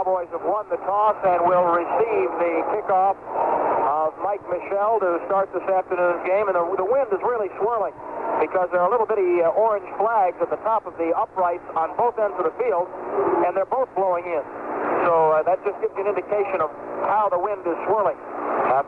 Cowboys have won the toss and will receive the kickoff of Mike Michel to start this afternoon's game. And the wind is really swirling because there are little bitty orange flags at the top of the uprights on both ends of the field, and they're both blowing in. So that just gives you an indication of how the wind is swirling.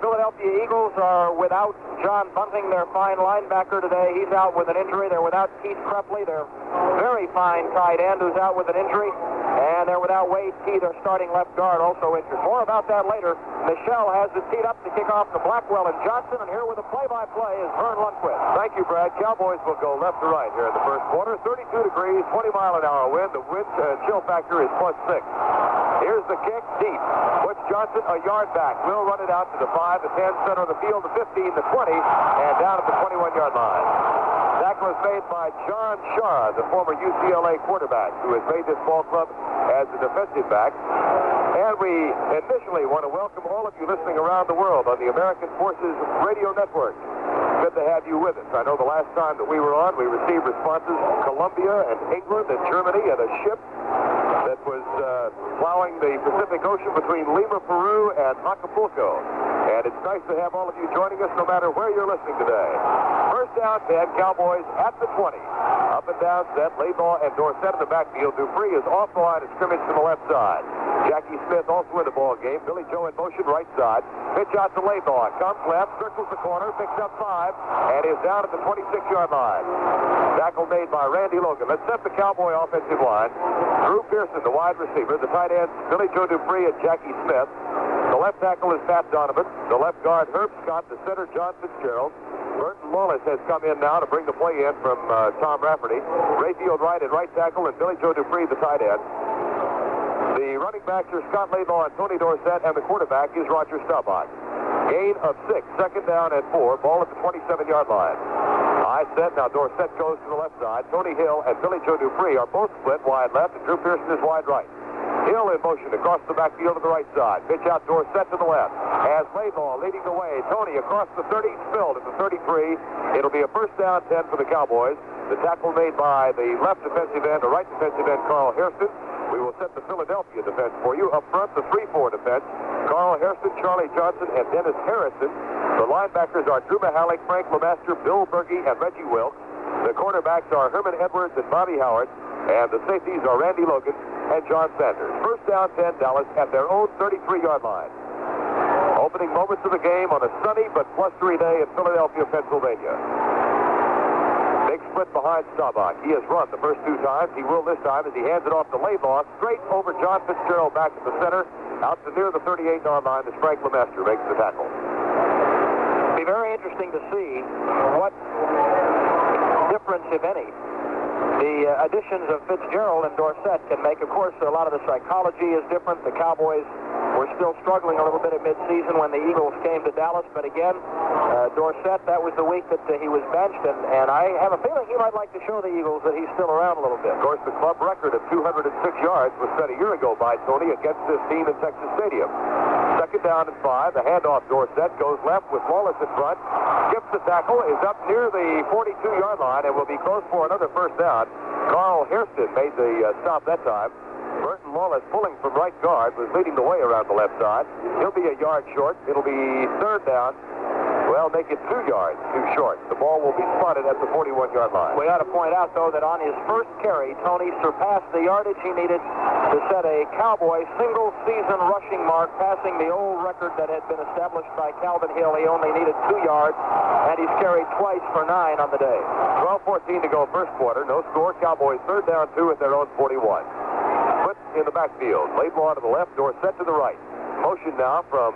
Philadelphia Eagles are without John Bunting, their fine linebacker today. He's out with an injury. They're without Keith Krepley, their very fine tight end, who's out with an injury. And they're without Wade Key, their starting left guard, also injured. More about that later. Michel has it teed up to kick off to Blackwell and Johnson, and here with a play-by-play is Verne Lundquist. Thank you, Brad. Cowboys will go left to right here in the first quarter. 32 degrees, 20-mile-an-hour wind. The wind chill factor is +6. Here's the kick, deep. Butch Johnson a yard back. Will run it out to the 5, the 10, center of the field, the 15, the 20, and down at the 21-yard line. Tackle is made by John Shara, the former UCLA quarterback, who has made this ball club as a defensive back. And we initially want to welcome all of you listening around the world on the American Forces Radio Network. Good to have you with us. I know the last time that we were on, we received responses from Colombia and England and Germany and a ship that was plowing the Pacific Ocean between Lima, Peru, and Acapulco. And it's nice to have all of you joining us no matter where you're listening today. First down 10, Cowboys at the 20. Up and down set, Laidlaw and Dorsett in the backfield. Dupree is off the line of scrimmage to the left side. Jackie Smith also in the ball game. Billy Joe in motion right side. Pitch out to Laidlaw. Comes left, circles the corner, picks up 5, and is down at the 26-yard line. Tackle made by Randy Logan. Let's set the Cowboy offensive line. Drew Pearson, the wide receiver. The tight ends, Billy Joe Dupree and Jackie Smith. The left tackle is Pat Donovan. The left guard, Herb Scott. The center, John Fitzgerald. Burton Lawless has come in now to bring the play in from Tom Rafferty. Rayfield Wright at right tackle, and Billy Joe Dupree, the tight end. The running backs are Scott Laidlaw and Tony Dorsett, and the quarterback is Roger Staubach. Gain of 6, second down and 4, ball at the 27-yard line. High set, now Dorsett goes to the left side. Tony Hill and Billy Joe Dupree are both split wide left, and Drew Pearson is wide right. Hill in motion across the backfield to the right side. Pitch out Dorsett to the left. As Laidlaw leading the way. Tony across the 30, spilled at the 33. It'll be a first down 10 for the Cowboys. The tackle made by the left defensive end, the right defensive end, Carl Hairston. We will set the Philadelphia defense for you. Up front, the 3-4 defense. Carl Hairston, Charlie Johnson, and Dennis Harrison. The linebackers are Drew Mahalik, Frank Lemaster, Bill Berge, and Reggie Wilkes. The cornerbacks are Herman Edwards and Bobby Howard. And the safeties are Randy Logan and John Sanders. First down 10, Dallas at their own 33-yard line. Opening moments of the game on a sunny but +3 day in Philadelphia, Pennsylvania. Big split behind Staubach. He has run the first 2 times. He will this time as he hands it off to Laidlaw. Straight over John Fitzgerald back at the center. Out to near the 38-yard line as Frank Lemaster makes the tackle. It'll be very interesting to see what difference, if any, the additions of Fitzgerald and Dorsett can make. Of course, a lot of the psychology is different. The Cowboys were still struggling a little bit at midseason when the Eagles came to Dallas. But again, Dorsett, that was the week that he was benched. And I have a feeling he might like to show the Eagles that he's still around a little bit. Of course, the club record of 206 yards was set a year ago by Tony against this team in Texas Stadium. Second down and 5. The handoff, Dorsett goes left with Wallace in front. Skips the tackle, is up near the 42-yard line, and will be close for another first down. Carl Hairston made the stop that time. Burton Lawless, pulling from right guard, was leading the way around the left side. He'll be a yard short. It'll be third down. Well, make it 2 yards too short. The ball will be spotted at the 41-yard line. We ought to point out, though, that on his first carry, Tony surpassed the yardage he needed to set a Cowboy single-season rushing mark, passing the old record that had been established by Calvin Hill. He only needed 2 yards, and he's carried twice for 9 on the day. 12:14 to go first quarter. No score. Cowboys third down 2 at their own 41. Split in the backfield. Laidlaw to the left, Dorsett to the right. Motion now from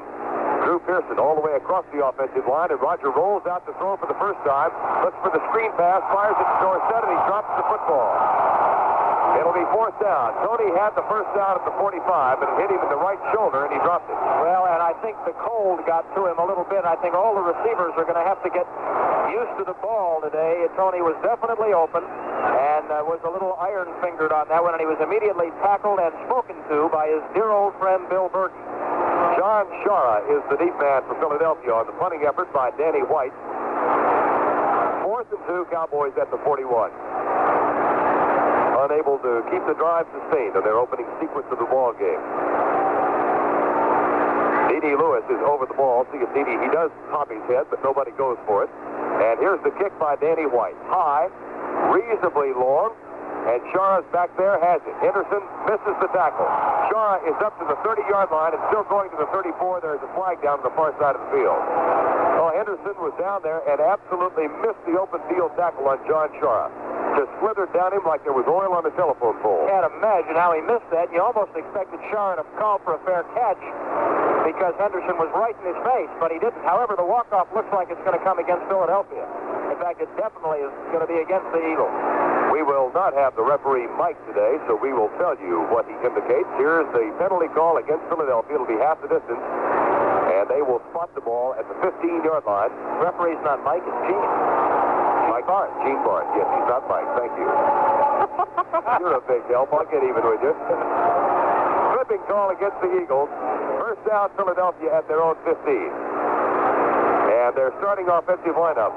Drew Pearson all the way across the offensive line, and Roger rolls out to throw for the first time. Looks for the screen pass, fires it to Dorsett, and he drops the football. It'll be fourth down. Tony had the first down at the 45, but it hit him in the right shoulder, and he dropped it. Well, and I think the cold got to him a little bit. I think all the receivers are going to have to get used to the ball today. Tony was definitely open and was a little iron-fingered on that one, and he was immediately tackled and spoken to by his dear old friend Bill Berge. John Shara is the deep man for Philadelphia on the punting effort by Danny White. 4th and 2, Cowboys at the 41. On able to keep the drive sustained in their opening sequence of the ball game. D.D. Lewis is over the ball. See if D.D. he does pop his head, but nobody goes for it. And here's the kick by Danny White. High, reasonably long, and Shara's back there has it. Henderson misses the tackle. Shara is up to the 30-yard line and still going to the 34. There's a flag down to the far side of the field. Oh, Henderson was down there and absolutely missed the open field tackle on John Shara. Just slithered down him like there was oil on the telephone pole. Can't imagine how he missed that. You almost expected Shara to call for a fair catch because Henderson was right in his face, but he didn't. However, the walk-off looks like it's going to come against Philadelphia. In fact, it definitely is going to be against the Eagles. We will not have the referee Mike today, so we will tell you what he indicates. Here's the penalty call against Philadelphia. It'll be half the distance, and they will spot the ball at the 15-yard line. Referee's not Mike, it's Gene. Mike Barnes. Gene Barnes. Yes, he's not Mike. Thank you. You're a big help. I'll get even with you. Flipping call against the Eagles. First down, Philadelphia at their own 15. And their starting offensive lineup.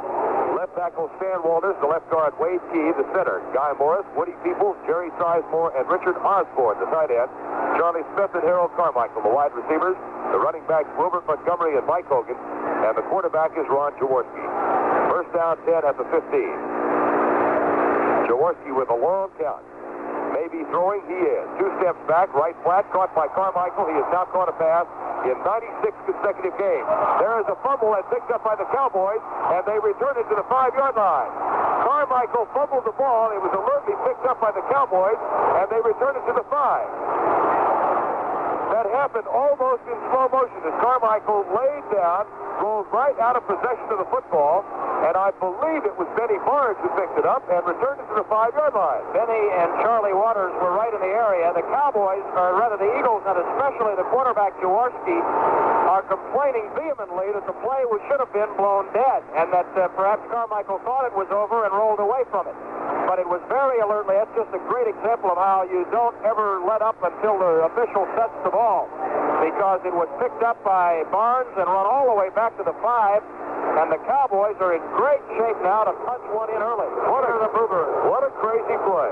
Left tackle Stan Walters, the left guard Wade Key, the center Guy Morris, Woody Peoples, Jerry Sizemore, and Richard Osborne, the tight end. Charlie Smith and Harold Carmichael, the wide receivers. The running backs Wilbert Montgomery and Mike Hogan, and the quarterback is Ron Jaworski. First down 10 at the 15. Jaworski with a long count. Maybe throwing, he is. 2 steps back, right flat, caught by Carmichael. He has now caught a pass in 96 consecutive games. There is a fumble that's picked up by the Cowboys, and they return it to the 5-yard line. Carmichael fumbled the ball. It was alertly picked up by the Cowboys, and they return it to the 5. That happened almost in slow motion as Carmichael laid down, rolled right out of possession of the football, and I believe it was Benny Barnes who picked it up and returned it to the 5-yard line. Benny and Charlie Waters were right in the area. The Cowboys, or rather the Eagles, and especially the quarterback Jaworski, are complaining vehemently that the play should have been blown dead, and that perhaps Carmichael thought it was over and rolled away from it. But it was very alertly. That's just a great example of how you don't ever let up until the official sets the ball, because it was picked up by Barnes and run all the way back to the 5, and the Cowboys are in great shape now to punch one in early. What a crazy play.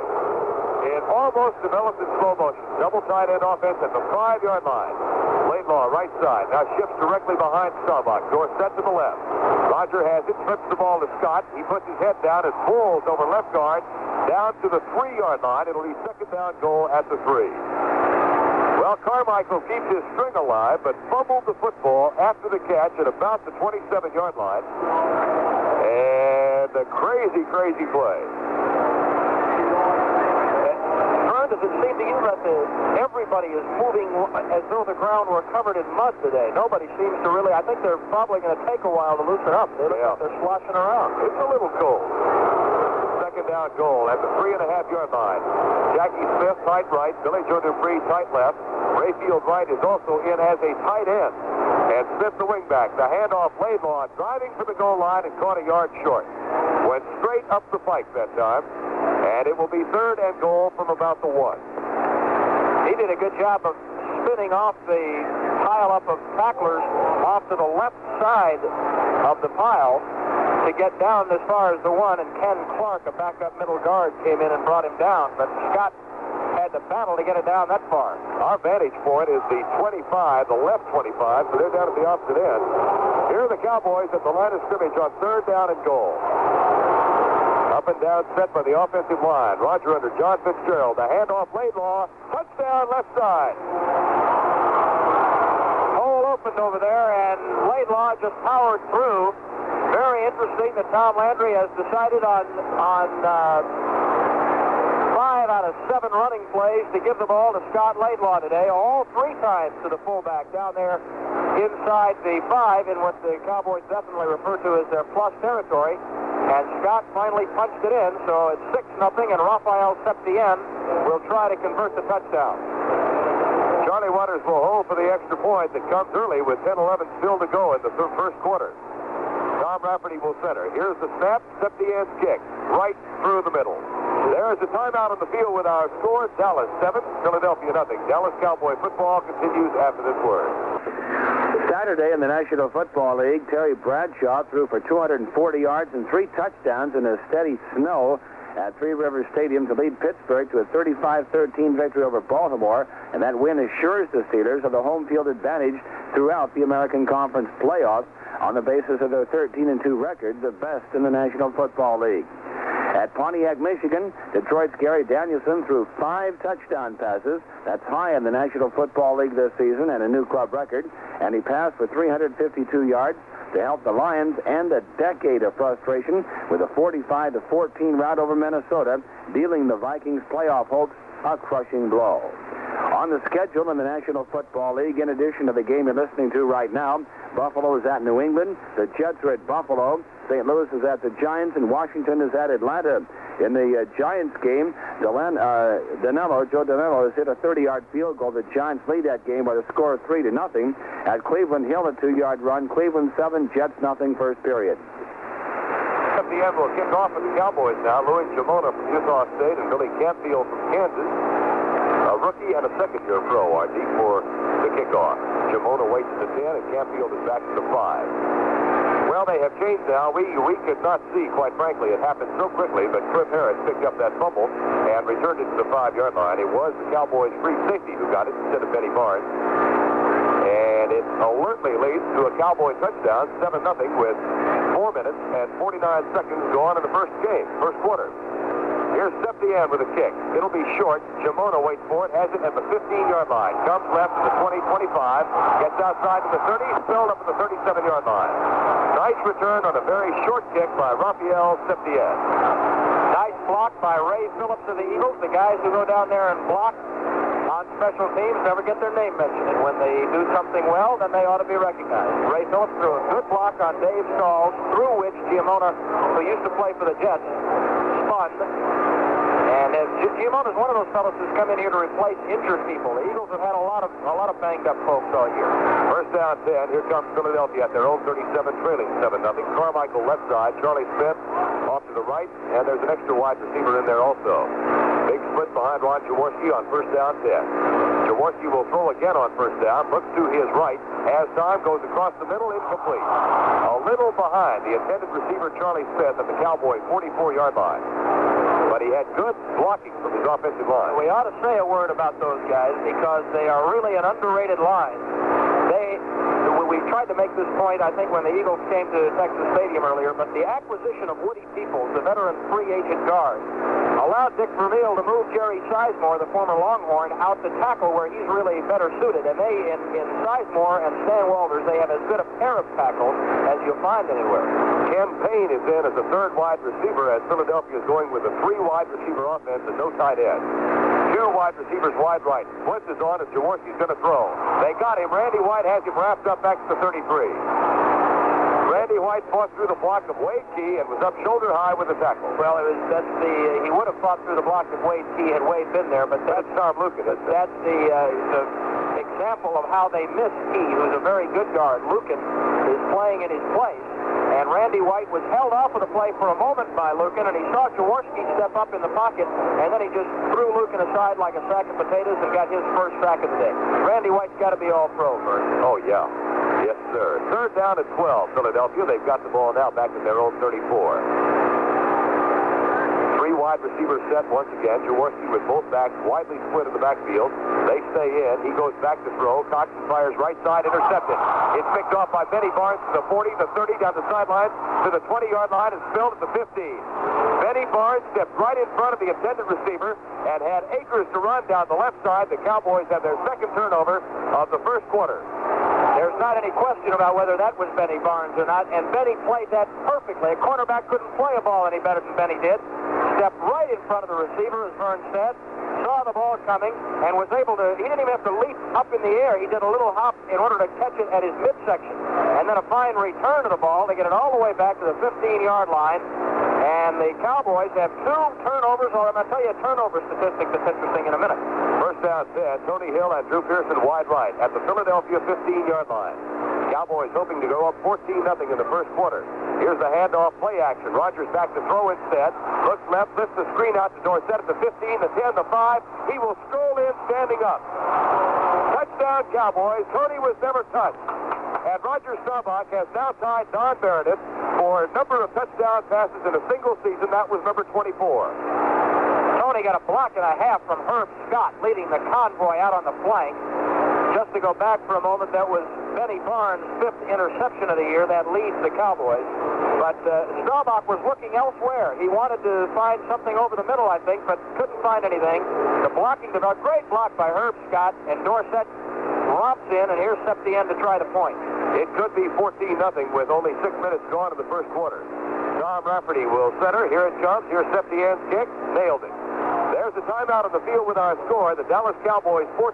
It almost developed in slow motion. Double tight end offense at the 5-yard line. Laidlaw, right side. Now shifts directly behind Staubach. Dorsett to the left. Roger has it, flips the ball to Scott. He puts his head down and pulls over left guard down to the 3-yard line. It'll be second down goal at the 3. Well, Carmichael keeps his string alive, but fumbled the football after the catch at about the 27-yard line. And a crazy, crazy play. Does it seem to you that everybody is moving as though the ground were covered in mud today? Nobody seems to really. I think they're probably going to take a while to loosen up. They look like they're sloshing around. It's a little cold. Second down goal at the 3.5-yard line. Jackie Smith, tight right. Billy Joe Dupree, tight left. Rayfield Wright is also in as a tight end. And Smith, the wingback. The handoff, Laidlaw, driving for the goal line and caught a yard short. Went straight up the pike that time. And it will be third and goal from about the 1. He did a good job of spinning off the pile-up of tacklers off to the left side of the pile to get down as far as the 1, and Ken Clark, a backup middle guard, came in and brought him down, but Scott had to battle to get it down that far. Our vantage point is the 25, the left 25, so they're down at the opposite end. Here are the Cowboys at the line of scrimmage on third down and goal. Up and down set by the offensive line. Roger under John Fitzgerald. The handoff, Laidlaw. Touchdown, left side. Hole opened over there, and Laidlaw just powered through. Very interesting that Tom Landry has decided on 5 out of 7 running plays to give the ball to Scott Laidlaw today. All 3 times to the fullback down there inside the 5 in what the Cowboys definitely refer to as their plus territory. And Scott finally punched it in, so it's 6-0, and Rafael Septien will try to convert the touchdown. Charlie Waters will hold for the extra point that comes early with 10-11 still to go in the first quarter. Tom Rafferty will center. Here's the snap, Septien's kick, right through the middle. There is a timeout on the field with our score, Dallas 7, Philadelphia 0. Dallas Cowboy football continues after this word. Saturday in the National Football League, Terry Bradshaw threw for 240 yards and 3 touchdowns in a steady snow at Three Rivers Stadium to lead Pittsburgh to a 35-13 victory over Baltimore, and that win assures the Steelers of the home field advantage throughout the American Conference playoffs on the basis of their 13-2 record, the best in the National Football League. At Pontiac, Michigan, Detroit's Gary Danielson threw 5 touchdown passes. That's high in the National Football League this season and a new club record. And he passed for 352 yards to help the Lions end a decade of frustration with a 45-14 rout over Minnesota, dealing the Vikings' playoff hopes a crushing blow. On the schedule in the National Football League, in addition to the game you're listening to right now, Buffalo is at New England, the Jets are at Buffalo, St. Louis is at the Giants, and Washington is at Atlanta. In the Giants game, Joe Danilo has hit a 30-yard field goal. The Giants lead that game by the score of 3-0. At Cleveland Hill, a 2-yard run. Cleveland 7, Jets nothing, first period. At the end, will kick off for the Cowboys now. Louis Jamona from Utah State and Billy Campfield from Kansas. A rookie and a second-year pro are deep for the kickoff. Jamona waits at the 10, and Campfield is back to the 5. Well, they have changed now. We could not see, quite frankly. It happened so quickly, but Cliff Harris picked up that fumble and returned it to the 5-yard line. It was the Cowboys' free safety who got it instead of Benny Barnes. And it alertly leads to a Cowboy touchdown, 7-0, with 4 minutes and 49 seconds gone in the first quarter. Here's Septien with a kick. It'll be short. Jamona waits for it, has it at the 15-yard line. Comes left to the 20, 25, gets outside to the 30, spilled up at the 37-yard line. Nice return on a very short kick by Raphael Septien. Nice block by Ray Phillips of the Eagles. The guys who go down there and block on special teams never get their name mentioned. And when they do something well, then they ought to be recognized. Ray Phillips threw a good block on Dave Stalls, through which Giamona, who used to play for the Jets, spun. And Giamona is one of those fellows who's come in here to replace injured people. The Eagles have had a lot of banged up folks all year. First down 10. Here comes Philadelphia at their own 37, trailing 7-0. Carmichael left side. Charlie Smith off to the right, and there's an extra wide receiver in there also. Big split behind Ron Jaworski on first down 10. Jaworski will throw again on first down. Looks to his right. As time goes across the middle, incomplete. A little behind the intended receiver Charlie Smith at the Cowboy 44-yard line. But he had good blocking from his offensive line. We ought to say a word about those guys because they are really an underrated line. We tried to make this point, I think, when the Eagles came to Texas Stadium earlier, but the acquisition of Woody Peoples, the veteran free agent guard, allowed Dick Vermeil to move Jerry Sizemore, the former Longhorn, out to tackle where he's really better suited. And they, in Sizemore and Stan Walters, they have as good a pair of tackles as you'll find anywhere. Ken Payne is in as a third wide receiver as Philadelphia is going with a 3 wide receiver offense and no tight end. 2 wide receivers wide right. Blitz is on as Jaworski's going to throw. They got him. Randy White has him wrapped up back to the 33. Randy White fought through the block of Wade Key and was up shoulder high with the tackle. Well, he would have fought through the block if Wade Key had Wade been there, but that's Tom Lucan. That's the example of how they missed Key, who's a very good guard. Lucan is playing in his place. And Randy White was held off of the play for a moment by Lucan, and he saw Jaworski step up in the pocket, and then he just threw Lucan aside like a sack of potatoes and got his first sack of the day. Randy White's got to be all pro, Verne. Oh, yeah. Yes, sir. Third down at 12, Philadelphia. They've got the ball now back in their own 34. 3 wide receivers set once again. Jaworski with both backs widely split in the backfield. They stay in. He goes back to throw. Cox fires right side, intercepted. It's picked off by Benny Barnes to the 40, the 30, down the sideline to the 20-yard line and spilled at the 15. Benny Barnes stepped right in front of the intended receiver and had acres to run down the left side. The Cowboys have their second turnover of the first quarter. There's not any question about whether that was Benny Barnes or not, and Benny played that perfectly. A cornerback couldn't play a ball any better than Benny did. Stepped right in front of the receiver, as Verne said, saw the ball coming, and was able to, he didn't even have to leap up in the air. He did a little hop in order to catch it at his midsection. And then a fine return to the ball. They get it all the way back to the 15-yard line. And the Cowboys have 2 turnovers, or I'm going to tell you a turnover statistic that's interesting in a minute. First down 10, Tony Hill and Drew Pearson wide right at the Philadelphia 15-yard line. Cowboys hoping to go up 14-0 in the first quarter. Here's the handoff play action. Rodgers back to throw instead. Looks left, lifts the screen out to Dorsett at the 15, the 10, the 5. He will stroll in standing up. Touchdown Cowboys. Tony was never touched. And Roger Staubach has now tied Don Verne for number of touchdown passes in a single season. That was number 24. Tony got a block and a half from Herb Scott, leading the convoy out on the flank. Just to go back for a moment, that was Benny Barnes' 5th interception of the year. That leads the Cowboys. But Staubach was looking elsewhere. He wanted to find something over the middle, I think, but couldn't find anything. The blocking, a great block by Herb Scott, and Dorsett romps in, and here's Septien to try the point. It could be 14-0 with only 6 minutes gone in the first quarter. Tom Rafferty will center. Here it comes. Here's Septien's kick. Nailed it. There's a timeout on the field with our score. The Dallas Cowboys 14.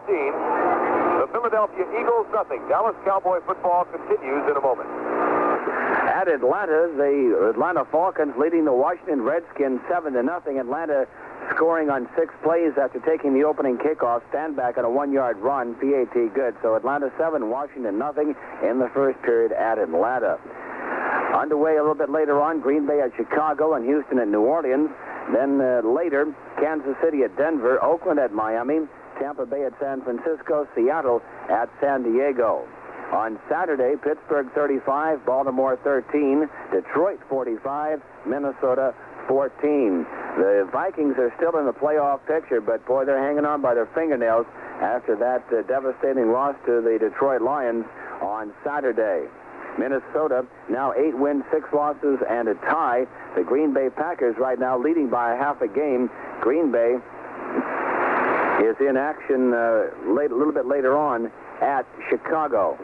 The Philadelphia Eagles nothing. Dallas Cowboy football continues in a moment. At Atlanta, the Atlanta Falcons leading the Washington Redskins 7-0. Atlanta scoring on 6 plays after taking the opening kickoff, stand back on a 1-yard run, PAT good. So Atlanta 7, Washington nothing in the first period at Atlanta. Underway a little bit later on, Green Bay at Chicago and Houston at New Orleans. Then later, Kansas City at Denver, Oakland at Miami, Tampa Bay at San Francisco, Seattle at San Diego. On Saturday, Pittsburgh 35, Baltimore 13, Detroit 45, Minnesota 14. The Vikings are still in the playoff picture, but boy, they're hanging on by their fingernails after that devastating loss to the Detroit Lions on Saturday. Minnesota now 8 wins, 6 losses, and a tie. The Green Bay Packers right now leading by a half a game. Green Bay is in action a little bit later on at Chicago.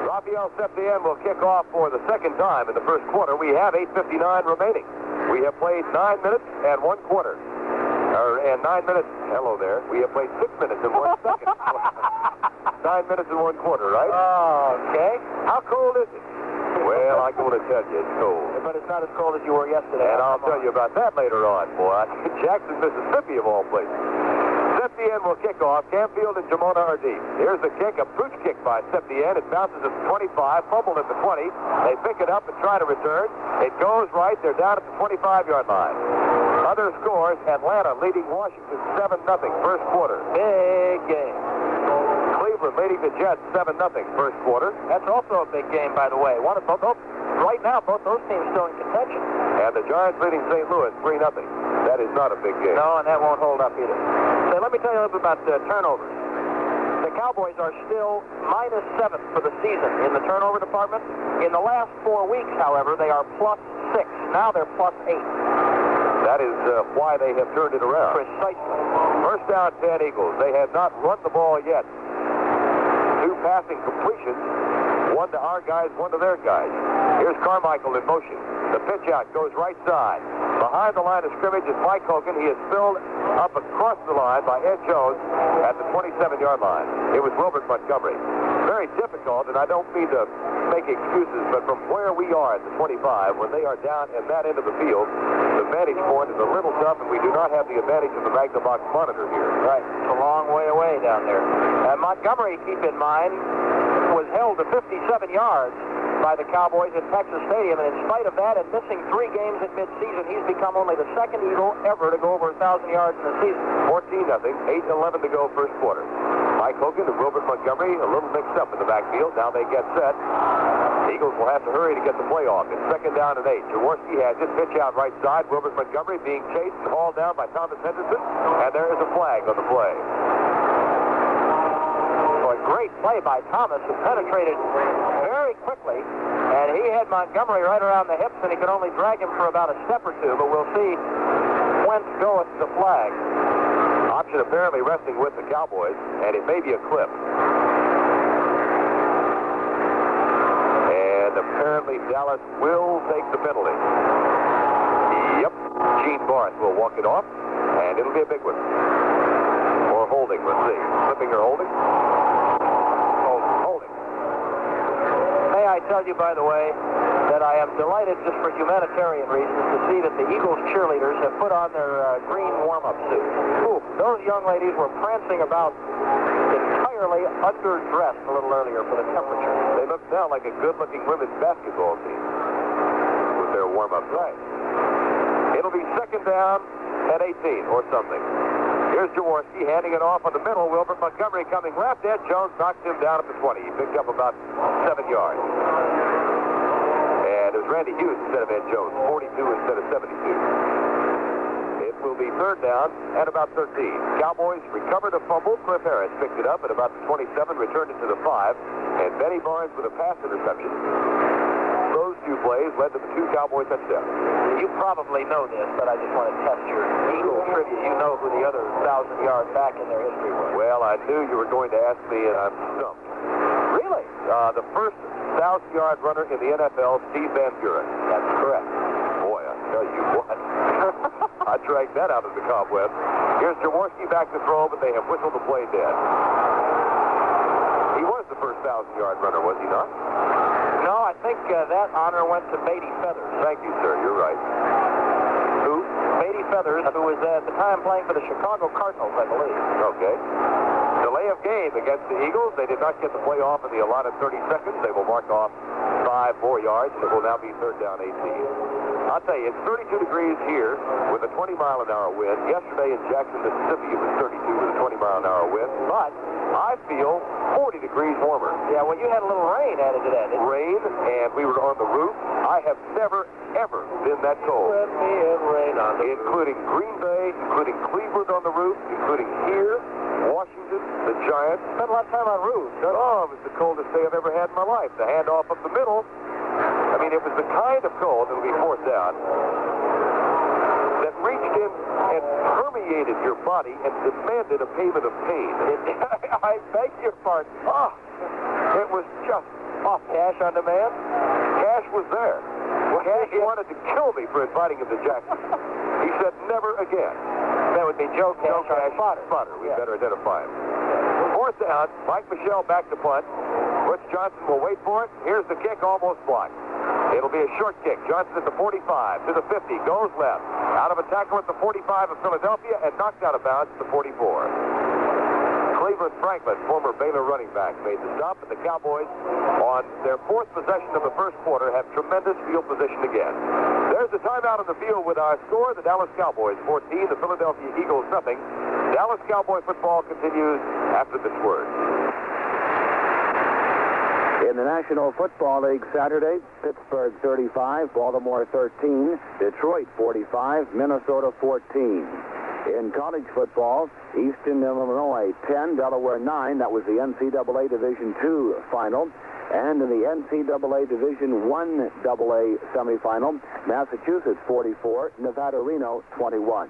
Raphael Septien will kick off for the second time in the first quarter. We have 8:59 remaining. We have played 9 minutes and 1 quarter. And 9 minutes, hello there. We have played 6 minutes and 1 second. 9 minutes and 1 quarter, right? Okay. How cold is it? Well, I'm going to tell you, it's cold. But it's not as cold as you were yesterday. And I'll tell you about that later on, boy. Jackson, Mississippi, of all places. Septien will kick off. Camfield and Jamona are deep. Here's the kick, a pooch kick by Septien. It bounces at the 25, fumbled at the 20. They pick it up and try to return. It goes right. They're down at the 25-yard line. Other scores, Atlanta leading Washington 7-0 first quarter. Big game. Cleveland leading the Jets 7-0 first quarter. That's also a big game, by the way. Right now, both those teams still in contention. And the Giants leading St. Louis 3-0. That is not a big game. No, and that won't hold up either. So let me tell you a little bit about turnovers. The Cowboys are still -7 for the season in the turnover department. In the last 4 weeks, however, they are +6. Now they're +8. That is why they have turned it around. Precisely. First down, 10 Eagles. They have not run the ball yet. 2 passing completions. 1 to our guys, 1 to their guys. Here's Carmichael in motion. The pitch out goes right side. Behind the line of scrimmage is Mike Hogan. He is filled up across the line by Ed Jones at the 27-yard line. It was Wilbert Montgomery. Very difficult, and I don't mean to make excuses, but from where we are at the 25, when they are down in that end of the field, the vantage point is a little tough, and we do not have the advantage of the Magnavox monitor here. Right. It's a long way away down there. And Montgomery, keep in mind, was held to 57 yards by the Cowboys at Texas Stadium, and in spite of that and missing 3 games at midseason, he's become only the second Eagle ever to go over 1,000 yards in a season. 14-0, 8-11 to go first quarter. Mike Hogan and Wilbert Montgomery a little mixed up in the backfield. Now they get set. The Eagles will have to hurry to get the play off. It's second down and 8. Jaworski has it. Pitch out right side. Wilbert Montgomery being chased and hauled down by Thomas Henderson, and there is a flag on the play. So a great play by Thomas, who penetrated very quickly, and he had Montgomery right around the hips, and he could only drag him for about a step or two, but we'll see whence goeth the flag. Option apparently resting with the Cowboys, and it may be a clip. And apparently Dallas will take the penalty. Yep, Gene Barth will walk it off, and it'll be a big one. Or holding, let's see. Flipping or holding? Holding. May I tell you, by the way, that I am delighted just for humanitarian reasons to see that the Eagles cheerleaders have put on their green warm-up suits. Ooh, those young ladies were prancing about entirely underdressed a little earlier for the temperature. They look now like a good-looking women's basketball team with their warm-up. Right. It'll be second down at 18 or something. Here's Jaworski handing it off on the middle. Wilbert Montgomery coming left. Ed Jones knocks him down at the 20. He picked up about 7 yards. And it was Randy Hughes instead of Ed Jones. 42 instead of 72. It will be third down at about 13. Cowboys recovered a fumble. Cliff Harris picked it up at about the 27, returned it to the 5. And Benny Barnes with a pass interception. Those two plays led to the 2 Cowboy touchdowns. You probably know this, but I just want to test your Eagle trivia. You know who the other 1,000-yard back in their history was. Well, I knew you were going to ask me, and I'm stumped. Really? The first 1,000-yard runner in the NFL, Steve Van Buren. That's correct. Boy, I tell you what. I dragged that out of the cobweb. Here's Jaworski back to throw, but they have whistled the play dead. He was the first 1,000-yard runner, was he not? No, I think that honor went to Beatty Feathers. Thank you, sir. You're right. Who? Beatty Feathers, who was at the time playing for the Chicago Cardinals, I believe. Okay. Delay of game against the Eagles. They did not get the play off in the allotted 30 seconds. They will mark off 5 more yards, and it will now be third down 18. I'll tell you, it's 32 degrees here with a 20-mile-an-hour wind. Yesterday in Jackson, Mississippi, it was 32 with a 20-mile-an-hour wind. But I feel 40 degrees warmer. Yeah, well, you had a little rain added to that, didn't you? Rain, and we were on the roof. I have never, ever been that cold. Let me in rain on the including Green Bay, including Cleveland on the roof, including here, Washington, the Giants. Spent a lot of time on roofs. Oh, it was the coldest day I've ever had in my life. The handoff up the middle. I mean, it was the kind of cold that would be fourth down that reached in and permeated your body and demanded a payment of pain. I beg your pardon. Oh, it was just awful. Cash on demand? Cash was there. Cash wanted to kill me for inviting him to Jackson. He said, never again. That would be Joe Cash. Joe Cash, spotter. We better identify him. Fourth down, Mike Michelle back to punt. Butch Johnson will wait for it. Here's the kick, almost blocked. It'll be a short kick. Johnson at the 45, to the 50, goes left. Out of a tackle at the 45 of Philadelphia and knocked out of bounds at the 44. Cleveland Franklin, former Baylor running back, made the stop, and the Cowboys, on their 4th possession of the first quarter, have tremendous field position again. There's a timeout on the field with our score, the Dallas Cowboys 14, the Philadelphia Eagles nothing. Dallas Cowboy football continues after this word. In the National Football League Saturday, Pittsburgh 35, Baltimore 13, Detroit 45, Minnesota 14. In college football, Eastern Illinois 10, Delaware 9. That was the NCAA Division II final. And in the NCAA Division I AA semifinal, Massachusetts 44, Nevada Reno 21.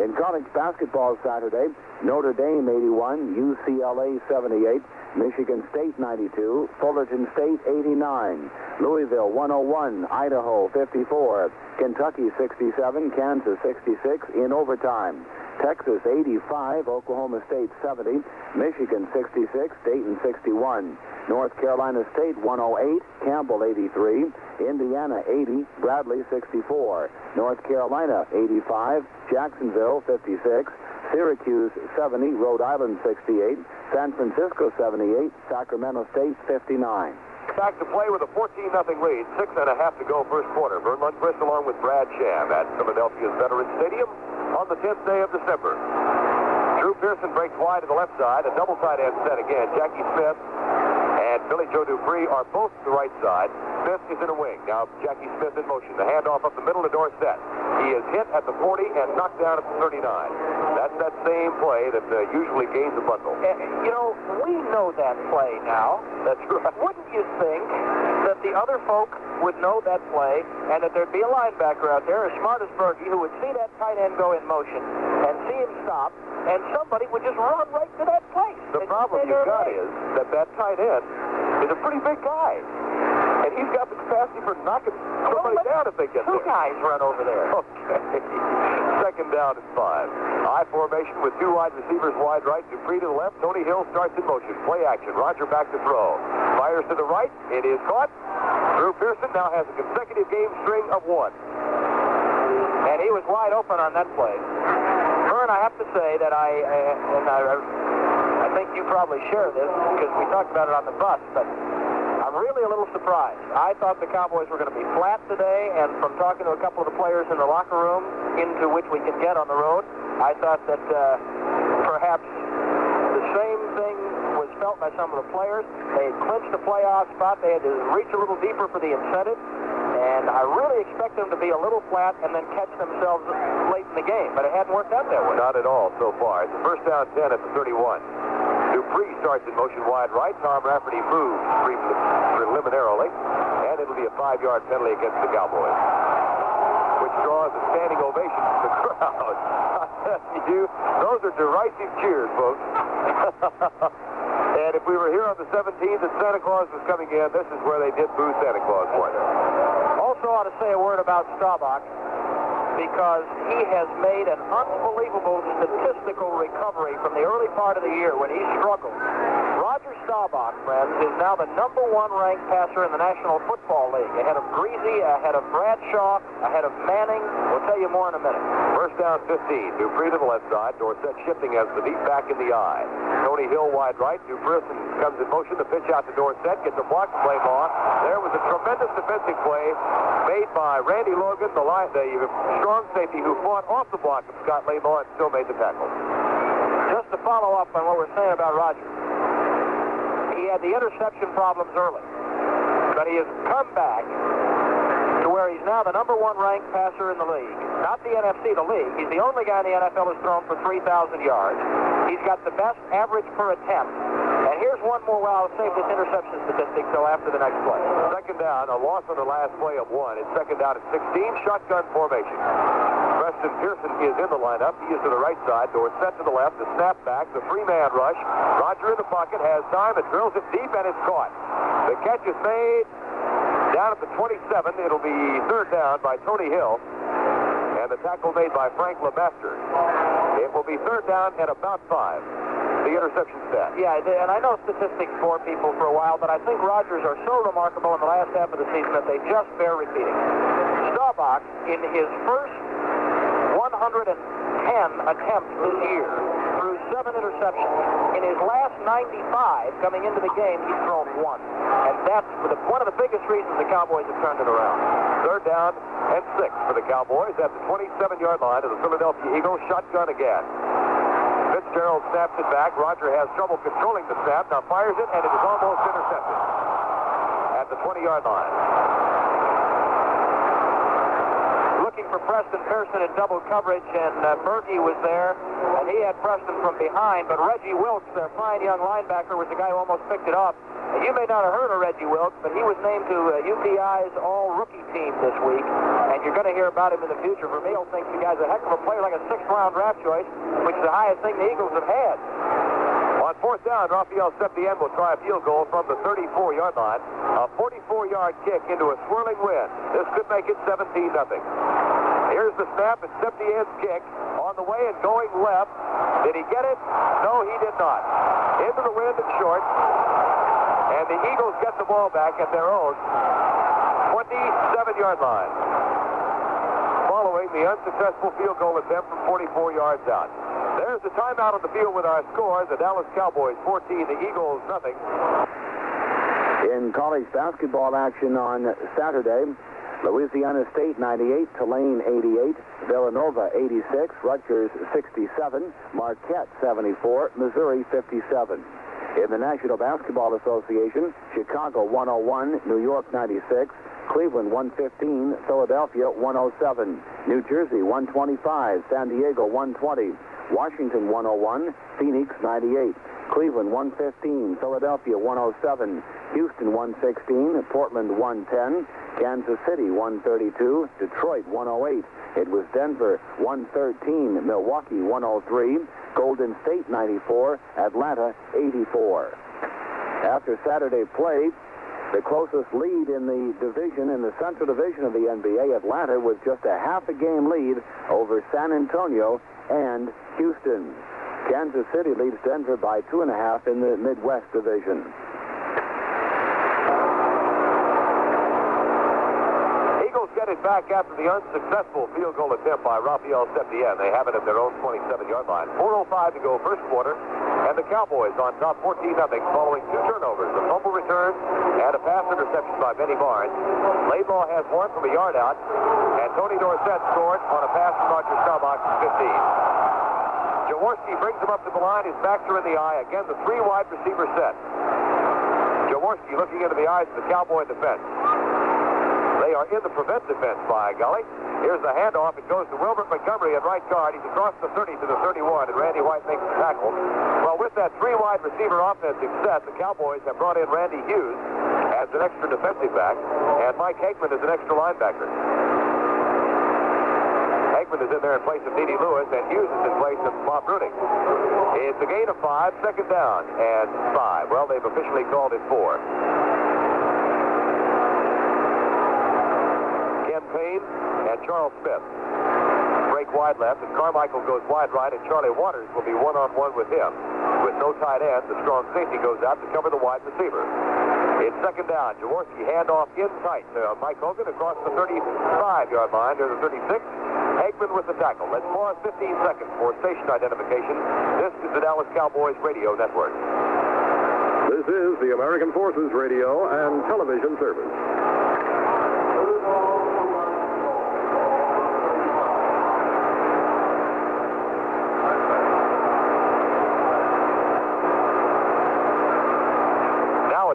In college basketball Saturday, Notre Dame 81, UCLA 78, Michigan State 92, Fullerton State 89, Louisville 101, Idaho 54, Kentucky 67, Kansas 66 in overtime. Texas 85, Oklahoma State 70, Michigan 66, Dayton 61, North Carolina State 108, Campbell 83, Indiana 80, Bradley 64, North Carolina 85, Jacksonville 56, Syracuse 70, Rhode Island 68, San Francisco 78, Sacramento State 59. Back to play with a 14-0 lead, 6.5 to go first quarter. Verne Lundquist along with Brad Sham at Philadelphia's Veterans Stadium on the 10th day of December. Drew Pearson breaks wide to the left side, a double tight end set again. Jackie Smith and Billy Joe Dupree are both to the right side. Smith is in a wing. Now Jackie Smith in motion. The handoff up the middle to Dorsett. He is hit at the 40 and knocked down at the 39. That's that same play that usually gains a bundle. You know, we know that play now. That's right. Wouldn't you think that the other folk would know that play and that there'd be a linebacker out there as smart as Berge who would see that tight end go in motion and see him stop, and somebody would just run right to that place? The problem you've got is that tight end is a pretty big guy. And he's got the capacity for knocking somebody down if they get there. Two guys run over there. Okay. Second down and 5. I formation with 2 wide receivers wide right. Dupree to the left. Tony Hill starts in motion. Play action. Roger back to throw. Fires to the right. It is caught. Drew Pearson now has a consecutive game string of 1. And he was wide open on that play. Verne, I have to say that I think you probably share this because we talked about it on the bus, but I'm really a little surprised. I thought the Cowboys were going to be flat today, and from talking to a couple of the players in the locker room, into which we can get on the road, I thought that perhaps the same thing was felt by some of the players. They had clinched the playoff spot. They had to reach a little deeper for the incentive. And I really expect them to be a little flat and then catch themselves late in the game. But it hadn't worked out that way. Not at all so far. It's a first down 10 at the 31. Dupree starts in motion wide right. Tom Rafferty moves preliminarily. And it'll be a 5-yard penalty against the Cowboys, which draws a standing ovation from the crowd. Those are derisive cheers, folks. And if we were here on the 17th and Santa Claus was coming in, this is where they did boo Santa Claus for them. Also ought to say a word about Staubach, because he has made an unbelievable statistical recovery from the early part of the year when he struggled. Roger Staubach, friends, is now the #1 ranked passer in the National Football League, ahead of Greasy, ahead of Bradshaw, ahead of Manning. We'll tell you more in a minute. First down 15. Dupree to the left side. Dorsett shifting as the deep back in the eye. Tony Hill wide right. Duprison comes in motion. The pitch out to Dorsett. Gets a block play ball. There was a tremendous defensive play made by Randy Logan, the strong safety who fought off the block of Scott Laidlaw and still made the tackle. Just to follow up on what we're saying about Roger, he had the interception problems early, but he has come back to where he's now the #1 ranked passer in the league. Not the NFC, the league. He's the only guy in the NFL who's thrown for 3,000 yards. He's got the best average per attempt. And here's one more where I'll save this interception statistic till after the next play. Second down, a loss on the last play of 1. It's second down at 16, shotgun formation. Preston Pearson is in the lineup. He is to the right side. Dorsett to the left. The snap back, the 3-man rush. Roger in the pocket, has time, and drills it deep, and it's caught. The catch is made down at the 27. It'll be third down by Tony Hill. And the tackle made by Frank LeMaster. It will be third down at about 5. The interception stat. Yeah, and I know statistics bore people for a while, but I think Rodgers are so remarkable in the last half of the season that they just bear repeating. Staubach, in his first 110 attempts this year, threw 7 interceptions. In his last 95 coming into the game, he's thrown 1. And that's one of the biggest reasons the Cowboys have turned it around. Third down and 6 for the Cowboys at the 27-yard line of the Philadelphia Eagles. Shotgun again. Fitzgerald snaps it back. Roger has trouble controlling the snap. Now fires it, and it is almost intercepted at the 20-yard line. Looking for Preston Pearson in double coverage, and Berkey was there, and he had Preston from behind, but Reggie Wilkes, their fine young linebacker, was the guy who almost picked it up. You may not have heard of Reggie Wilkes, but he was named to UPI's all-rookie team this week, and you're going to hear about him in the future. Vermeil thinks the guy's a heck of a player, like a 6th-round draft choice, which is the highest thing the Eagles have had. On fourth down, Raphael Septien will try a field goal from the 34-yard line. A 44-yard kick into a swirling wind. This could make it 17-0. Here's the snap, and Septien's kick on the way and going left. Did he get it? No, he did not. Into the wind and short. And the Eagles get the ball back at their own 27-yard line, following the unsuccessful field goal attempt from 44 yards out. There's the timeout on the field with our score. The Dallas Cowboys 14, the Eagles nothing. In college basketball action on Saturday, Louisiana State 98, Tulane 88, Villanova 86, Rutgers 67, Marquette 74, Missouri 57. In the National Basketball Association, Chicago 101, New York 96, Cleveland 115, Philadelphia 107, New Jersey 125, San Diego 120, Washington 101, Phoenix 98, Cleveland 115, Philadelphia 107, Houston 116, Portland 110, Kansas City 132, Detroit 108. It was Denver 113, Milwaukee 103, Golden State 94, Atlanta 84. After Saturday play, the closest lead in the division, in the Central Division of the NBA, Atlanta, was just a half a game lead over San Antonio and Houston. Kansas City leads Denver by 2.5 in the Midwest Division. Eagles get it back after the unsuccessful field goal attempt by Raphael Septien. They have it at their own 27-yard line. 4:05 to go first quarter, and the Cowboys on top 14-0 following 2 turnovers, a fumble return and a pass interception by Benny Barnes. Laidlaw has one from a yard out, and Tony Dorsett scored on a pass from Roger Staubach from 15. Jaworski brings him up to the line. His backs are in the eye. Again, the 3 wide receiver set. Jaworski looking into the eyes of the Cowboy defense. They are in the prevent defense, by golly. Here's the handoff. It goes to Wilbert Montgomery at right guard. He's across the 30 to the 31, and Randy White makes the tackle. Well, with that 3 wide receiver offensive set, the Cowboys have brought in Randy Hughes as an extra defensive back, and Mike Hageman as an extra linebacker. Hageman is in there in place of D.D. Lewis, and Hughes is in place of Bob Bruning. It's a gain of 5, second down, and 5. Well, they've officially called it 4. Ken Payne and Charles Smith break wide left, and Carmichael goes wide right, and Charlie Waters will be one-on-one with him. With no tight end, the strong safety goes out to cover the wide receiver. It's second down. Jaworski handoff in tight to Mike Hogan across the 35-yard line to the 36. Hageman with the tackle. Let's pause 15 seconds for station identification. This is the Dallas Cowboys Radio Network. This is the American Forces Radio and Television Service.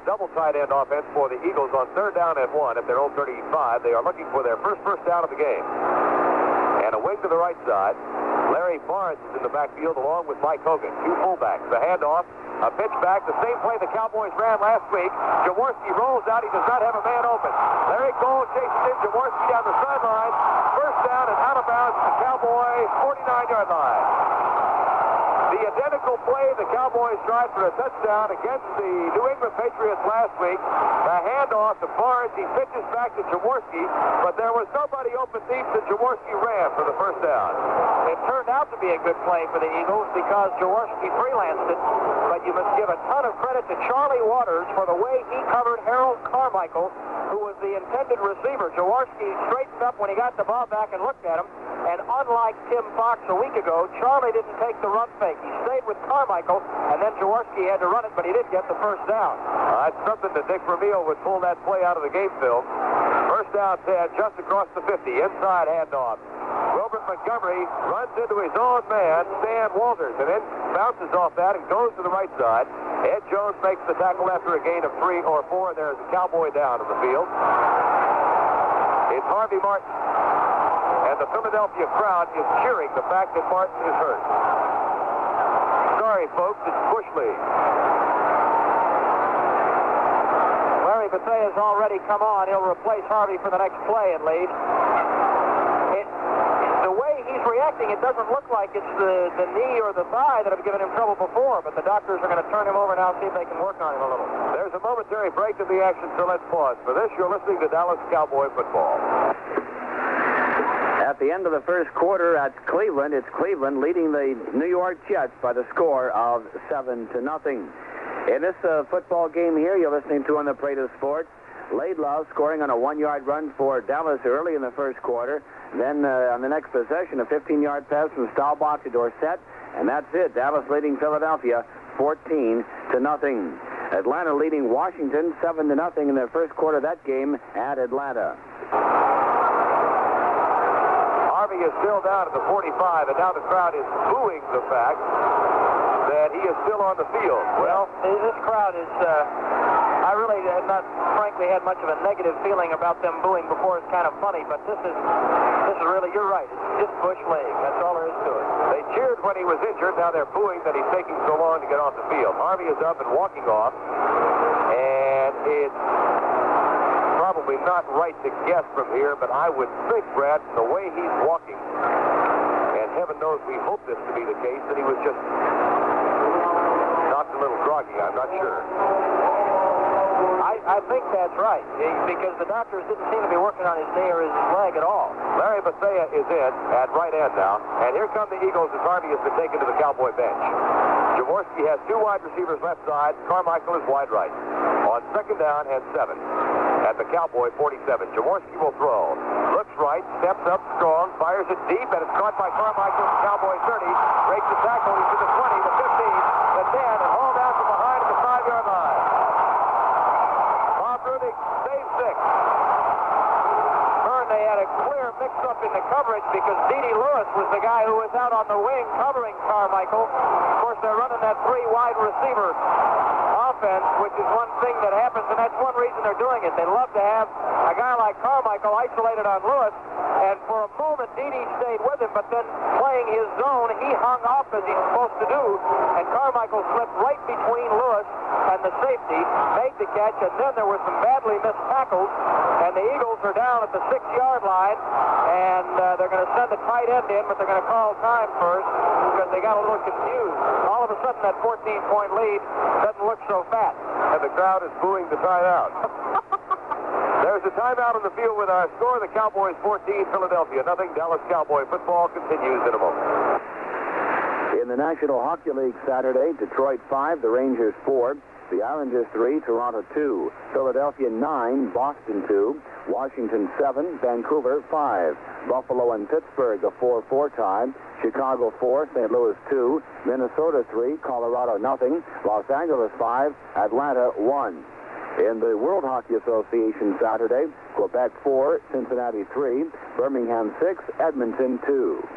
Double tight end offense for the Eagles on third down and 1 at their own 35. They are looking for their first down of the game. And a wing to the right side. Larry Barnes is in the backfield along with Mike Hogan. 2 fullbacks. The handoff, a pitch back, the same play the Cowboys ran last week. Jaworski rolls out. He does not have a man open. Larry Gold chases in Jaworski down the sideline. First down and out of bounds at the Cowboys' 49-yard line. The identical play the Cowboys tried for a touchdown against the New England Patriots last week. The handoff to Barnes. He pitches back to Jaworski, but there was nobody open deep, and Jaworski ran for the first down. It turned out to be a good play for the Eagles because Jaworski freelanced it, but you must give a ton of credit to Charlie Waters for the way he covered Harold Carmichael, who was the intended receiver. Jaworski straightened up when he got the ball back and looked at him, and unlike Tim Fox a week ago, Charlie didn't take the run fake. He stayed with Carmichael, and then Jaworski had to run it, but he did get the first down. That's something that Dick Vermeil would pull that play out of the game film. First down, 10, just across the 50, inside handoff. Wilbert Montgomery runs into his own man, Stan Walters, and then bounces off that and goes to the right side. Ed Jones makes the tackle after a gain of 3 or 4. There's a Cowboy down in the field. It's Harvey Martin. And the Philadelphia crowd is cheering the fact that Martin is hurt. Sorry, folks, it's Bush League. Larry Bethea has already come on. He'll replace Harvey for the next play at least. The way he's reacting, it doesn't look like it's the knee or the thigh that have given him trouble before, but the doctors are going to turn him over now and see if they can work on him a little. There's a momentary break in the action, so let's pause. For this, you're listening to Dallas Cowboy football. At the end of the first quarter at Cleveland, it's Cleveland leading the New York Jets by the score of 7-0. In this football game here, you're listening to on the Parade of Sports, Laidlaw scoring on a 1-yard run for Dallas early in the first quarter. Then on the next possession, a 15-yard pass from Staubach to Dorsett, and that's it. Dallas leading Philadelphia 14-0. Atlanta leading Washington 7-0 in the first quarter of that game at Atlanta. Harvey is still down at the 45, and now the crowd is booing the fact that he is still on the field. Well, this crowd is, I really have not, frankly, had much of a negative feeling about them booing before. It's kind of funny, but this is really, you're right. It's just Bush League. That's all there is to it. They cheered when he was injured. Now they're booing that he's taking so long to get off the field. Harvey is up and walking off, and it's probably not right to guess from here, but I would think, Brad, the way he's walking, and heaven knows we hope this to be the case, that he was just knocked a little groggy. I'm not sure. I think that's right, because the doctors didn't seem to be working on his knee or his leg at all. Larry Bethea is in at right end now, and here come the Eagles as Harvey has been taken to the Cowboy bench. Jaworski has 2 wide receivers left side. Carmichael is wide right. On second down and 7 at the Cowboy 47. Jaworski will throw. Looks right, steps up strong, fires it deep, and it's caught by Carmichael at the Cowboy 30. Breaks the tackle. He's to the 20, the 15, the 10, and hauled out from behind at the 5-yard line. Bob Bruning saves 6. Verne, they had a clear mixed up in the coverage because Dede Lewis was the guy who was out on the wing covering Carmichael. Of course, they're running that 3 wide receiver offense, which is one thing that happens, and that's one reason they're doing it. They love to have a guy like Carmichael isolated on Lewis, and for a moment, Dede stayed with him, but then playing his zone, he hung off as he's supposed to do, and Carmichael slipped right between Lewis and the safety, made the catch, and then there were some badly missed tackles, and the Eagles are down at the 6-yard line, and they're going to send a tight end in, but they're going to call time first because they got a little confused. All of a sudden, that 14-point lead doesn't look so fat. And the crowd is booing the timeout. There's a timeout on the field with our score. The Cowboys 14, Philadelphia nothing. Dallas Cowboy football continues in a moment. In the National Hockey League Saturday, Detroit 5, the Rangers 4, the Islanders 3, Toronto 2, Philadelphia 9, Boston 2, Washington 7, Vancouver 5, Buffalo and Pittsburgh a 4-4 tie, Chicago 4, St. Louis 2, Minnesota 3, Colorado nothing, Los Angeles 5, Atlanta 1. In the World Hockey Association Saturday, Quebec 4, Cincinnati 3, Birmingham 6, Edmonton 2.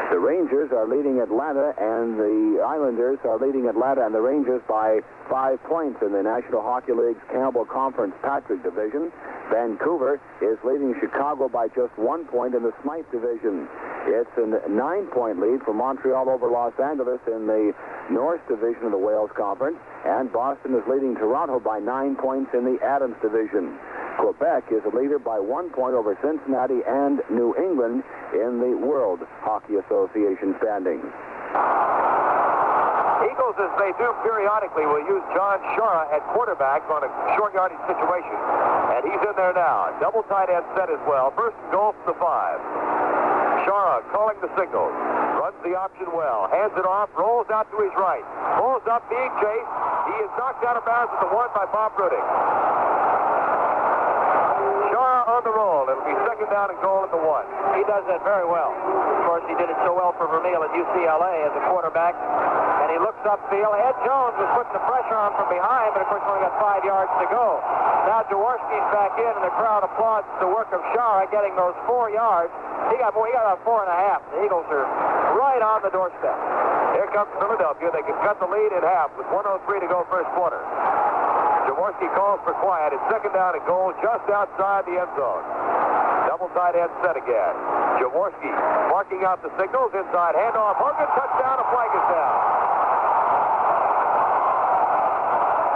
The Rangers are leading Atlanta, and the Islanders are leading Atlanta and the Rangers by 5 points in the National Hockey League's Campbell Conference Patrick Division. Vancouver is leading Chicago by just 1 point in the Smythe Division. It's a 9-point lead for Montreal over Los Angeles in the North Division of the Wales Conference, and Boston is leading Toronto by 9 points in the Adams Division. Quebec is a leader by 1 point over Cincinnati and New England in the World Hockey Association standings. Eagles, as they do periodically, will use John Shara at quarterback on a short yardage situation. And he's in there now. Double tight end set as well. First and goal from the 5. Shara calling the signals. Runs the option well. Hands it off. Rolls out to his right. Pulls up, being chased. He is knocked out of bounds at the 1 by Bob Rudick. Shara on the roll. It'll be second down and goal at the 1. He does that very well. Of course, he did it so well for Vermeil at UCLA as a quarterback. And he looks upfield. Ed Jones was putting the pressure on from behind, but of course only got 5 yards to go. Now Jaworski's back in, and the crowd applauds the work of Shara getting those 4 yards. He got about 4.5. The Eagles are right on the doorstep. Here comes Philadelphia. They can cut the lead in half with 1:03 to go first quarter. Jaworski calls for quiet. It's second down and goal just outside the end zone. Double tight end set again. Jaworski marking out the signals. Inside handoff. Hogan, touchdown. A flag is down.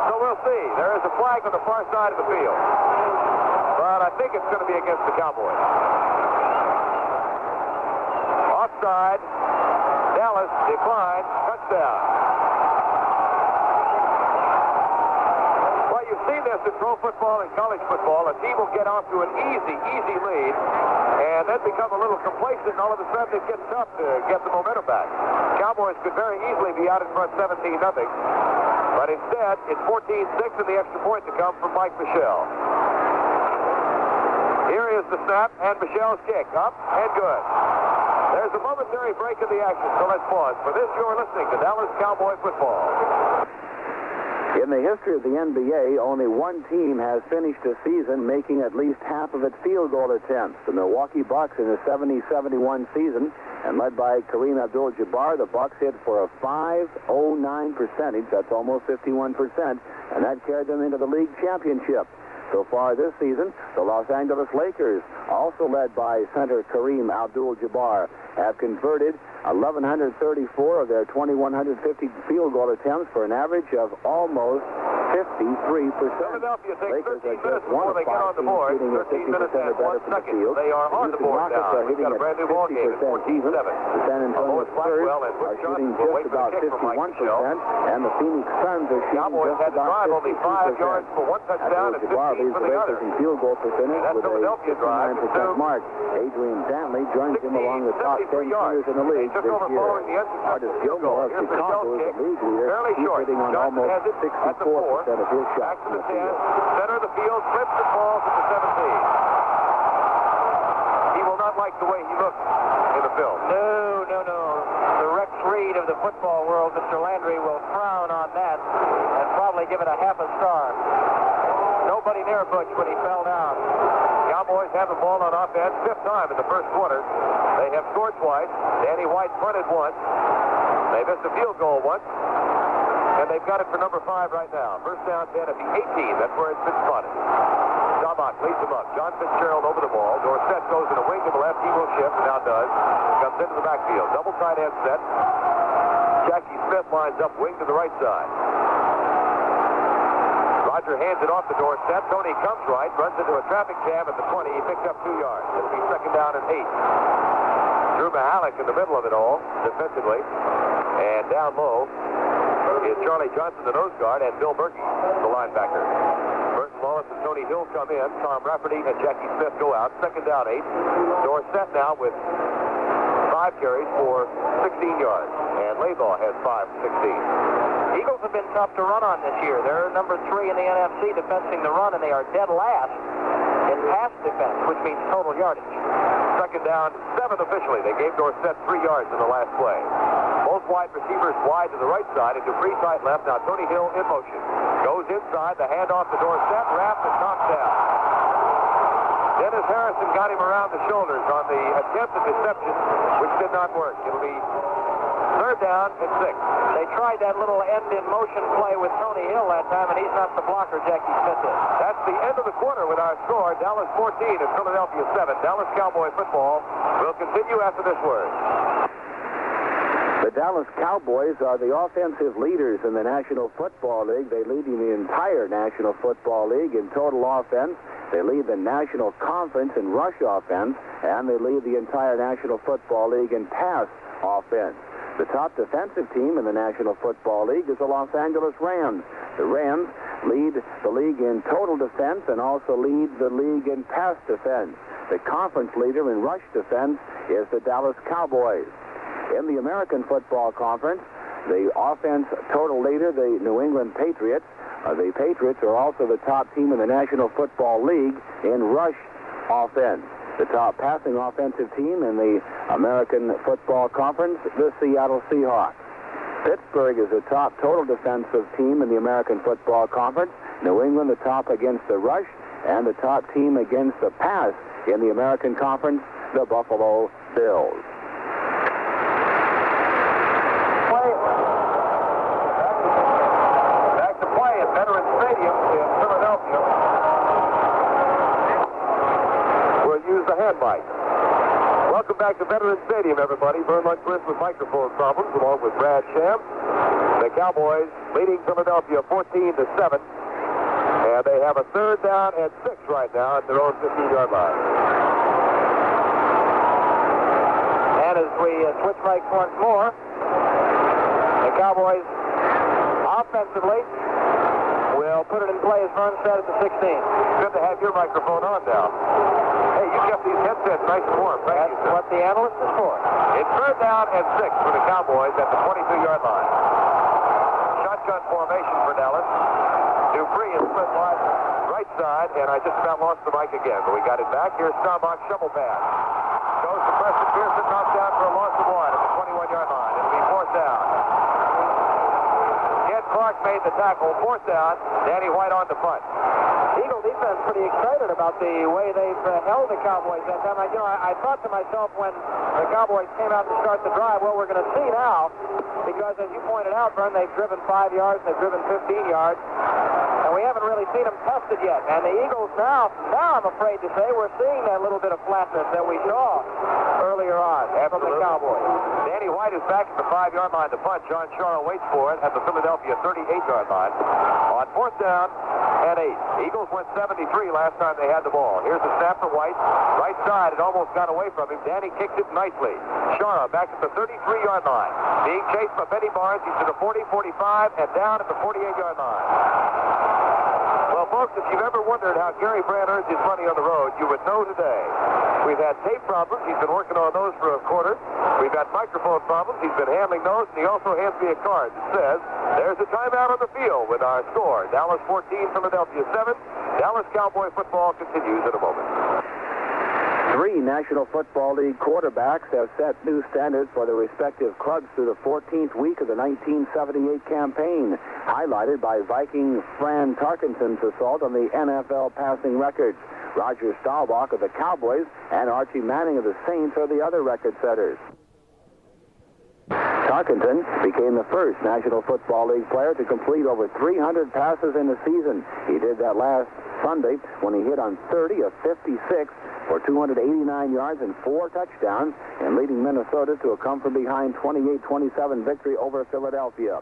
So we'll see. There is a flag on the far side of the field. But I think it's going to be against the Cowboys. Offside. Dallas declined. Touchdown. Well, you've seen this in pro football and college football. A team will get off to an easy lead and then become a little complacent, and all of a sudden it gets tough to get the momentum back. Cowboys could very easily be out in front 17-0. But instead, it's 14-6 and the extra point to come from Mike Michel. Here is the snap and Michel's kick. Up and good. There's a momentary break in the action, so let's pause. For this, you're listening to Dallas Cowboy football. In the history of the NBA, only one team has finished a season making at least half of its field goal attempts. The Milwaukee Bucks in the 70-71 season, and led by Kareem Abdul-Jabbar, the Bucks hit for a .509 percentage. That's almost 51%, and that carried them into the league championship. So far this season, the Los Angeles Lakers, also led by center Kareem Abdul-Jabbar, have converted 1,134 of their 2,150 field goal attempts for an average of almost 53%. Philadelphia takes Lakers 13 are minutes just one before of they get on 5 the teams board. shooting at 13 minutes 50% or and better 1 from the second. field. They are on the Houston board Rockets now. are We've hitting got a brand new at ball game at 50% even. 14-7. The San Antonio Lois Spurs Blackwell and are Bush shooting Johnson will just wait for about the kick from Mike 51%, Michel. and the Phoenix Suns are shooting Cowboys just had to about drive only 5 yards 52%. for 1 touchdown and 15 Abdul-Jabbar leads for the the Lakers other. in field goal percentage And that with a Philadelphia drive 59% mark. Adrian Dantley joins him along the top 10 shooters in the league this year. Artis Gilmore of Chicago is the league leader. Fairly He's short. hitting on Johnson almost has it at the 4. 64% of his shots Back to in the the 10. field. Center of the field. Flips and falls at the 17. He will not like the way he looks in the film. No. The Rex Reed of the football world, Mr. Landry, will frown on that and probably give it a half a star. Nobody near Butch when he fell down. Cowboys have the ball on offense, fifth time in the first quarter. They have scored twice. Danny White punted once. They missed a field goal once. And they've got it for number 5 right now. First down 10 at the 18. That's where it's been spotted. Shabak leads him up. John Fitzgerald over the ball. Dorsett goes in a wing to the left. He will shift, and now does. Comes into the backfield. Double tight end set. Jackie Smith lines up wing to the right side. Roger hands it off to Dorsett. Tony comes right, runs into a traffic jam at the 20. He picks up 2 yards. It'll be second down and 8. Drew Mahalik in the middle of it all, defensively. And down low is Charlie Johnson, the nose guard, and Bill Berkey, the linebacker. Burton Wallace and Tony Hill come in. Tom Rafferty and Jackie Smith go out. Second down 8. Dorsett now with 5 carries for 16 yards. And Laidlaw has 5 for 16. Eagles have been tough to run on this year. They're number 3 in the NFC defending the run, and they are dead last in pass defense, which means total yardage. Second down, 7 officially. They gave Dorsett 3 yards in the last play. Both wide receivers wide to the right side and Dupree tight left. Now Tony Hill in motion. Goes inside, the handoff to Dorsett, wrapped and knocked down. Dennis Harrison got him around the shoulders on the attempt at deception, which did not work. It'll be third down and 6. They tried that little end in motion play with Tony Hill that time, and he's not the blocker Jackie Smith is. That's the end of the quarter with our score. Dallas 14 and Philadelphia 7. Dallas Cowboy football will continue after this word. The Dallas Cowboys are the offensive leaders in the National Football League. They lead in the entire National Football League in total offense. They lead the National Conference in rush offense, and they lead the entire National Football League in pass offense. The top defensive team in the National Football League is the Los Angeles Rams. The Rams lead the league in total defense and also lead the league in pass defense. The conference leader in rush defense is the Dallas Cowboys. In the American Football Conference, the offense total leader, the New England Patriots. The Patriots are also the top team in the National Football League in rush offense. The top passing offensive team in the American Football Conference, the Seattle Seahawks. Pittsburgh is the top total defensive team in the American Football Conference. New England the top against the rush, and the top team against the pass in the American Conference, the Buffalo Bills. Back to play at Veterans Stadium in Philadelphia. We'll use the hand mic. Welcome back to Veterans Stadium, everybody. Verne Lundquist with microphone problems, along with Brad Sham. The Cowboys leading Philadelphia 14-7. And they have a third down and 6 right now at their own 15-yard line. And as we switch mics once more, the Cowboys offensively will put it in play, as Verne said, at the 16. Good to have your microphone on now. Hey, you kept these headsets nice and warm. Thank you, sir. What the analyst is for. It's third down and 6 for the Cowboys at the 22-yard line. Shotgun formation for Dallas. Dupree is split wide right side, and I just about lost the mic again, but we got it back. Here's Staubach, shovel pass. Goes to Preston Pearson, knocked down for a loss of 1 at the 21-yard line. It'll be fourth down. Ed Clark made the tackle. Fourth down. Danny White on the punt. Eagle defense pretty excited about the way they've held the Cowboys that time. I thought to myself when the Cowboys came out to start the drive, well, we're going to see now, because as you pointed out, Verne, they've driven 5 yards, they've driven 15 yards, and we haven't really seen them tested yet. And the Eagles now I'm afraid to say, we're seeing that little bit of flatness that we saw earlier on from the Cowboys. Danny White is back at the 5-yard line to punt. John Shaw waits for it at the Philadelphia 38-yard line. On fourth down and 8. Eagles went 73 last time they had the ball. Here's the snap for White. Right side, it almost got away from him. Danny kicked it nicely. Shaw back at the 33-yard line. Being chased by Benny Barnes. He's to the 40, 45, and down at the 48-yard line. Well, folks, if you've ever wondered how Gary Brandt earns his money on the road, you would know today. We've had tape problems. He's been working on those for a quarter. We've got microphone problems. He's been handling those, and he also hands me a card that says, there's a timeout on the field with our score. Dallas 14, Philadelphia 7. Dallas Cowboy football continues in a moment. 3 National Football League quarterbacks have set new standards for their respective clubs through the 14th week of the 1978 campaign, highlighted by Viking Fran Tarkenton's assault on the NFL passing records. Roger Staubach of the Cowboys and Archie Manning of the Saints are the other record setters. Tarkenton became the first National Football League player to complete over 300 passes in a season. He did that last Sunday when he hit on 30 of 56 for 289 yards and 4 touchdowns, and leading Minnesota to a come-from-behind 28-27 victory over Philadelphia.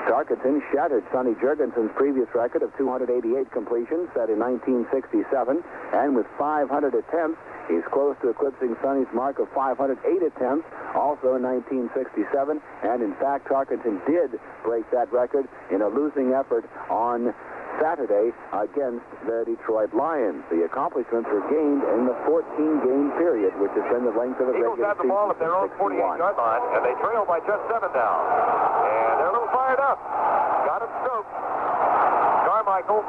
Tarkenton shattered Sonny Jurgensen's previous record of 288 completions set in 1967, and with 500 attempts, he's close to eclipsing Sonny's mark of 508 attempts, also in 1967, and in fact, Tarkenton did break that record in a losing effort on Saturday against the Detroit Lions. The accomplishments were gained in the 14-game period, which has been the length of the regular season. Eagles have the ball at their own 48-yard line, and they trail by just 7 now. And they're a little fired up. Got him stoked. Carmichael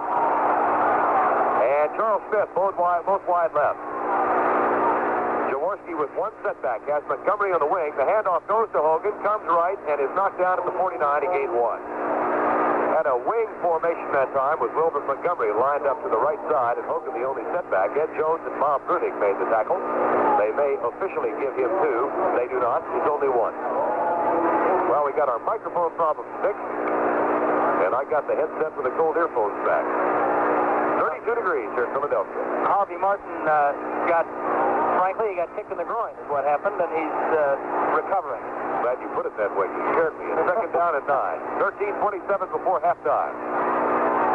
and Charles Smith both wide left. Jaworski with one setback has Montgomery on the wing. The handoff goes to Hogan, comes right, and is knocked down at the 49. He gained 1. Had a wing formation that time with Wilbert Montgomery lined up to the right side, and Hogan the only setback. Ed Jones and Bob Brunig made the tackle. They may officially give him 2. They do not. He's only 1. Well, we got our microphone problem fixed, and I got the headset with the cold earphones back. 32 degrees here in Philadelphia. Harvey Martin got kicked in the groin is what happened, and he's recovering. Glad you put it that way. You scared me. And second down at 9. 13:27 before halftime.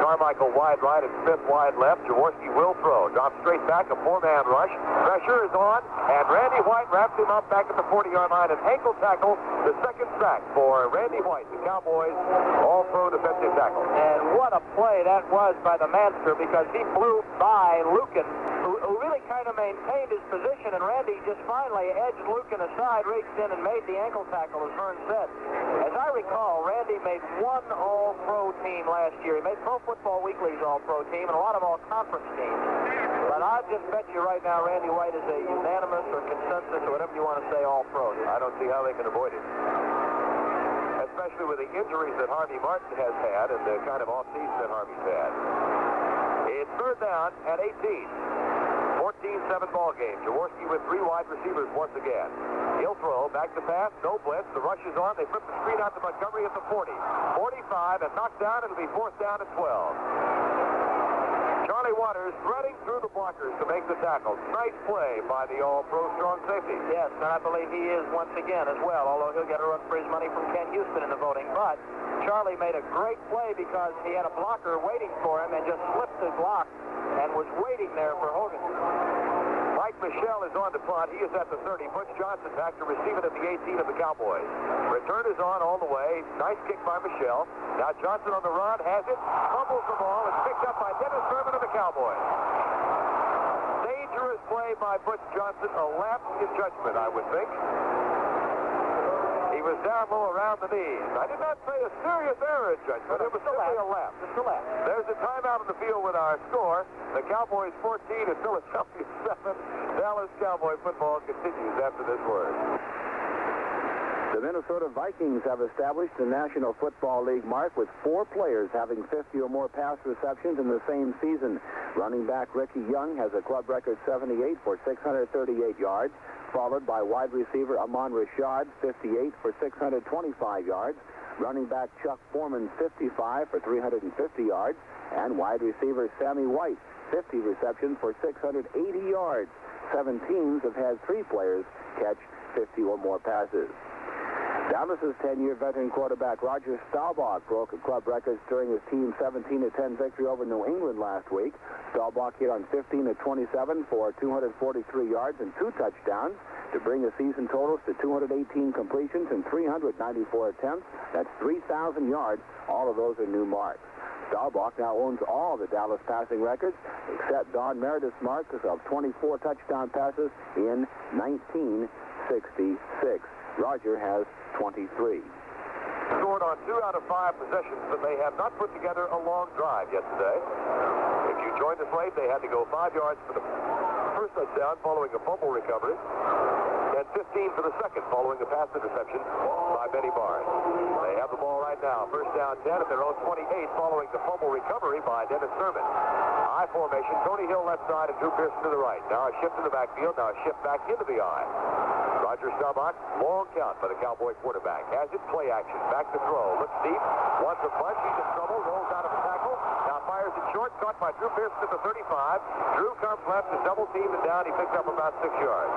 Carmichael wide right and Smith wide left. Jaworski will throw. Drops straight back. A 4-man rush. Pressure is on, and Randy White wraps him up back at the 40-yard line. An ankle tackle. The second sack for Randy White, the Cowboys all-pro defensive tackle. And what a play that was by the Manster, because he flew by Lucan, who really kind of maintained his position, and Randy just finally edged Lucan aside, reached in, and made the ankle tackle, as Verne said. As I recall, Randy made one all-pro team last year. He made Pro Football Weekly's all-pro team and a lot of all-conference teams. But I just bet you right now Randy White is a unanimous or consensus or whatever you want to say all-pro. I don't see how they can avoid it. Especially with the injuries that Harvey Martin has had and the kind of off-season that Harvey's had. It's third down at 18. 14-7 ball game. Jaworski with 3 wide receivers once again. He'll throw. Back to pass. No blitz. The rush is on. They flip the screen out to Montgomery at the 40. 45 and knocked down. It'll be 4th down at 12. Charlie Waters threading through the blockers to make the tackle. Nice play by the all-pro strong safety. Yes, and I believe he is once again as well, although he'll get a run for his money from Ken Houston in the voting. But Charlie made a great play because he had a blocker waiting for him and just slipped his block and was waiting there for Hogan. Mike Michel is on to punt. He is at the 30. Butch Johnson back to receive it at the 18 of the Cowboys. Return is on all the way. Nice kick by Michel. Now Johnson on the run, has it, fumbles the ball, and picked up by Dennis Sherman of the Cowboys. Dangerous play by Butch Johnson. A lapse in judgment, I would think. He was down low around the knees. I did not say a serious error in judgment. It was simply a lapse. Just a lapse. There's a timeout on the field with our score. The Cowboys 14 and Philadelphia 7. Dallas Cowboy football continues after this word. The Minnesota Vikings have established the National Football League mark with 4 players having 50 or more pass receptions in the same season. Running back Ricky Young has a club record 78 for 638 yards, followed by wide receiver Amon Rashad, 58 for 625 yards, running back Chuck Foreman, 55 for 350 yards, and wide receiver Sammy White, 50 receptions for 680 yards. 7 teams have had 3 players catch 50 or more passes. Dallas's 10-year veteran quarterback Roger Staubach broke club records during his team's 17-10 victory over New England last week. Staubach hit on 15 of 27 for 243 yards and 2 touchdowns to bring the season totals to 218 completions and 394 attempts. That's 3,000 yards. All of those are new marks. Staubach now owns all the Dallas passing records except Don Meredith's mark of 24 touchdown passes in 1966. Roger has 23. Scored on 2 out of 5 possessions, but they have not put together a long drive yesterday. If you joined us late, they had to go 5 yards for the first touchdown following a fumble recovery. and 15 for the second following the pass interception by Benny Barnes. They have the ball right now. First down 10 at their own 28 following the fumble recovery by Dennis Sermon. I formation. Tony Hill left side and Drew Pearson to the right. Now a shift in the backfield. Now a shift back into the I. Roger Staubach, long count by the Cowboy quarterback. Has it, play action. Back to throw. Looks deep. Wants a punch. He's in trouble. Rolls out of the tackle. Now fires it short. Caught by Drew Pearson at the 35. Drew comes left. Is double teamed and down. He picked up about 6 yards.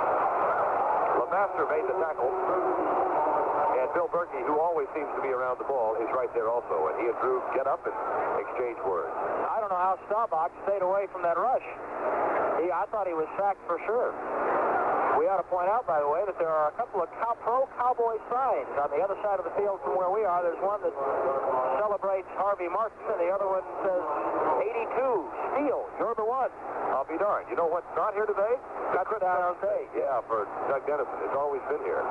LeMaster made the tackle. And Bill Berkey, who always seems to be around the ball, is right there also. And he and Drew get up and exchange words. I don't know how Staubach stayed away from that rush. I thought he was sacked for sure. We ought to point out, by the way, that there are a couple of pro Cowboy signs on the other side of the field from where we are. There's one that celebrates Harvey Martin, and the other one says 82, Steele, you're the one. I'll be darned. You know what's not here today? Touchdown day. Yeah, for Doug Dennison. It's always been here.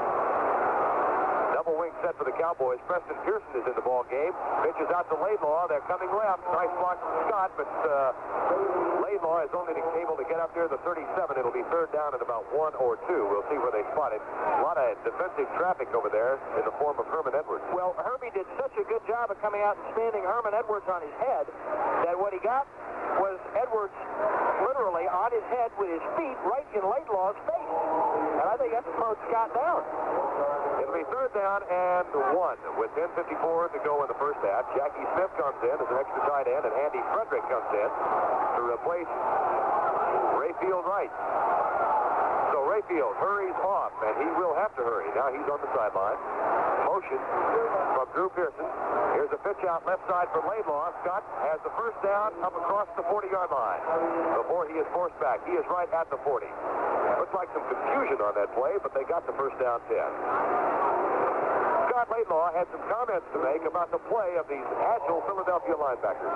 Double wing set for the Cowboys. Preston Pearson is in the ball game. Pitches out to Laidlaw. They're coming left. Nice block from Scott, but Laidlaw is only able to get up there to the 37. It'll be third down at about 1 or 2. We'll see where they spot it. A lot of defensive traffic over there in the form of Herman Edwards. Well, Herbie did such a good job of coming out and standing Herman Edwards on his head that what he got was Edwards literally on his head with his feet right in Laidlaw's face. And I think that slowed Scott down. It'll be third down and 1 with 10:54 to go in the first half. Jackie Smith comes in as an extra tight end, and Andy Frederick comes in to replace Rayfield Wright. So Rayfield hurries off, and he will have to hurry. Now he's on the sideline. Motion from Drew Pearson. Here's a pitch out left side for Laidlaw. Scott has the first down up across the 40-yard line before he is forced back. He is right at the 40. Looks like some confusion on that play, but they got the first down 10. Scott Laidlaw had some comments to make about the play of these agile Philadelphia linebackers.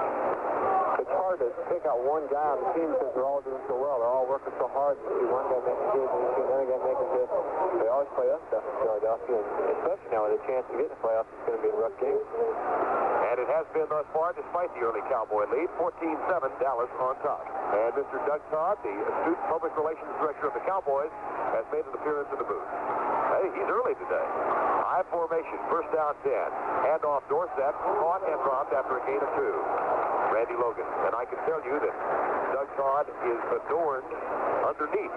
It's hard to pick out one guy on the team because they're all doing so well. They're all working so hard. You see one guy making good, and you see another guy making good. They always play us stuff in Philadelphia, and especially now with a chance to get in the playoffs, it's going to be a rough game. And it has been thus far, despite the early Cowboy lead, 14-7, Dallas on top. And Mr. Doug Todd, the astute public relations director of the Cowboys, has made an appearance in the booth. Hey, he's early today. High formation, first down 10. Handoff Dorsett, caught and dropped after a gain of 2. Randy Logan. And I can tell you that Doug Todd is adorned underneath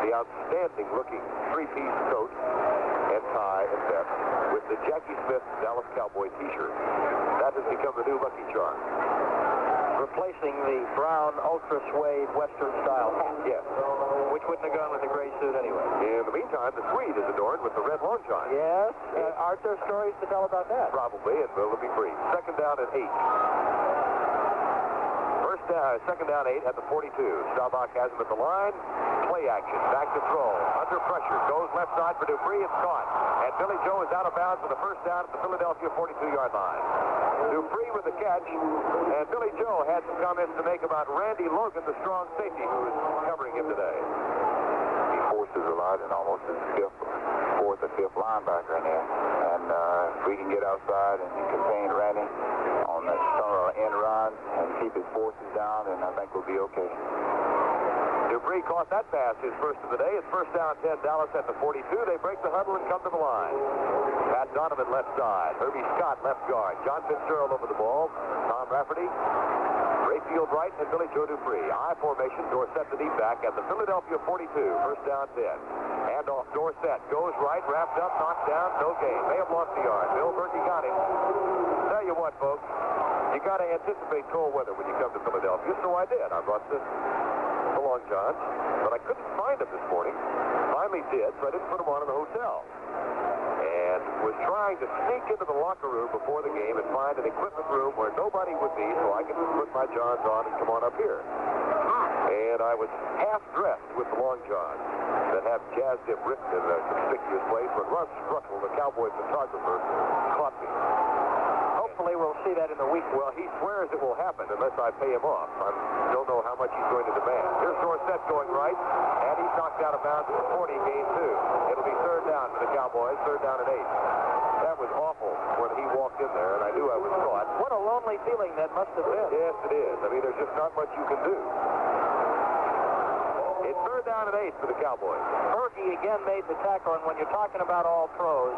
the outstanding-looking three-piece coat and tie and vest with the Jackie Smith Dallas Cowboy t-shirt. That has become the new Lucky Charm. Replacing the brown ultra suede Western style hat. Yes. Which wouldn't have gone with the gray suit anyway. In the meantime, the Swede is adorned with the red long john. Yes. Aren't there stories to tell about that? Probably, and it'll be brief. Second down at 8. Second down 8 at the 42. Staubach has him at the line. Play action. Back to throw. Under pressure. Goes left side for Dupree. It's caught. And Billy Joe is out of bounds for the first down at the Philadelphia 42-yard line. Dupree with the catch. And Billy Joe had some comments to make about Randy Logan, the strong safety who is covering him today. He forces a lot and almost a fourth or fifth linebacker in there. And if we can get outside and contain Randy on that end run and keep his forces down, and I think we'll be okay. Dupree caught that pass, his first of the day. It's first down 10, Dallas at the 42. They break the huddle and come to the line. Pat Donovan left side. Herbie Scott left guard. John Fitzgerald over the ball. Tom Rafferty, Rayfield Wright, and Billy Joe Dupree. I formation, Dorsett the deep back at the Philadelphia 42. First down 10. Handoff Dorsett. Goes right, wrapped up, knocked down, no gain. May have lost the yard. Bill Berkey got him. Tell you what, folks, you got to anticipate cold weather when you come to Philadelphia, so I did. I brought the long johns, but I couldn't find them this morning. Finally did, so I didn't put them on in the hotel. And was trying to sneak into the locker room before the game and find an equipment room where nobody would be so I could put my johns on and come on up here. And I was half dressed with the long johns that have Jazz Dip written in a conspicuous place when Russ Struckle, the Cowboy photographer, caught me. Hopefully we'll see that in the week. Well, he swears it will happen unless I pay him off. I don't know how much he's going to demand. Here's Dorsett going right, and he's knocked out of bounds at the 40, gain 2. It'll be third down for the Cowboys, third down at 8. That was awful when he walked in there, and I knew I was caught. What a lonely feeling that must have been. Yes, it is. I mean, there's just not much you can do. It's third Third down and 8 for the Cowboys. Berkey again made the tackle, and when you're talking about all pros,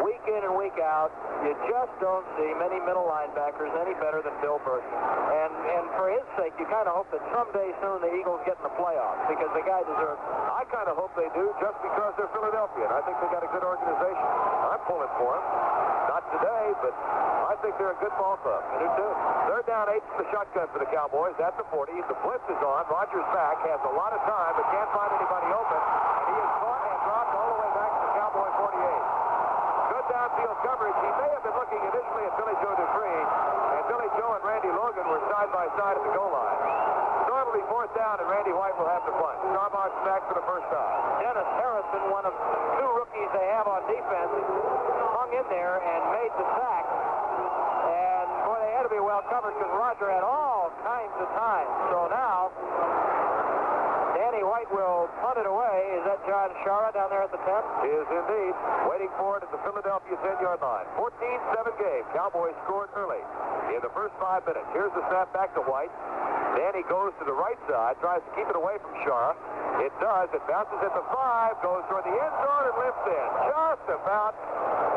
week in and week out, you just don't see many middle linebackers any better than Bill Berkey. And for his sake, you kind of hope that someday soon the Eagles get in the playoffs, because the guy deserves it. I kind of hope they do just because they're Philadelphia, and I think they got a good organization. I'm pulling for them. Not today, but I think they're a good ball club. Me too. Third down, 8 from the shotgun for the Cowboys at the 40. The blitz is on. Rogers back, has a lot of time, but can't find anybody open. And he is caught and dropped all the way back to the Cowboy 48. Good downfield coverage. He may have been looking initially at Billy Joe Dupree, and Billy Joe and Randy Logan were side by side at the goal line. So it'll be fourth down, and Randy White will have the punt. Starbucks back for the first time. Dennis Harrison, one of two rookies they have on defense, hung in there and made the sack. And, boy, they had to be well covered because Roger had all kinds of time. So now, Danny White will punt it away. Is that John Shara down there at the 10? He is indeed. Waiting for it at the Philadelphia 10-yard line. 14-7 game. Cowboys scored early in the first 5 minutes. Here's the snap back to White. Danny goes to the right side, tries to keep it away from Shara. It does. It bounces at the 5, goes toward the end zone and lifts in. Just about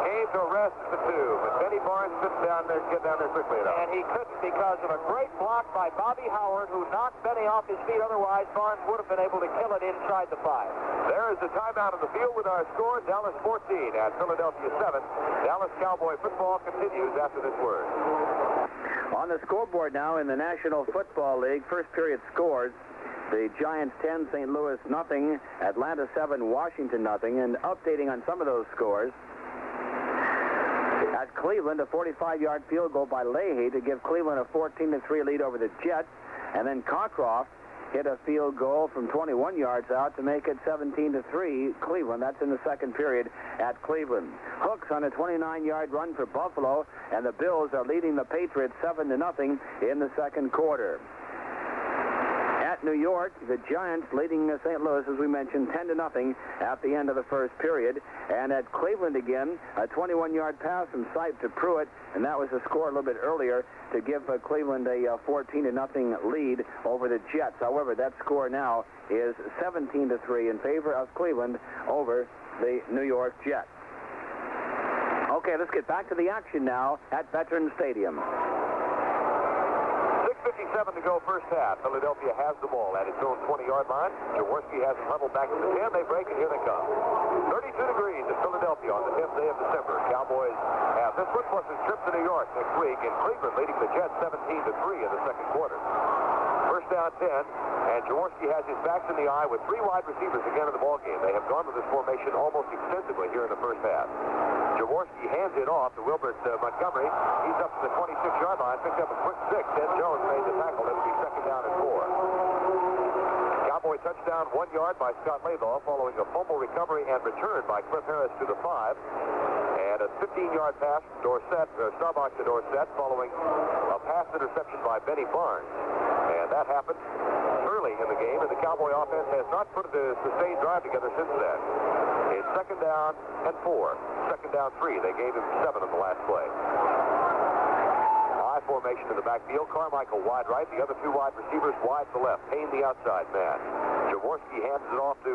came to a rest at the 2. But Benny Barnes couldn't get down there quickly enough. And he couldn't because of a great block by Bobby Howard, who knocked Benny off his feet. Otherwise, Barnes would have been able to kill it inside the 5. There is the timeout on the field with our score. Dallas 14 at Philadelphia 7. Dallas Cowboy football continues after this word. On the scoreboard now in the National Football League, first period scores. The Giants 10, St. Louis nothing, Atlanta 7, Washington nothing. And updating on some of those scores, at Cleveland, a 45-yard field goal by Leahy to give Cleveland a 14-3 lead over the Jets. And then Cockcroft hit a field goal from 21 yards out to make it 17-3 Cleveland. That's in the second period at Cleveland. Hooks on a 29-yard run for Buffalo, and the Bills are leading the Patriots 7-0 in the second quarter. At New York, the Giants leading St. Louis, as we mentioned, 10-0 at the end of the first period. And at Cleveland again, a 21-yard pass from Sipe to Pruitt, and that was a score a little bit earlier to give Cleveland a 14-0 lead over the Jets. However, that score now is 17-3 in favor of Cleveland over the New York Jets. Okay, let's get back to the action now at Veterans Stadium. 6:57 to go first half. Philadelphia has the ball at its own 20-yard line. Jaworski has it leveled back to the 10. They break, and here they come. 32 degrees in Philadelphia on the 10th day of December. Cowboys have this one plus a trip to New York next week, and Cleveland leading the Jets 17-3 in the second quarter. First down 10, and Jaworski has his backs in the eye with 3 wide receivers again in the ballgame. They have gone with this formation almost extensively here in the first half. Jaworski hands it off to Wilbert Montgomery. He's up to the 26-yard line, picked up a quick 6. Ed Jones made the tackle. It'll be second down and 4. Cowboy touchdown 1 yard by Scott Laidlaw following a fumble recovery and return by Cliff Harris to the 5. And a 15-yard pass from Starbuck to Dorsett following a pass interception by Benny Barnes. And that happened early in the game, and the Cowboy offense has not put a sustained drive together since then. It's second down and 4. Second down 3. They gave him 7 on the last play. High formation in the backfield. Carmichael wide right. The other 2 wide receivers wide to left. Payne the outside man. Jaworski hands it off to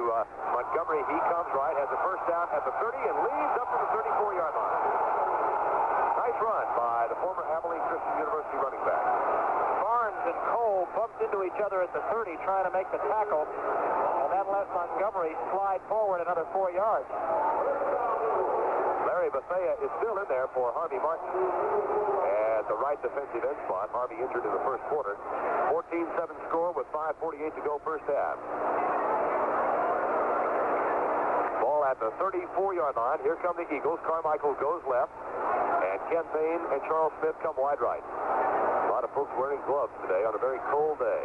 Montgomery. He comes right, has a first down at the 30, and leads up to the 34-yard line. Nice run by the former Abilene Christian University running back. Barnes and Cole bumped into each other at the 30 trying to make the tackle, and that let Montgomery slide forward another 4 yards. Larry Bethea is still in there for Harvey Martin at the right defensive end spot. Harvey injured in the first quarter. 14-7 score with 5:48 to go first half. Ball at the 34-yard line. Here come the Eagles. Carmichael goes left, and Ken Payne and Charles Smith come wide right. A lot of folks wearing gloves today on a very cold day.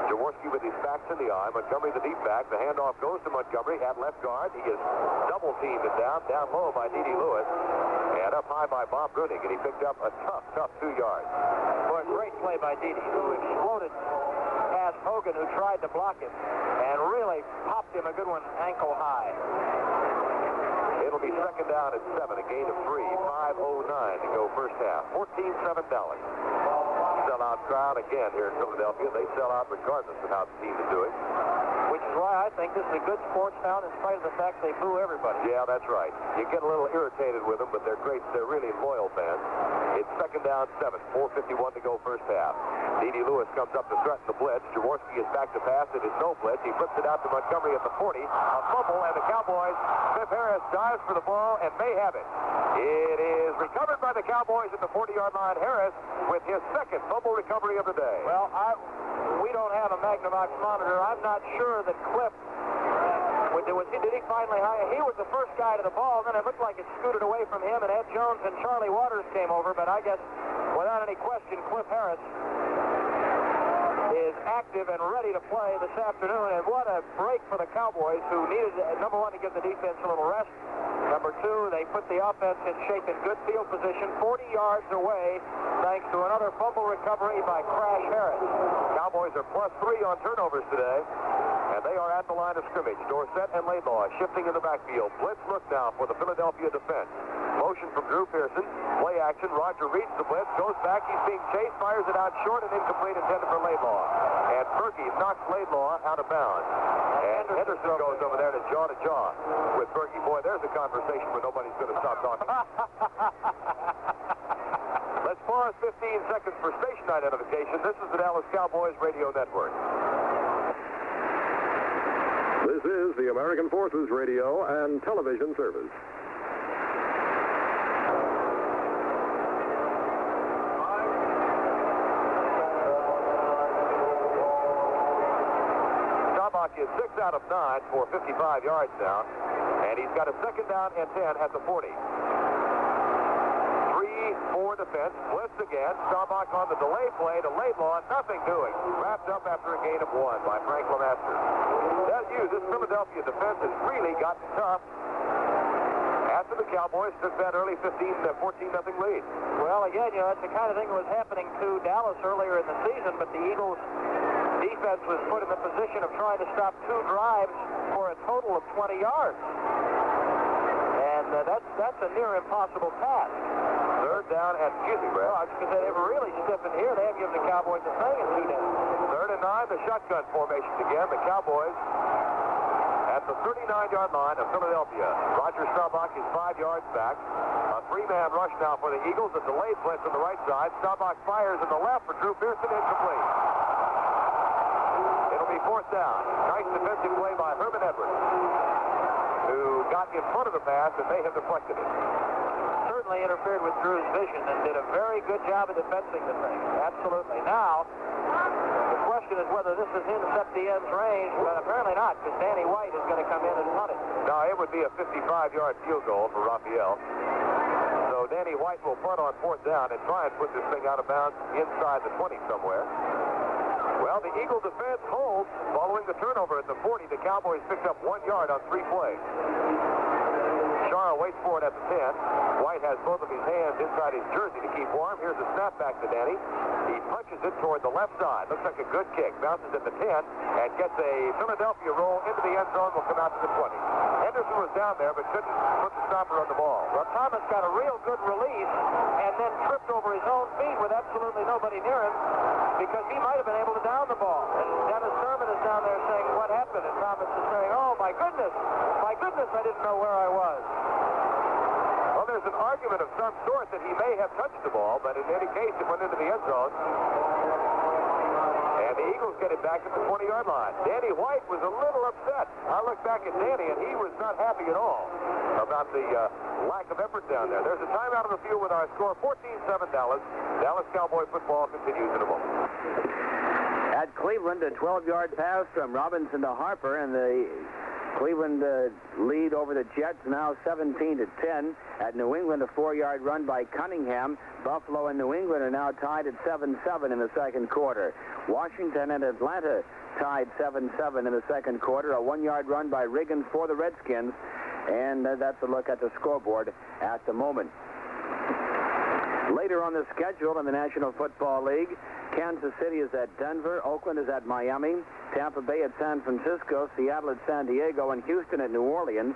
Jaworski with his backs in the eye. Montgomery the deep back. The handoff goes to Montgomery at left guard. He is double teamed and down low by D.D. Lewis. And up high by Bob Brunig, and he picked up a tough 2 yards. Boy, a great play by D.D., who exploded past Hogan, who tried to block him, and really popped him a good one ankle high. It'll be second down at 7, a gain of 3, 5:09 to go first half. 14-7 Dallas. sellout crowd again here in Philadelphia. They sell out regardless of how the team is doing. Which is why I think this is a good sports town in spite of the fact they boo everybody. Yeah, that's right. You get a little irritated with them, but they're great. They're really loyal fans. It's second down 7, 4:51 to go first half. D.D. Lewis comes up to threaten the blitz. Jaworski is back to pass. It is no blitz. He flips it out to Montgomery at the 40. A fumble, and the Cowboys, Cliff Harris dives for the ball and may have it. It is recovered by the Cowboys at the 40-yard line. Harris with his second fumble recovery of the day. Well, we don't have a Magnavox monitor. I'm not sure that Cliff, did he finally hire? He was the first guy to the ball, and then it looked like it scooted away from him, and Ed Jones and Charlie Waters came over, but I guess, without any question, Cliff Harris is active and ready to play this afternoon, and what a break for the Cowboys, who needed, number one, to give the defense a little rest. Number two, they put the offense in shape in good field position, 40 yards away, thanks to another fumble recovery by Crash Harris. Cowboys are +3 on turnovers today, and they are at the line of scrimmage. Dorsett and Laidlaw shifting in the backfield. Blitz look now for the Philadelphia defense. Motion from Drew Pearson. Play action. Roger reads the blitz, goes back. He's being chased, fires it out short and incomplete, intended for Laidlaw. And Berge knocks Laidlaw out of bounds. And Henderson goes over there to jaw with Berge. Boy, there's a conversation where nobody's going to stop talking. Let's pause 15 seconds for station identification. This is the Dallas Cowboys Radio Network. This is the American Forces Radio and Television Service. Is 6 out of 9 for 55 yards now, and he's got a second down and 10 at the 40. 3-4 defense, blitz again. Staubach on the delay play to Laidlaw, nothing doing. Wrapped up after a gain of 1 by Frank Lemaster. Tell you, this Philadelphia defense has really gotten tough after the Cowboys took that early 14-0 lead. Well, again, that's the kind of thing that was happening to Dallas earlier in the season, but the Eagles' defense was put in the position of trying to stop 2 drives for a total of 20 yards. And that's a near impossible task. Third down and, excuse me, Brad. Well, because they were really stiff in here. They haven't given the Cowboys a thing in 2 days. Third and 9, the shotgun formations again. The Cowboys at the 39-yard line of Philadelphia. Roger Staubach is 5 yards back. A 3-man rush now for the Eagles. A delayed blitz on the right side. Staubach fires in the left for Drew Pearson, incomplete. It'll be fourth down. Nice defensive play by Herman Edwards, who got in front of the pass and may have deflected it. Certainly interfered with Drew's vision and did a very good job of defending the thing. Absolutely. Now, the question is whether this is in Septien's range, but apparently not, because Danny White is going to come in and punt it. Now, it would be a 55-yard field goal for Raphael. So Danny White will punt on fourth down and try and put this thing out of bounds inside the 20 somewhere. Well, the Eagle defense holds following the turnover at the 40. The Cowboys picked up 1 yard on 3 plays. Charles waits for it at the 10. White has both of his hands inside his jersey to keep warm. Here's a snap back to Danny. He punches it toward the left side. Looks like a good kick. Bounces at the 10 and gets a Philadelphia roll into the end zone. Will come out to the 20. Henderson was down there but couldn't put the stopper on the ball. Well, Thomas got a real good release and then tripped over his own feet with absolutely nobody near him because he might have been able to down the ball. And Dennis Thurman is down there saying, what happened? And Thomas is saying, oh, my goodness, I didn't know where I was. Well, there's an argument of some sort that he may have touched the ball, but in any case, it went into the end zone. And the Eagles get it back at the 20-yard line. Danny White was a little upset. I look back at Danny, and he was not happy at all about the lack of effort down there. There's a timeout on the field with our score, 14-7 Dallas. Dallas Cowboy football continues in a moment. At Cleveland, a 12-yard pass from Robinson to Harper, and the Cleveland lead over the Jets now 17-10. At New England, a 4-yard run by Cunningham. Buffalo and New England are now tied at 7-7 in the second quarter. Washington and Atlanta tied 7-7 in the second quarter. A 1-yard run by Riggins for the Redskins. And that's a look at the scoreboard at the moment. Later on the schedule in the National Football League, Kansas City is at Denver, Oakland is at Miami, Tampa Bay at San Francisco, Seattle at San Diego, and Houston at New Orleans.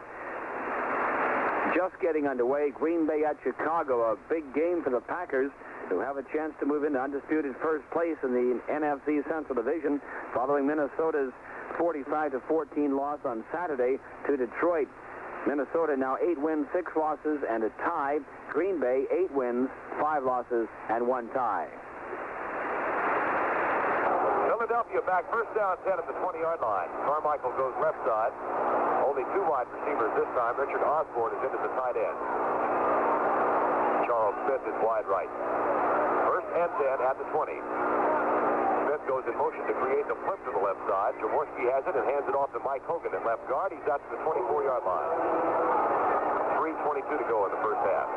just getting underway. Green Bay at Chicago, a big game for the Packers, who have a chance to move into undisputed first place in the NFC Central Division following Minnesota's 45-14 loss on Saturday to Detroit. Minnesota now 8 wins, 6 losses, and a tie. Green Bay 8 wins, 5 losses, and 1 tie. Philadelphia back first down 10 at the 20-yard line. Carmichael goes left side. Only 2 wide receivers this time. Richard Osborne is into the tight end. Charles Smith is wide right. First and 10 at the 20. Smith goes in motion to create the flip to the left side. Jaworski has it and hands it off to Mike Hogan at left guard. He's out to the 24-yard line. 3:22 to go in the first half.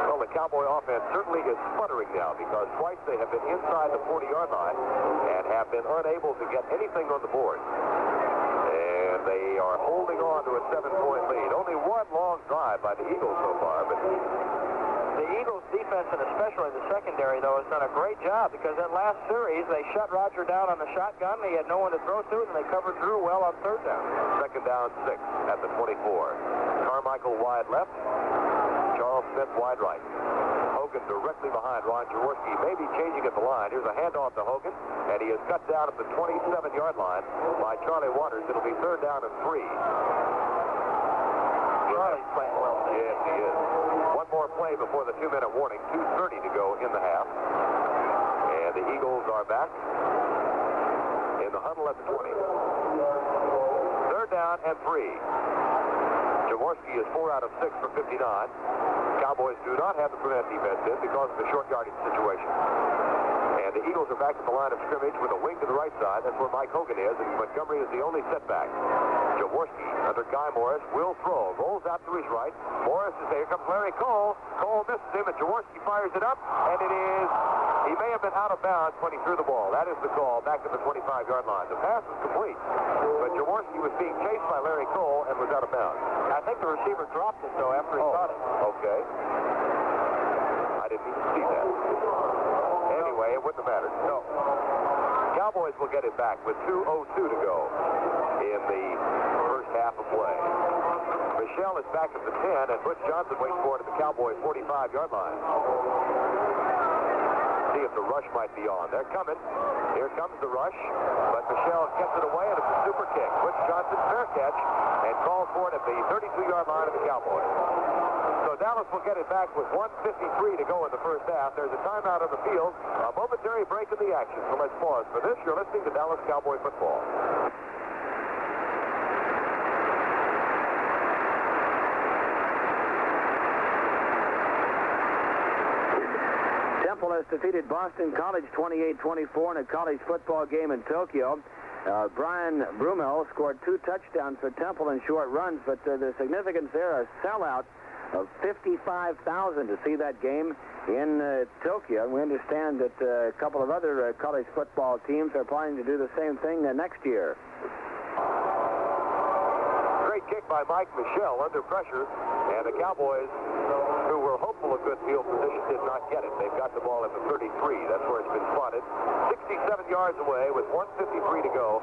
Well, the Cowboy offense certainly is sputtering now because twice they have been inside the 40-yard line and have been unable to get anything on the board. And they are holding on to a 7-point lead. Only one long drive by the Eagles so far, but the Eagles defense, and especially the secondary, though, has done a great job because that last series they shut Roger down on the shotgun. He had no one to throw to, and they covered Drew well on third down. Second down 6 at the 24. Carmichael wide left. Charles Smith wide right. Hogan directly behind Ron Jaworski, maybe changing at the line. Here's a handoff to Hogan, and he is cut down at the 27-yard line by Charlie Waters. It'll be third down and 3. Charlie's playing well. Yes, he is. One more play before the 2-minute warning. 2:30 to go in the half. And the Eagles are back in the huddle at the 20. Third down and 3. Jaworski is 4 out of 6 for 59. Cowboys do not have the prevent defense in because of the short yardage situation. And the Eagles are back at the line of scrimmage with a wing to the right side. That's where Mike Hogan is, and Montgomery is the only setback. Jaworski under Guy Morris will throw. Rolls out to his right. Morris is there. Here comes Larry Cole. Cole misses him, and Jaworski fires it up, and it is... He may have been out of bounds when he threw the ball. That is the call back to the 25-yard line. The pass was complete, but Jaworski was being chased by Larry Cole and was out of bounds. I think the receiver dropped it, though, after he caught it. Okay. I didn't even see that. Anyway, it wouldn't have mattered. No. Cowboys will get it back with 2:02 to go in the first half of play. Michelle is back at the 10, and Butch Johnson waits for it at the Cowboys' 45-yard line. See if the rush might be on. They're coming. Here comes the rush, but Michelle gets it away, and it's a super kick. Butch Johnson, fair catch, and calls for it at the 32-yard line of the Cowboys. So Dallas will get it back with 1:53 to go in the first half. There's a timeout on the field, a momentary break in the action. So let's pause for this. You're listening to Dallas Cowboy football. Temple has defeated Boston College 28-24 in a college football game in Tokyo. Brian Brumel scored 2 touchdowns for Temple in short runs, but the significance there, a sellout of 55,000 to see that game in Tokyo. We understand that a couple of other college football teams are planning to do the same thing next year. Great kick by Mike Michelle under pressure, and the Cowboys, who were hopeful of good field position, did not get it. They've got the ball at the 33. That's where it's been spotted. 67 yards away with 1:53 to go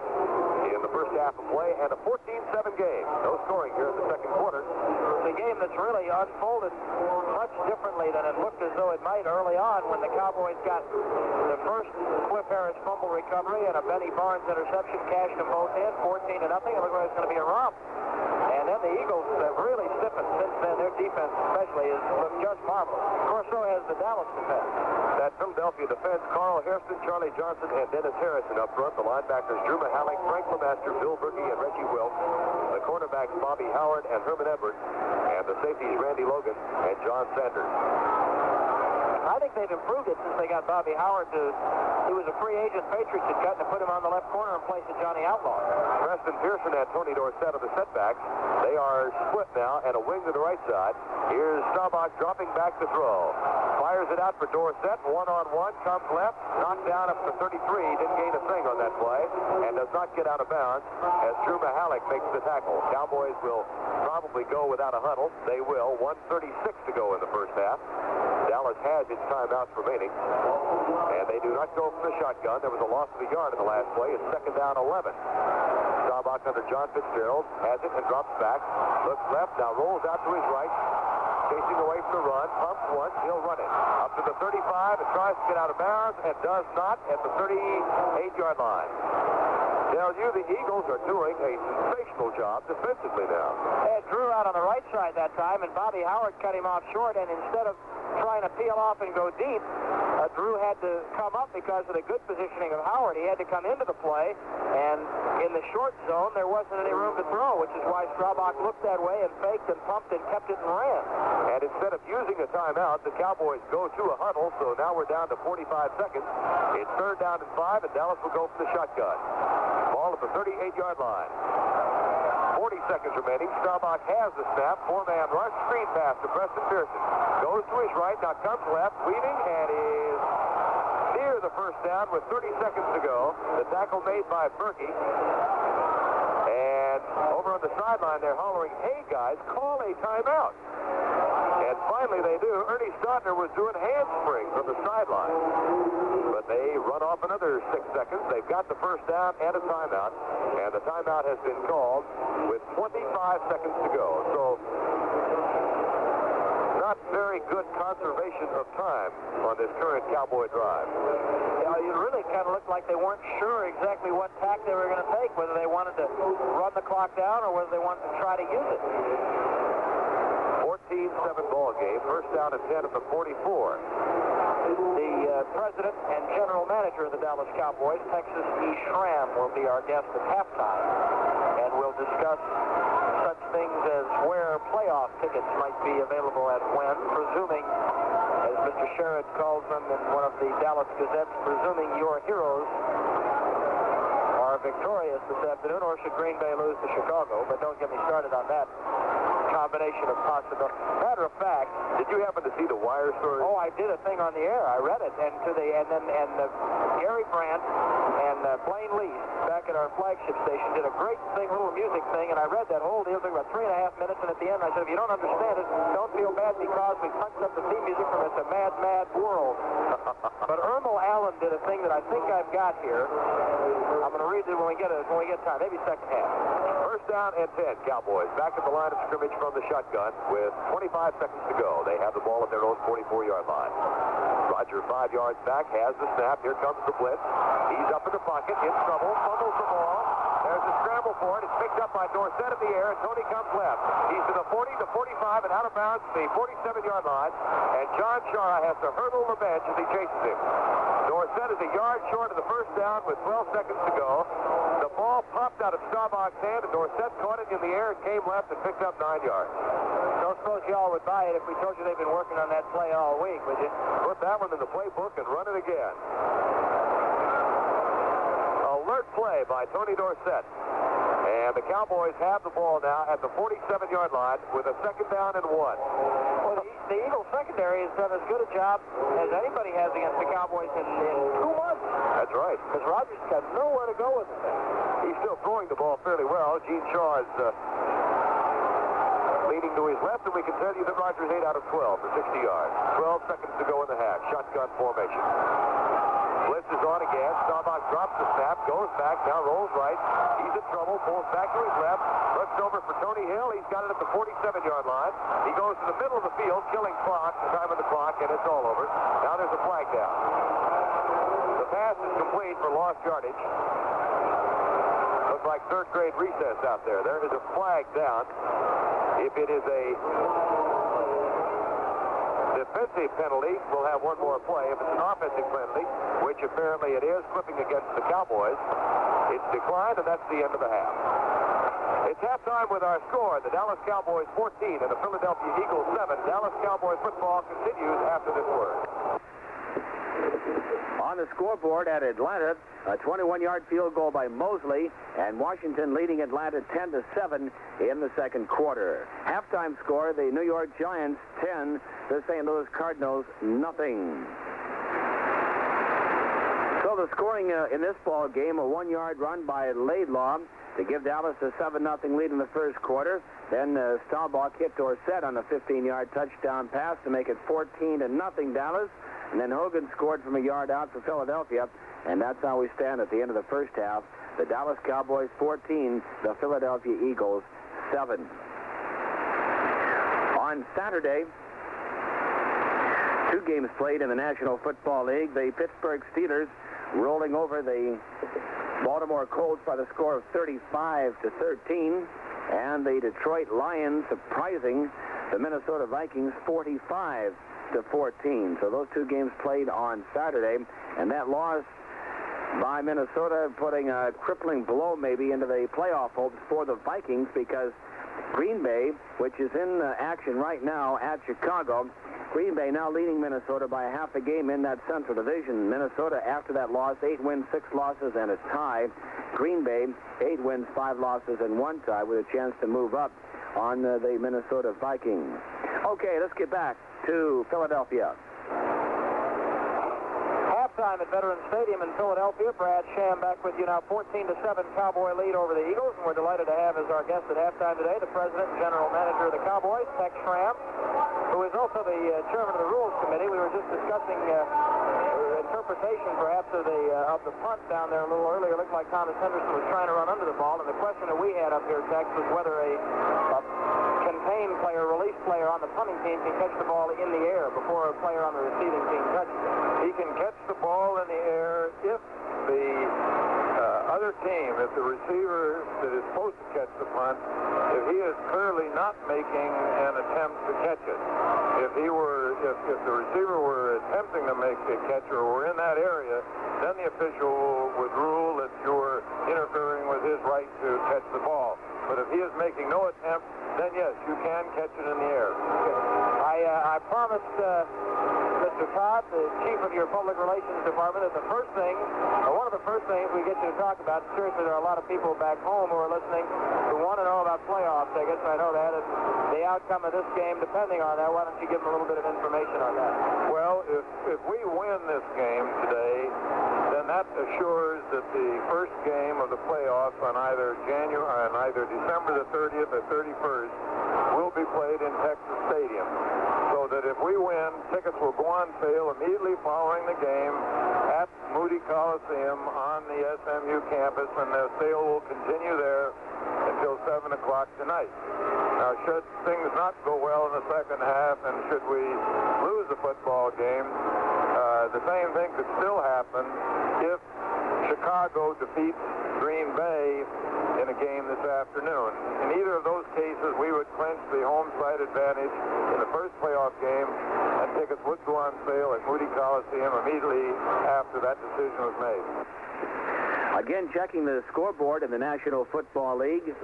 in the first half of play, and a 14-7 game. No scoring here in the second quarter. It's a game that's really unfolded much differently than it looked as though it might early on when the Cowboys got the first Cliff Harris fumble recovery and a Benny Barnes interception, cashed them both in, 14-0. It looked like it's going to be a romp. And then the Eagles have really stiffened since then. Their defense especially has looked just marvelous. Of course, so has the Dallas defense. That Philadelphia defense, Carl Hairston, Charlie Johnson, and Dennis Harrison up front. The linebackers, Drew Mahalik, Frank LeMaster, Bill Berkey, and Reggie Wilk. The cornerbacks, Bobby Howard and Herman Everett. And the safeties, Randy Logan and John Sanders. I think they've improved it since they got Bobby Howard he was a free agent Patriots had cut, and put him on the left corner in place of Johnny Outlaw. Preston Pearson and Tony Dorsett are the setbacks. They are split now, and a wing to the right side. Here's Staubach dropping back to throw. Fires it out for Dorsett. One-on-one. Comes left. Knocked down up to 33. Didn't gain a thing on that play. And does not get out of bounds as Drew Mahalik makes the tackle. Cowboys will probably go without a huddle. They will. 1:36 to go in the first half. Dallas has its timeouts remaining. And they do not go from the shotgun. There was a loss of a yard in the last play. It's second down 11. Staubach under John Fitzgerald. Has it and drops back. Looks left. Now rolls out to his right. Chasing away from the run. Pumps once. He'll run it. Up to the 35 and tries to get out of bounds and does not at the 38-yard line. Tell you the Eagles are doing a sensational job defensively now. They Drew out on the right side that time, and Bobby Howard cut him off short, and instead of trying to peel off and go deep, Drew had to come up because of the good positioning of Howard. He had to come into the play, and in the short zone, there wasn't any room to throw, which is why Staubach looked that way and faked and pumped and kept it and ran. And instead of using a timeout, the Cowboys go to a huddle, so now we're down to 45 seconds. It's third down and 5, and Dallas will go for the shotgun. Ball at the 38-yard line. 40 seconds remaining. Staubach has the snap. Four-man rush. Screen pass to Preston Pearson. Goes to his right. Now comes left. Weaving and is near the first down with 30 seconds to go. The tackle made by Berkey. And over on the sideline, they're hollering, "Hey, guys, call a timeout." And finally they do. Ernie Stodner was doing handsprings on the sideline. But they run off another 6 seconds. They've got the first down and a timeout. And the timeout has been called with 25 seconds to go. So not very good conservation of time on this current Cowboy drive. Yeah, it really kind of looked like they weren't sure exactly what tack they were going to take, whether they wanted to run the clock down or whether they wanted to try to use it. 14-7 ball game. First down and 10 at the 44. The president and general manager of the Dallas Cowboys, Texas E. Sham, will be our guest at halftime, and we'll discuss such things as where playoff tickets might be available at when, presuming, as Mr. Sherrod calls them in one of the Dallas Gazettes, presuming your heroes are victorious this afternoon, or should Green Bay lose to Chicago. But don't get me started on that combination of possibilities. Matter of fact, did you happen to see the Wire story? Oh, I did a thing on the air. I read it, and Gary Brandt and Blaine Least back at our flagship station did a great thing, little music thing, and I read that whole deal thing about 3.5 minutes, and at the end I said, if you don't understand it, don't feel bad because we punched up the theme music from It's a Mad, Mad World. But Ermal Allen did a thing that I think I've got here. I'm going to read it when we get time, maybe second half. First down and 10, Cowboys back at the line of scrimmage from the shotgun with 25 seconds to go. They have the ball at their own 44-yard line. Roger 5 yards back, has the snap. Here comes the blitz. He's up in the pocket, in trouble, fumbles the ball. There's a scramble for it. It's picked up by Dorsett in the air, and Tony comes left. He's to the 40, the 45, and out of bounds to the 47-yard line. And John Shara has to hurdle the bench as he chases him. Dorsett is a yard short of the first down with 12 seconds to go. The ball popped out of Staubach's hand, and Dorsett caught it in the air and came left and picked up 9 yards. Don't suppose y'all would buy it if we told you they've been working on that play all week, would you? Put that one in the playbook and run it again. Alert play by Tony Dorsett. And the Cowboys have the ball now at the 47-yard line with a second down and 1. Well, the Eagles secondary has done as good a job as anybody has against the Cowboys in 2 months. That's right. Because Rodgers got nowhere to go with it. He's still throwing the ball fairly well. Gene Shaw is leaning to his left, and we can tell you that Rodgers 8 out of 12 for 60 yards. 12 seconds to go in the half. Shotgun formation. Blitz is on again. Staubach drops the snap, goes back, now rolls right. He's in trouble, pulls back to his left, looks over for Tony Hill. He's got it at the 47-yard line. He goes to the middle of the field, killing clock, time on the clock, and it's all over. Now there's a flag down. The pass is complete for lost yardage. Looks like third grade recess out there. There is a flag down. If it is a defensive penalty, we'll have one more play. If it's an offensive penalty, which apparently it is, flipping against the Cowboys, it's declined, and that's the end of the half. It's halftime with our score. The Dallas Cowboys 14 and the Philadelphia Eagles 7. Dallas Cowboys football continues after this word. On the scoreboard at Atlanta, a 21-yard field goal by Mosley, and Washington leading Atlanta 10-7 in the second quarter. Halftime score, the New York Giants 10, the St. Louis Cardinals nothing. So the scoring in this ball game, a 1-yard run by Laidlaw to give Dallas a 7-0 lead in the first quarter. Then Staubach hit Dorsett on a 15-yard touchdown pass to make it 14-0 Dallas. And then Hogan scored from a yard out for Philadelphia. And that's how we stand at the end of the first half. The Dallas Cowboys 14, the Philadelphia Eagles 7. On Saturday, 2 games played in the National Football League. The Pittsburgh Steelers rolling over the Baltimore Colts by the score of 35-13. And the Detroit Lions surprising the Minnesota Vikings 45-14. So those 2 games played on Saturday, and that loss by Minnesota putting a crippling blow maybe into the playoff hopes for the Vikings, because Green Bay, which is in action right now at Chicago, Green Bay now leading Minnesota by a half a game in that Central Division. Minnesota, after that loss, 8 wins, 6 losses, and a tie. Green Bay, 8 wins, 5 losses, and 1 tie, with a chance to move up on the Minnesota Vikings. Okay, let's get back to Philadelphia. Halftime at Veterans Stadium in Philadelphia. Brad Sham back with you now. 14-7 Cowboy lead over the Eagles, and we're delighted to have as our guest at halftime today the president and general manager of the Cowboys, Tex Schramm, who is also the chairman of the Rules Committee. We were just discussing interpretation, perhaps, of the punt down there a little earlier. It looked like Thomas Henderson was trying to run under the ball, and the question that we had up here, Tex, was whether a contained player, release player on the punting team can catch the ball in the air before a player on the receiving team touches it. He can catch the ball in the air if the other team, if the receiver that is supposed to catch the punt, if he is clearly not making an attempt to catch it. If the receiver were attempting to make a catch or were in that area, then the official would rule that you're interfering with his right to catch the ball. But if he is making no attempt, then yes, you can catch it in the air. I promised Mr. Todd, the chief of your public relations department, that the first thing, or one of the first things we get you to talk about, seriously, there are a lot of people back home who are listening who want to know about playoff tickets. I know that, and the outcome of this game, depending on that, why don't you give them a little bit of information on that? Well, if we win this game today, then that assures that the first game of the playoffs on either December the 30th or 31st will be played in Texas Stadium. So that if we win, tickets will go on sale immediately following the game at Moody Coliseum on the SMU campus, and the sale will continue there until 7 o'clock tonight. Now, should things not go well in the second half, and should we lose the football game, the same thing could still happen if Chicago defeats Green Bay in a game this afternoon. In either of those cases, we would clinch the home side advantage in the first playoff game, and tickets would go on sale at Moody Coliseum immediately after that decision was made. Again, checking the scoreboard in the National Football League.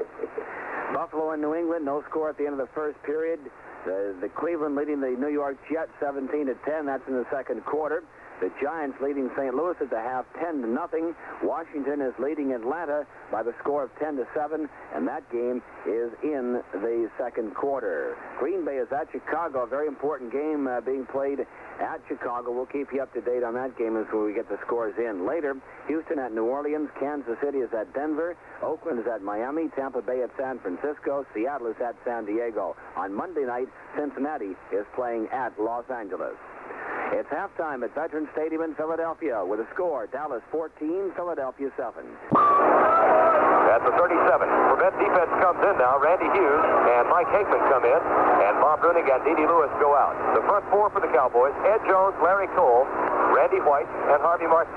Buffalo and New England, no score at the end of the first period. The Cleveland leading the New York Jets 17-10. That's in the second quarter. The Giants leading St. Louis at the half 10-0. Washington is leading Atlanta by the score of 10-7, and that game is in the second quarter. Green Bay is at Chicago, a very important game being played at Chicago. We'll keep you up to date on that game as we get the scores in. Later, Houston at New Orleans, Kansas City is at Denver, Oakland is at Miami, Tampa Bay at San Francisco, Seattle is at San Diego. On Monday night, Cincinnati is playing at Los Angeles. It's halftime at Veterans Stadium in Philadelphia with a score, Dallas 14, Philadelphia 7. At the 37, prevent defense comes in now. Randy Hughes and Mike Hickman come in, and Bob Brunig and Dede Lewis go out. The front four for the Cowboys: Ed Jones, Larry Cole, Randy White, and Harvey Martin.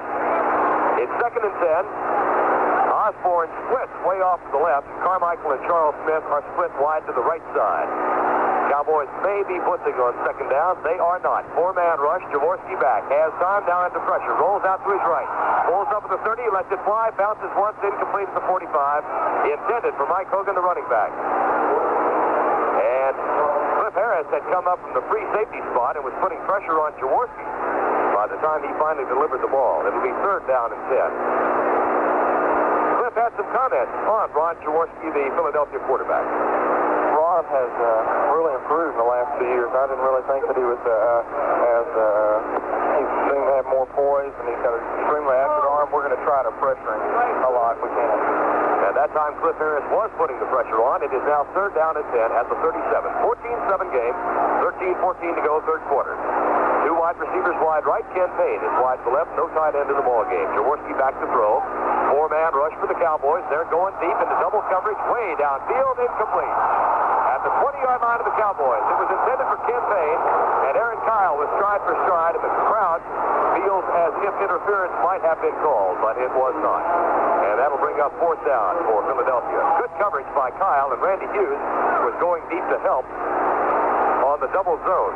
It's 2nd and 10. Osborne splits way off to the left. Carmichael and Charles Smith are split wide to the right side. Cowboys may be blitzing on second down. They are not. 4-man rush. Jaworski back. Has time down under pressure. Rolls out to his right. Pulls up at the 30. Lets it fly. Bounces once. Incomplete at the 45. Intended for Mike Hogan, the running back. And Cliff Harris had come up from the free safety spot and was putting pressure on Jaworski. By the the time he finally delivered the ball. It'll be third down and 10. Cliff had some comments on Ron Jaworski, the Philadelphia quarterback. Ron has really improved in the last 2 years. I didn't really think that he was he seemed to have more poise, and he's got an extremely accurate arm. We're going to try to pressure him a lot if we can. And that time Cliff Harris was putting the pressure on. It is now third down and 10 at the 37. 14-7 game, 13-14 to go, third quarter. Two wide receivers wide right. Ken Payne is wide to the left. No tight end in the ball game. Jaworski back to throw. Four-man rush for the Cowboys. They're going deep into double coverage. Way downfield, incomplete. At the 20-yard line of the Cowboys. It was intended for Ken Payne, and Aaron Kyle was stride for stride, and the crowd feels as if interference might have been called, but it was not. And that'll bring up fourth down for Philadelphia. Good coverage by Kyle, and Randy Hughes was going deep to help on the double zone.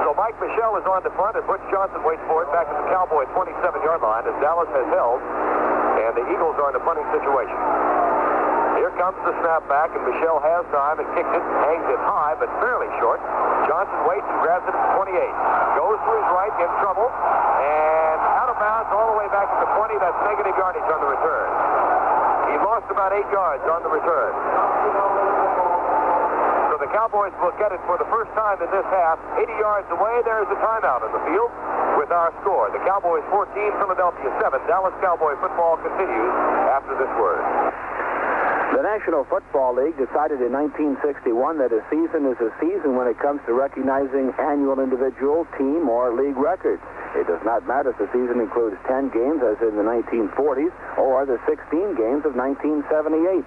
So Mike Michel is on the front, and Butch Johnson waits for it back at the Cowboys' 27-yard line as Dallas has held, and the Eagles are in a punting situation. Here comes the snap back, and Michel has time and kicks it, hangs it high, but fairly short. Johnson waits and grabs it at the 28. Goes to his right, in trouble, and out of bounds all the way back at the 20. That's negative yardage on the return. He lost about 8 yards on the return. So the Cowboys will get it for the first time in this half. 80 yards away, there's a timeout on the field with our score. The Cowboys 14, Philadelphia 7. Dallas Cowboy football continues after this word. The National Football League decided in 1961 that a season is a season when it comes to recognizing annual individual, team, or league records. It does not matter if the season includes 10 games, as in the 1940s, or the 16 games of 1978.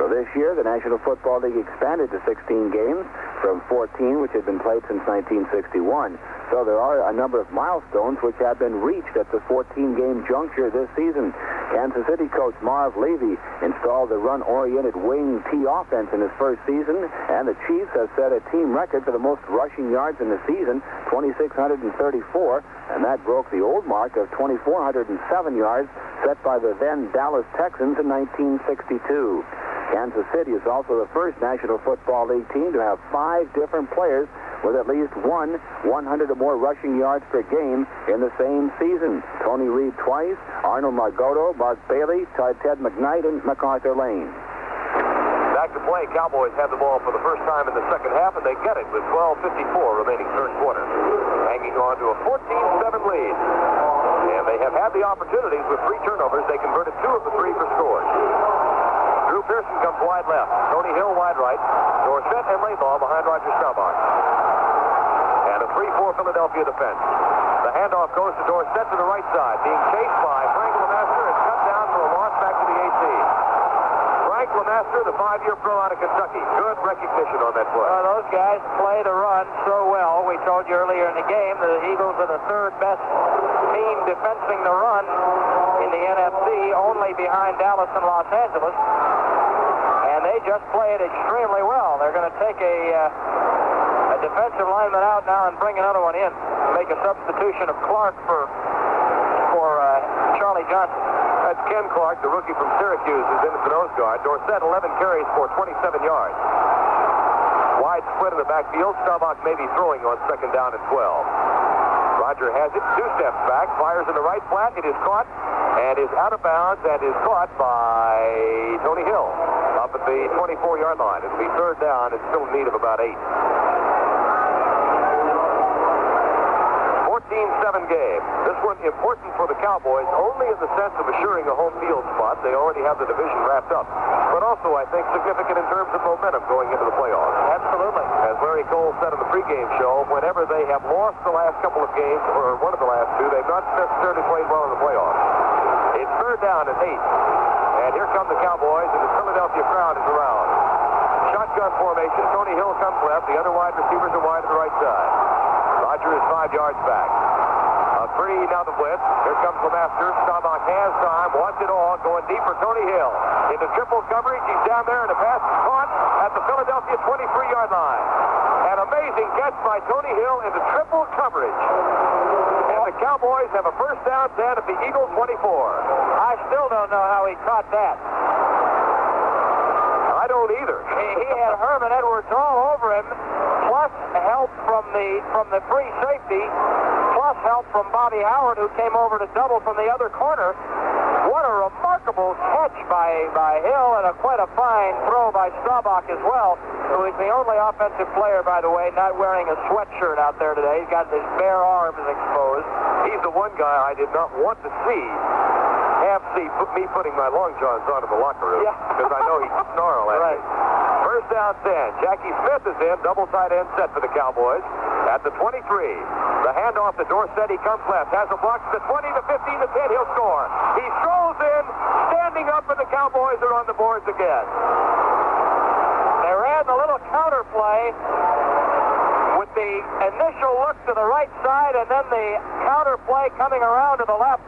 So this year, the National Football League expanded to 16 games from 14, which had been played since 1961. So there are a number of milestones which have been reached at the 14-game juncture this season. Kansas City coach Marv Levy installed the run-oriented wing T offense in his first season, and the Chiefs have set a team record for the most rushing yards in the season, 2,634, and that broke the old mark of 2,407 yards set by the then Dallas Texans in 1962. Kansas City is also the first National Football League team to have 5 different players with at least 100 or more rushing yards per game in the same season. Tony Reed twice, Arnold Margotto, Mark Bailey, Ted McKnight, and MacArthur Lane. Back to play. Cowboys have the ball for the first time in the second half, and they get it with 12:54 remaining third quarter. Hanging on to a 14-7 lead. And they have had the opportunities with 3 turnovers. They converted 2 of the 3 for scores. Drew Pearson comes wide left. Tony Hill wide right. Dorsett and Laidlaw behind Roger Staubach. And a 3-4 Philadelphia defense. The handoff goes to Dorsett to the right side, being chased by Frank LeMaster and cut down for a loss back to the 18. Frank LeMaster, the 5-year pro out of Kentucky. Good recognition on that play. Those guys play the run so well. We told you earlier in the game the Eagles are the 3rd best team defensing the run in the NFC, only behind Dallas and Los Angeles. And they just play it extremely well. They're going to take a defensive lineman out now and bring another one in. Make a substitution of Clark for Charlie Johnson. That's Ken Clark, the rookie from Syracuse, who's in the nose guard. Dorsett, 11 carries for 27 yards. Wide split in the backfield. Staubach may be throwing on second down and 12. Roger has it, 2 steps back, fires in the right flat. It is caught and is out of bounds and is caught by Tony Hill up at the 24-yard line. It'll be third down and still in need of about 8. 14-7 game. This one important for the Cowboys only in the sense of assuring a home field spot. They already have the division wrapped up. But also, I think, significant in terms of momentum going into the playoffs. Absolutely. As Larry Cole said on the pregame show, whenever they have lost the last couple of games, or one of the last 2, they've not necessarily played well in the playoffs. It's third down and 8. And here come the Cowboys, and the Philadelphia crowd is around. Shotgun formation. Tony Hill comes left. The other wide receivers are wide to the right side. Roger is 5 yards back. A 3 now the blitz. Here comes LeMaster. Staubach has time. Wants it all. Going deep for Tony Hill. Into triple coverage. He's down there, and the pass is caught at the Philadelphia 23-yard line. An amazing catch by Tony Hill into triple coverage. And the Cowboys have a first down stand at the Eagles 24. I still don't know how he caught that. I don't either. He had Herman Edwards all over him, plus help from the free safety, help from Bobby Howard, who came over to double from the other corner. What a remarkable catch by Hill, and quite a fine throw by Staubach as well, who is the only offensive player, by the way, not wearing a sweatshirt out there today. He's got his bare arms exposed. He's the one guy I did not want to see me putting my long johns on in the locker room, because I know he'd snarl at me. First down 10. Jackie Smith is in, double tight end set for the Cowboys. At the 23, the handoff to Dorsett. He comes left, has a block to the 20, the 15, the 10. He'll score. He strolls in, standing up, and the Cowboys are on the boards again. They ran the little counter play with the initial look to the right side, and then the counter play coming around to the left.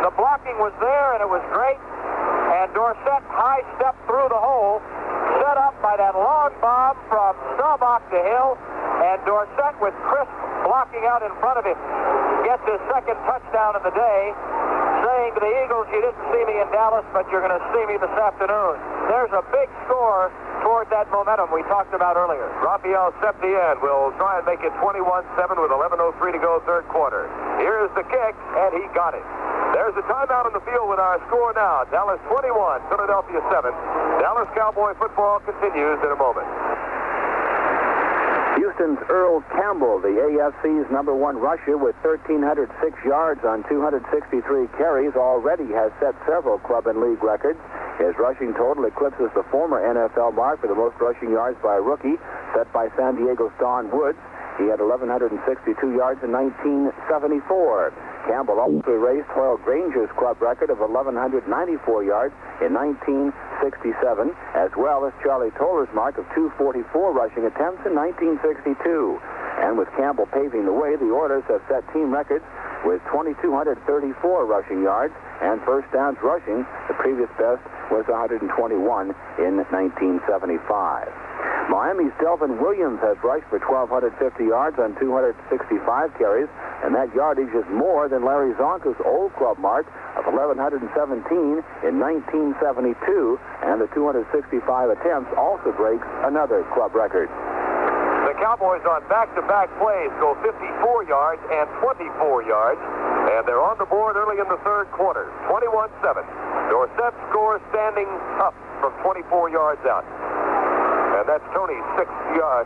The blocking was there, and it was great. And Dorsett high stepped through the hole, set up by that long bomb from Staubach to Hill, and Dorsett with crisp blocking out in front of him gets his second touchdown of the day, saying to the Eagles, you didn't see me in Dallas, but you're going to see me this afternoon. There's a big score toward that momentum we talked about earlier. Raphael Septien will try and make it 21-7 with 11:03 to go, third quarter. Here's the kick, and he got it. There's a timeout on the field with our score now. Dallas 21, Philadelphia 7. Dallas Cowboy football continues in a moment. Houston's Earl Campbell, the AFC's #1 rusher with 1,306 yards on 263 carries, already has set several club and league records. His rushing total eclipses the former NFL mark for the most rushing yards by a rookie, set by San Diego's Don Woods. He had 1,162 yards in 1974. Campbell also erased Hoyle Granger's club record of 1,194 yards in 1967, as well as Charlie Toller's mark of 244 rushing attempts in 1962. And with Campbell paving the way, the Oilers have set team records with 2,234 rushing yards and first downs rushing. The previous best was 121 in 1975. Miami's Delvin Williams has rushed for 1,250 yards on 265 carries, and that yardage is more than Larry Zonka's old club mark of 1,117 in 1972, and the 265 attempts also breaks another club record. The Cowboys on back-to-back plays go 54 yards and 24 yards, and they're on the board early in the third quarter, 21-7. Dorsett scores standing up from 24 yards out. And that's Tony's sixth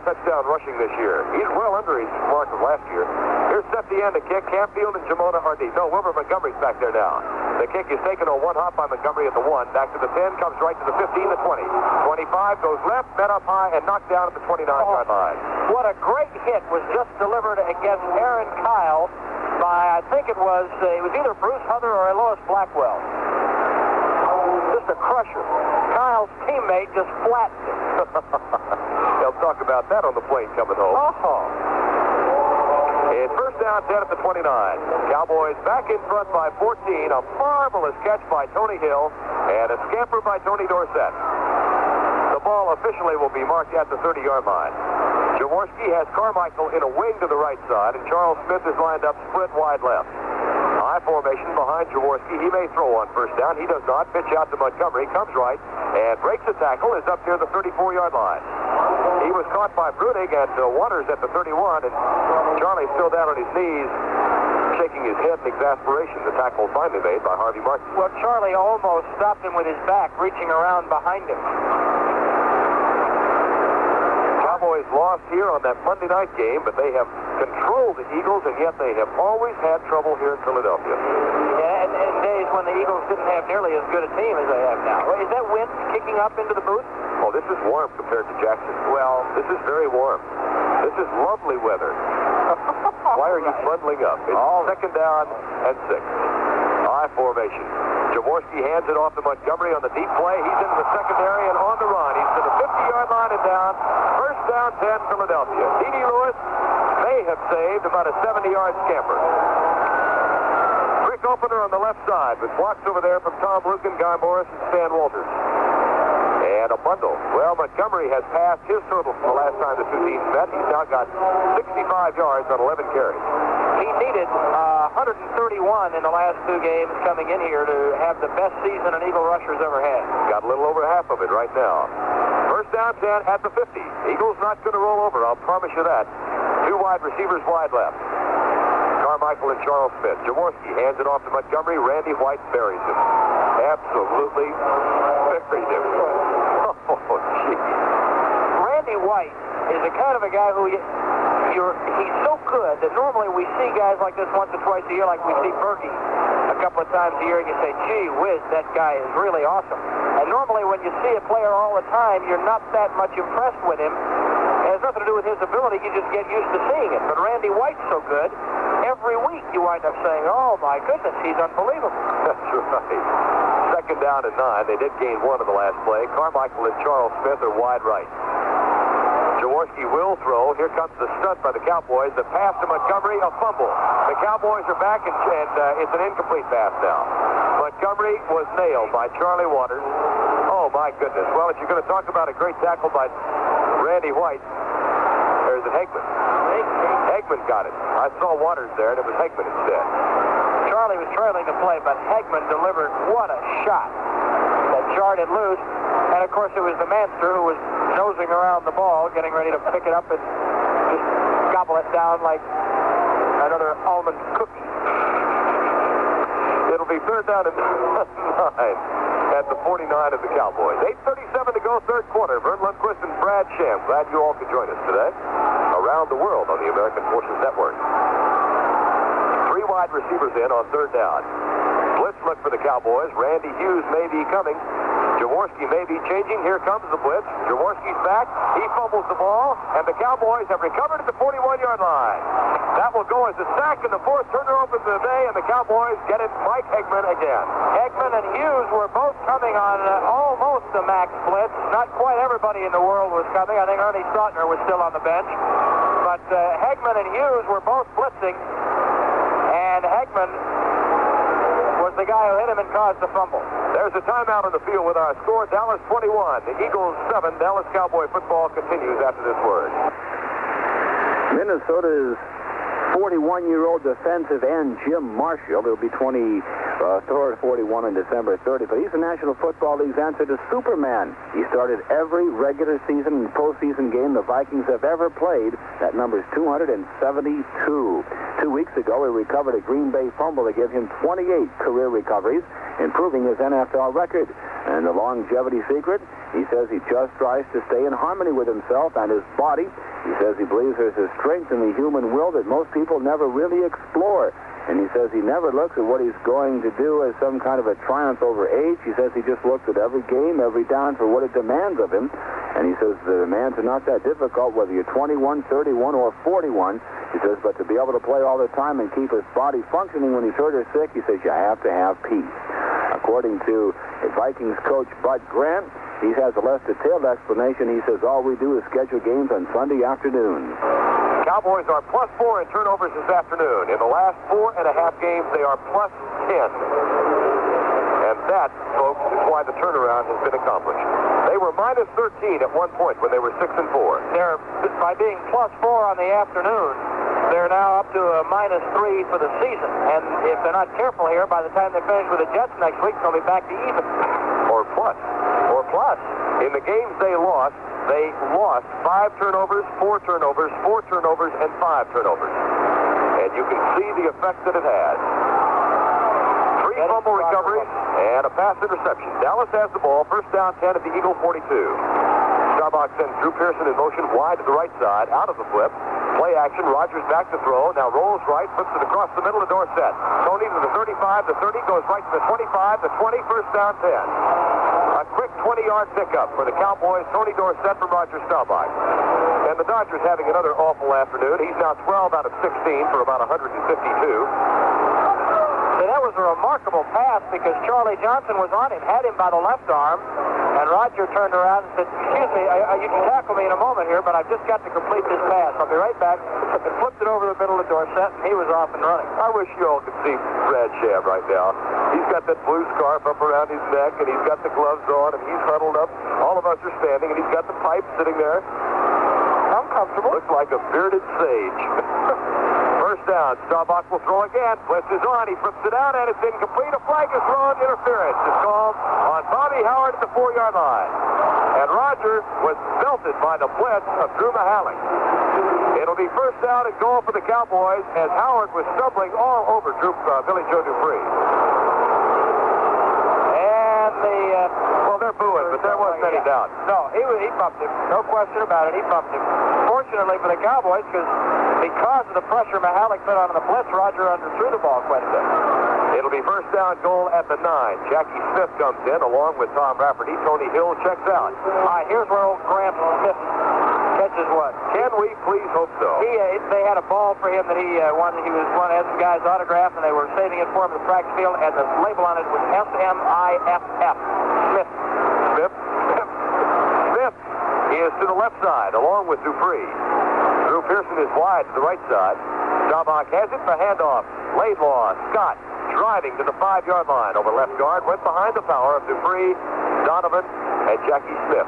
touchdown rushing this year. He's well under his mark of last year. Here's Septien to kick. Campfield and Jamona Hardy. No, Wilbur Montgomery's back there now. The kick is taken on one hop by Montgomery at the 1. Back to the 10, comes right to the 15, the 20. 25 goes left, met up high, and knocked down at the 29-yard line. What a great hit was just delivered against Aaron Kyle by, I think it was either Bruce Huther or Lois Blackwell. Just a crusher. Kyle's teammate just flattened him. They'll talk about that on the plane coming home. It's first down 10 at the 29. Cowboys back in front by 14. A marvelous catch by Tony Hill and a scamper by Tony Dorsett. The ball officially will be marked at the 30-yard line. Jaworski has Carmichael in a wing to the right side, and Charles Smith is lined up split wide left. High formation behind Jaworski. He may throw on first down. He does not. Pitch out to Montgomery. Comes right and breaks a tackle. Is up near the 34-yard line. He was caught by Brunig and Waters at the 31, and Charlie's still down on his knees, shaking his head in exasperation. The tackle finally made by Harvey Martin. Well, Charlie almost stopped him with his back, reaching around behind him. Cowboys lost here on that Monday night game, but they have controlled the Eagles, and yet they have always had trouble here in Philadelphia. Yeah, and in days when the Eagles didn't have nearly as good a team as they have now. Is that wind kicking up into the booth? Oh, this is warm compared to Jackson. Well, this is very warm. This is lovely weather. Why are you bundling up? It's second down and 6. High formation. Jaworski hands it off to Montgomery on the deep play. He's into the secondary and on the run. He's to the 50-yard line and down. First down 10, Philadelphia. D.D. Lewis may have saved about a 70-yard scamper. Quick opener on the left side with blocks over there from Tom Lucan, Guy Morris, and Stan Walters. And a bundle. Well, Montgomery has passed his total from the last time the two teams met. He's now got 65 yards on 11 carries. He needed 131 in the last two games coming in here to have the best season an Eagle rusher's ever had. Got a little over half of it right now. First down 10 at the 50. Eagles not going to roll over, I'll promise you that. Two wide receivers wide left. Carmichael Carmichael and Charles Smith. Jaworski hands it off to Montgomery. Randy White buries him. Absolutely buried him. Oh, gee. Randy White is the kind of a guy who he's so good that normally we see guys like this once or twice a year, like we see Berkey a couple of times a year, and you say, gee whiz, that guy is really awesome. And normally when you see a player all the time, you're not that much impressed with him. It has nothing to do with his ability. You just get used to seeing it. But Randy White's so good, every week you wind up saying, oh, my goodness, he's unbelievable. That's right. Second down and 9. They did gain 1 in the last play. Carmichael and Charles Smith are wide right. Jaworski will throw. Here comes the stunt by the Cowboys. The pass to Montgomery, a fumble. The Cowboys are back, and it's an incomplete pass now. Montgomery was nailed by Charlie Waters. Oh, my goodness. Well, if you're going to talk about a great tackle by Randy White, or is it Hegman? Hegman got it. I saw Waters there, and it was Hegman instead. Charlie was trailing the play, but Hegman delivered what a shot that jarred it loose. And, of course, it was the Manster who was nosing around the ball, getting ready to pick it up and just gobble it down like another almond cookie. It'll be third down and 9 at the 49 of the Cowboys. 8:37 to go, third quarter. Verne Lundquist and Brad Sham. Glad you all could join us today. Around the world on the American Forces Network. 3 wide receivers in on third down. Blitz look for the Cowboys. Randy Hughes may be coming. Jaworski may be changing. Here comes the blitz. Jaworski's back. He fumbles the ball, and the Cowboys have recovered at the 41-yard line. That will go as a sack in the 4th turnover of the day, and the Cowboys get it. Mike Hegman again. Hegman and Hughes were both coming on almost the max blitz. Not quite everybody in the world was coming. I think Ernie Stautner was still on the bench. But Hegman and Hughes were both blitzing, and Hegman was the guy who hit him and caused the fumble. There's a timeout on the field with our score. Dallas 21. The Eagles 7. Dallas Cowboy football continues after this word. Minnesota's 41-year-old defensive end, Jim Marshall, he'll be 41 on December 30th, but he's the National Football League's answer to Superman. He started every regular season and postseason game the Vikings have ever played. That number's 272. 2 weeks ago, he recovered a Green Bay fumble to give him 28 career recoveries, improving his NFL record. And the longevity secret, he says he just tries to stay in harmony with himself and his body. He says he believes there's a strength in the human will that most people never really explore. And he says he never looks at what he's going to do as some kind of a triumph over age. He says he just looks at every game, every down for what it demands of him. And he says the demands are not that difficult, whether you're 21, 31, or 41. He says, but to be able to play all the time and keep his body functioning when he's hurt or sick, he says you have to have peace. According to Vikings coach Bud Grant, he has a less detailed explanation. He says all we do is schedule games on Sunday afternoons. Cowboys are +4 in turnovers this afternoon. In the last 4.5 games, they are +10. And that, folks, is why the turnaround has been accomplished. They were -13 at one point when they were 6-4. They're, by being +4 on the afternoon, they're now up to a -3 for the season. And if they're not careful here, by the time they finish with the Jets next week, they'll be back to even. Or plus. In the games they lost 5 turnovers, 4 turnovers, 4 turnovers, and 5 turnovers. And you can see the effect that it has. 3 fumble recoveries and a pass interception. Dallas has the ball. First down 10 at the Eagle 42. Starbuck sends Drew Pearson in motion wide to the right side, out of the flip. Play action. Rogers back to throw. Now rolls right, flips it across the middle of Dorsett. Tony to the 35, the 30, goes right to the 25, the 20, first down 10. A quick 20-yard pickup for the Cowboys. Tony Dorsett from Roger Staubach. And the Dodgers having another awful afternoon. He's now 12 out of 16 for about 152. So that was a remarkable pass because Charlie Johnson was on him, had him by the left arm, and Roger turned around and said, excuse me, you can tackle me in a moment here, but I've just got to complete this pass. I'll be right back. And flipped it over the middle of Dorsett, and he was off and running. I wish you all could see Brad Sham right now. He's got that blue scarf up around his neck, and he's got the gloves on, and he's huddled up. All of us are standing, and he's got the pipe sitting there. I'm comfortable. Looks like a bearded sage. First down, Staubach will throw again. Blitz is on. He flips it out, and it's incomplete. A flag is thrown. Interference is called on Bobby Howard at the 4-yard line. And Roger was belted by the blitz of Drew Mahalik. It'll be first down and goal for the Cowboys as Howard was stumbling all over Billy Joe Dupree. And well, they're booing, but there wasn't any doubt. No, he bumped him. No question about it. He bumped him. Fortunately for the Cowboys, because of the pressure Mihalik put on the blitz, Roger underthrew the ball quite a bit. It'll be first down goal at the 9. Jackie Smith comes in along with Tom Rafferty. Tony Hill checks out. All right, here's where old Gramps Smith catches one. Can we please hope so? They had a ball for him that he wanted. He was one of some guy's autograph, and they were saving it for him at the practice field, and the label on it was S-M-I-F-F. Smith. Smith is to the left side along with Dupree. Drew Pearson is wide to the right side. Staubach has it for handoff. Laidlaw, Scott driving to the 5-yard line over left guard, went behind the power of Dupree, Donovan, and Jackie Smith.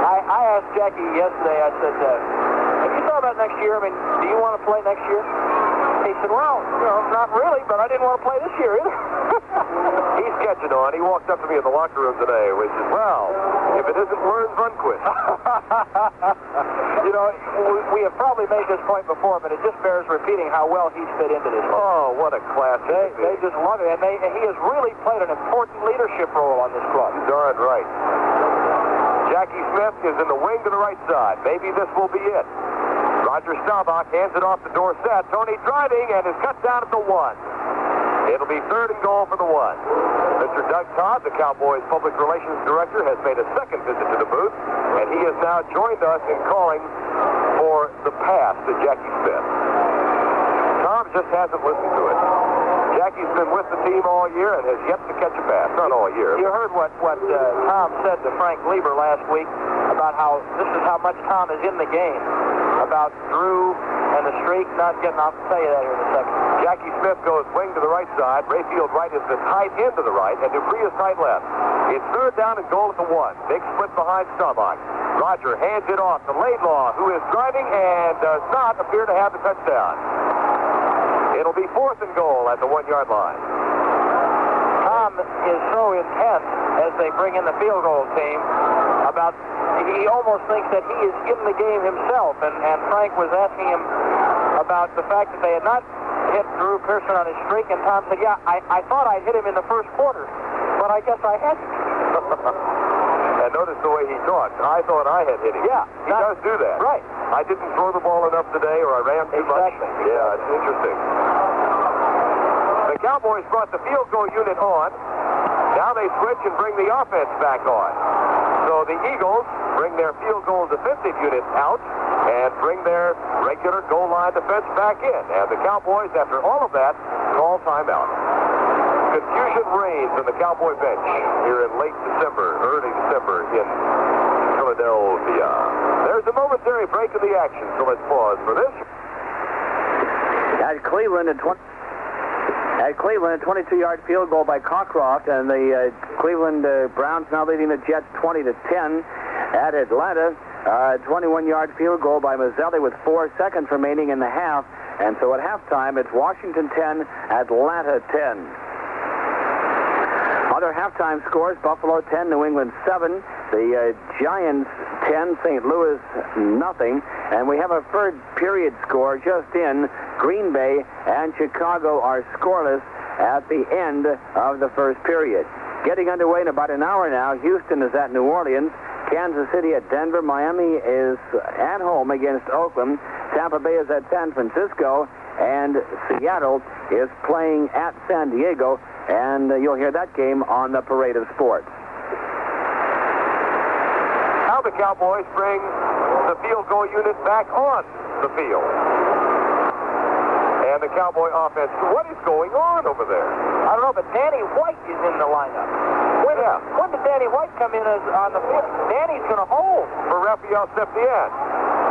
I asked Jackie yesterday, I said, have you thought about next year? I mean, do you want to play next year? He said, well, not really, but I didn't want to play this year either. He's catching on. He walked up to me in the locker room today, which is, well, if it isn't Lundquist. We have probably made this point before, but it just bears repeating how well he's fit into this. Oh, what a class. They just love it, and he has really played an important leadership role on this club. Darn right. Jackie Smith is in the wing to the right side. Maybe this will be it. Roger Staubach hands it off to Dorsett. Tony driving and is cut down at the 1. It'll be third and goal for the 1. Mr. Doug Todd, the Cowboys Public Relations Director, has made a second visit to the booth, and he has now joined us in calling for the pass to Jackie Smith. Tom just hasn't listened to it. Jackie's been with the team all year and has yet to catch a pass. Not all year. You heard what Tom said to Frank Lieber last week about how this is how much Tom is in the game, about Drew and the streak not getting off. I'll tell you that here in a second. Jackie Smith goes wing to the right side. Rayfield Wright is the tight end to the right, and Dupree is tight left. It's third down and goal at the 1. Big split behind Staubach. Roger hands it off to Laidlaw, who is driving and does not appear to have the touchdown. It'll be fourth and goal at the 1-yard line. Tom is so intense as they bring in the field goal team about he almost thinks that he is in the game himself, and Frank was asking him about the fact that they had not hit Drew Pearson on his streak, and Tom said, yeah, I thought I'd hit him in the first quarter, but I guess I hadn't. And notice the way he talks. I thought I had hit him. Yeah. He does do that. Right. I didn't throw the ball enough today, or I ran too much. Yeah, it's interesting. The Cowboys brought the field goal unit on. Now they switch and bring the offense back on. So the Eagles bring their field goal defensive unit out and bring their regular goal line defense back in. And the Cowboys, after all of that, call timeout. Confusion reigns in the Cowboy bench here in late December, early December in Philadelphia. There's a momentary break in the action, so let's pause for this. At Cleveland, a 22-yard field goal by Cockcroft, and the Cleveland Browns now leading the Jets 20-10. At Atlanta, a 21-yard field goal by Mazzelli with 4 seconds remaining in the half, and so at halftime it's Washington 10, Atlanta 10. Other halftime scores: Buffalo 10, New England 7. The Giants 10, St. Louis nothing. And we have a third period score just in. Green Bay and Chicago are scoreless at the end of the first period. Getting underway in about an hour now. Houston is at New Orleans. Kansas City at Denver. Miami is at home against Oakland. Tampa Bay is at San Francisco. And Seattle is playing at San Diego. And you'll hear that game on the Parade of Sports. Now the Cowboys bring the field goal unit back on the field. And the Cowboy offense, what is going on over there? I don't know, but Danny White is in the lineup. When did Danny White come in on the field? Danny's going to hold for Rafael Septien.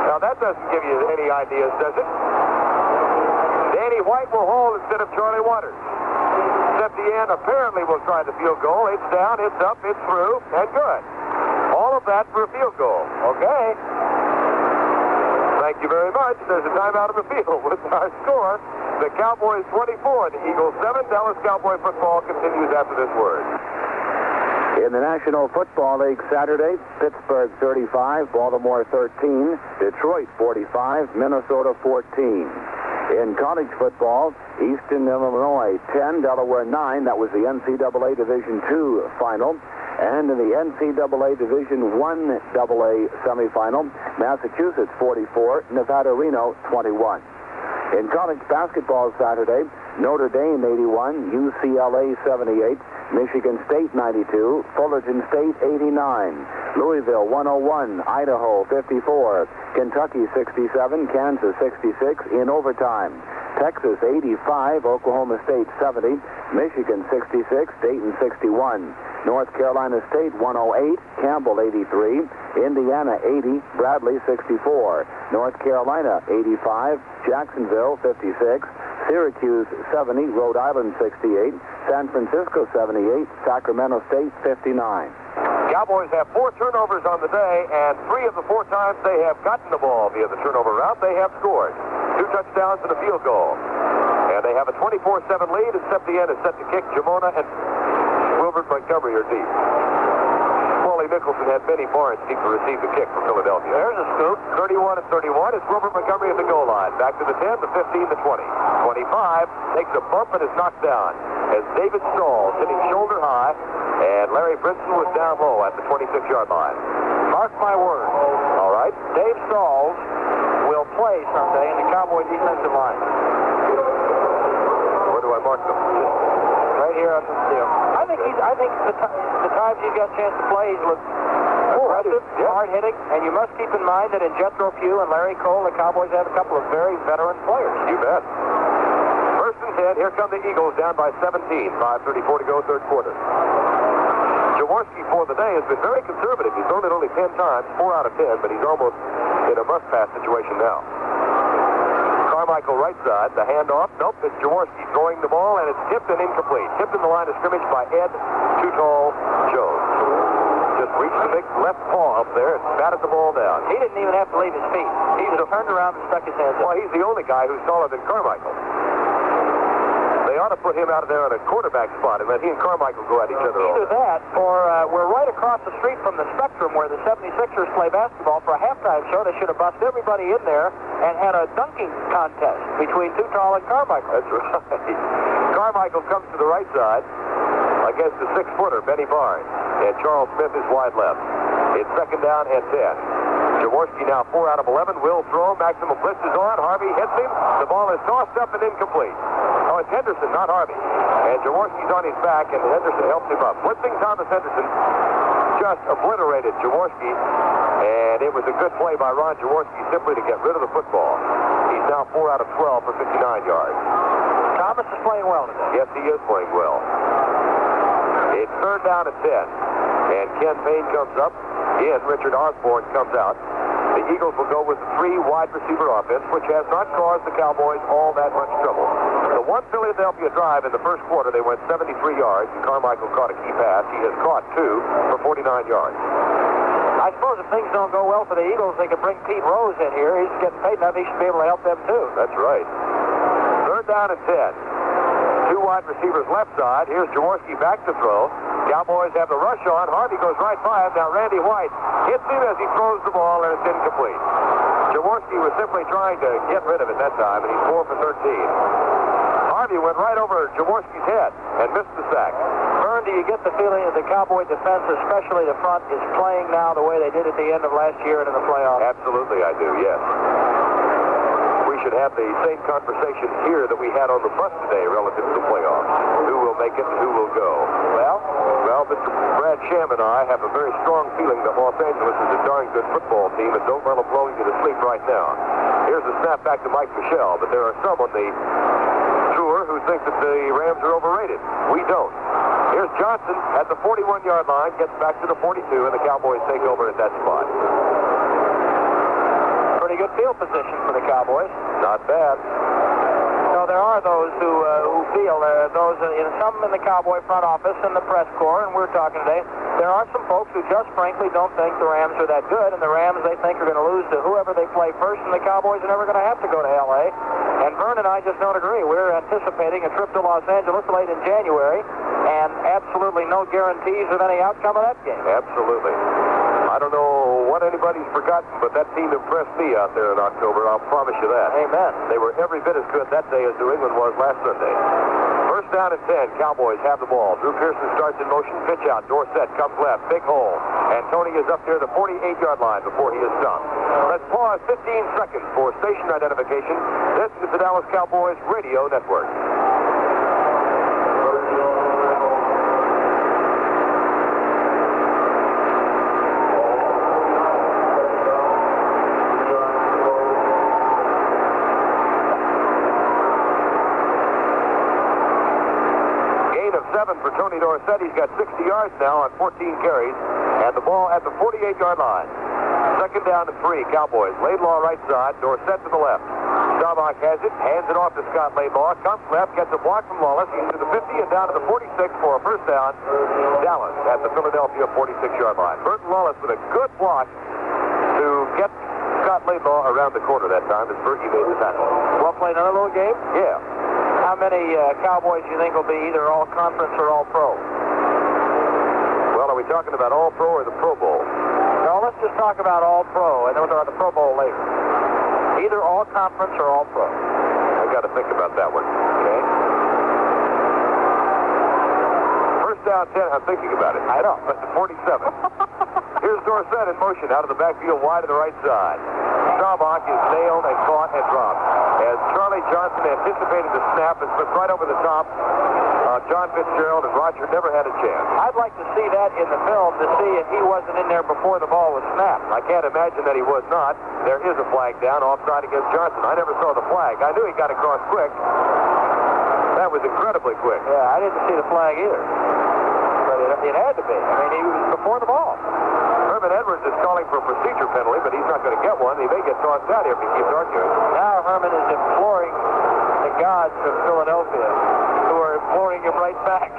Now that doesn't give you any ideas, does it? Danny White will hold instead of Charlie Waters. Septien apparently will try the field goal. It's down, it's up, it's through, and good. All of that for a field goal. Okay. Thank you very much. There's a timeout of the field with our score. The Cowboys 24, the Eagles 7. Dallas Cowboy football continues after this word. In the National Football League Saturday, Pittsburgh 35, Baltimore 13, Detroit 45, Minnesota 14. In college football, Eastern Illinois 10, Delaware 9. That was the NCAA Division II final. And in the NCAA Division I AA semifinal, Massachusetts 44, Nevada-Reno 21. In college basketball Saturday, Notre Dame 81, UCLA 78, Michigan State 92, Fullerton State 89, Louisville 101, Idaho 54, Kentucky 67, Kansas 66 in overtime. Texas 85, Oklahoma State 70, Michigan 66, Dayton 61, North Carolina State 108, Campbell 83, Indiana 80, Bradley 64, North Carolina 85, Jacksonville 56, Syracuse 70, Rhode Island 68, San Francisco 78, Sacramento State 59. Cowboys have 4 turnovers on the day, and 3 of the 4 times they have gotten the ball via the turnover route, they have scored. 2 touchdowns and a field goal. And they have a 24-7 lead, and Septien is set to kick. Jamona and Wilbert Montgomery are deep. Paulie Nicholson had Benny Barnes deep to receive the kick for Philadelphia. There's a scoop. 31-31. It's Wilbert Montgomery at the goal line. Back to the 10, the 15, the 20. 25, takes a bump and is knocked down as David Stahl sitting shoulder high, and Larry Brinson was down low at the 26-yard line. Mark my words. All right. Dave Stalls will play someday in the Cowboy defensive line. Where do I mark them? Right here on the field. I think the times he's got a chance to play, he's looked aggressive, hard-hitting, and you must keep in mind that in Jethro Pugh and Larry Cole, the Cowboys have a couple of very veteran players. You bet. First and 10, here come the Eagles down by 17. 5:34 to go, third quarter. Jaworski for the day has been very conservative. He's thrown it only 10 times, 4 out of 10, but he's almost in a must-pass situation now. Carmichael right side, the handoff. Nope, it's Jaworski throwing the ball, and it's tipped and incomplete. Tipped in the line of scrimmage by Ed Too Tall Jones. Just reached the big left paw up there and batted the ball down. He didn't even have to leave his feet. He just turned around and stuck his hands up. Well, he's the only guy who's taller than Carmichael. They ought to put him out of there on a quarterback spot and let he and Carmichael go at each other. Either that, or we're right across the street from the Spectrum where the 76ers play basketball. For a halftime show, they should have bussed everybody in there and had a dunking contest between Too Tall and Carmichael. That's right. Carmichael comes to the right side against the 6-footer, Benny Barnes. And Charles Smith is wide left. It's second down and 10. Jaworski now 4 out of 11. Will throw. Maximum blitz is on. Harvey hits him. The ball is tossed up and incomplete. Oh, it's Henderson, not Harvey. And Jaworski's on his back, and Henderson helps him up. Blitzing Thomas Henderson just obliterated Jaworski, and it was a good play by Ron Jaworski simply to get rid of the football. He's now 4 out of 12 for 59 yards. Thomas is playing well today. Yes, he is playing well. It's third down and 10, and Ken Payne comes up. Richard Osborne comes out. The Eagles will go with the 3 wide receiver offense, which has not caused the Cowboys all that much trouble. The one Philadelphia drive in the first quarter, they went 73 yards, and Carmichael caught a key pass. He has caught 2 for 49 yards. I suppose if things don't go well for the Eagles, they could bring Pete Rose in here. He's getting paid enough. He should be able to help them, too. That's right. Third down and 10. 2 wide receivers left side. Here's Jaworski back to throw. Cowboys have the rush on. Harvey goes right by him. Now Randy White hits him as he throws the ball, and it's incomplete. Jaworski was simply trying to get rid of it that time, and he's 4 for 13. Harvey went right over Jaworski's head and missed the sack. Verne, do you get the feeling that the Cowboy defense, especially the front, is playing now the way they did at the end of last year and in the playoffs? Absolutely, I do, yes. We should have the same conversation here that we had on the bus today relative to the playoffs. Who will make it and who will go? Well, Mr. Brad Sham and I have a very strong feeling that Los Angeles is a darn good football team, and don't let them blow you to sleep right now. Here's a snap back to Mike Michel, but there are some on the tour who think that the Rams are overrated. We don't. Here's Johnson at the 41-yard line, gets back to the 42, and the Cowboys take over at that spot. Pretty good field position for the Cowboys. Not bad. So know, there are those who feel, some in the Cowboy front office and the press corps, and we're talking today, there are some folks who just frankly don't think the Rams are that good, and the Rams, they think, are going to lose to whoever they play first, and the Cowboys are never going to have to go to L.A. And Verne and I just don't agree. We're anticipating a trip to Los Angeles late in January, and absolutely no guarantees of any outcome of that game. Absolutely. I don't know what anybody's forgotten, but that team impressed me out there in October. I'll promise you that. Amen. They were every bit as good that day as New England was last Sunday. First down and 10. Cowboys have the ball. Drew Pearson starts in motion. Pitch out. Dorsett comes left. Big hole. And Tony is up there at the 48-yard line before he is stopped. Let's pause 15 seconds for station identification. This is the Dallas Cowboys Radio Network. For Tony Dorsett, he's got 60 yards now on 14 carries, and the ball at the 48-yard line. Second down and 3, Cowboys. Laidlaw right side, Dorsett to the left. Staubach has it, hands it off to Scott Laidlaw, comes left, gets a block from Wallace into the 50 and down to the 46 for a first down. Dallas at the Philadelphia 46-yard line. Burton Wallace with a good block to get Scott Laidlaw around the corner that time as Berkey made the tackle. Well played, another little game? Yeah. How many Cowboys do you think will be either all-conference or all-pro? Well, are we talking about all-pro or the Pro Bowl? No, let's just talk about all-pro, and then we'll talk about the Pro Bowl later. Either all-conference or all-pro. I got to think about that one. Okay. First down 10, I'm thinking about it. I know. But the 47. Here's Dorsett in motion out of the backfield wide to the right side. Staubach is nailed and caught and dropped. As Charlie Johnson anticipated the snap and slipped right over the top, John Fitzgerald and Roger never had a chance. I'd like to see that in the film to see if he wasn't in there before the ball was snapped. I can't imagine that he was not. There is a flag down, offside against Johnson. I never saw the flag. I knew he got across quick. That was incredibly quick. Yeah, I didn't see the flag either. But it had to be. I mean, he was before the ball. Herman Edwards is calling for a procedure penalty, but he's not going to get one. He may get tossed out here if he keeps arguing. Now Herman is imploring the gods of Philadelphia, who are imploring him right back.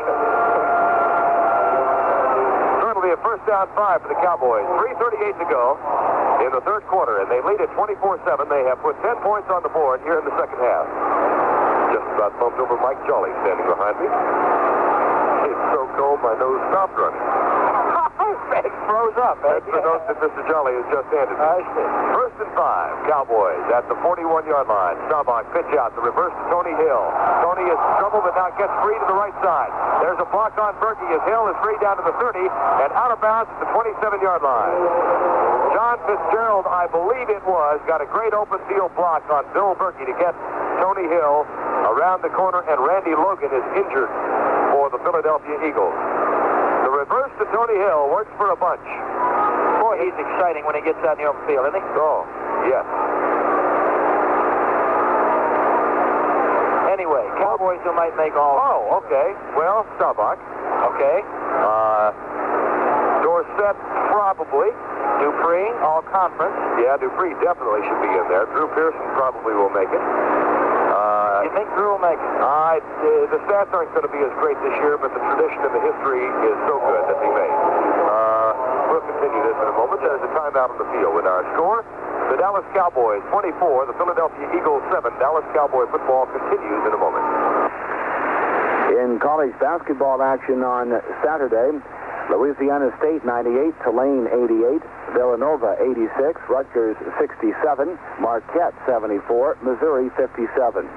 It'll be a first down 5 for the Cowboys. 3:38 to go in the third quarter, and they lead at 24-7. They have put 10 points on the board here in the second half. Just about bumped over Mike Jolly standing behind me. It's so cold, my nose stopped running. It froze up. That's the note that Mr. Jolly has just handed me. I see. First and 5, Cowboys at the 41-yard line. Staubach pitch out, the reverse to Tony Hill. Tony is in trouble, but now gets free to the right side. There's a block on Berkey as Hill is free down to the 30 and out of bounds at the 27-yard line. John Fitzgerald, I believe it was, got a great open field block on Bill Berkey to get Tony Hill around the corner, and Randy Logan is injured for the Philadelphia Eagles. The reverse to Tony Hill works for a bunch. Boy, he's exciting when he gets out in the open field, isn't he? Oh, yes. Anyway, Cowboys who might make all. Oh, okay. Well, Staubach. Okay. Dorsett, probably. Dupree, all conference. Yeah, Dupree definitely should be in there. Drew Pearson probably will make it. You think Drew will make it? The stats aren't going to be as great this year, but the tradition and the history is so good that they may. We'll continue this in a moment. There's a timeout on the field with our score. The Dallas Cowboys 24, the Philadelphia Eagles 7. Dallas Cowboy football continues in a moment. In college basketball action on Saturday, Louisiana State 98, Tulane 88, Villanova 86, Rutgers 67, Marquette 74, Missouri 57.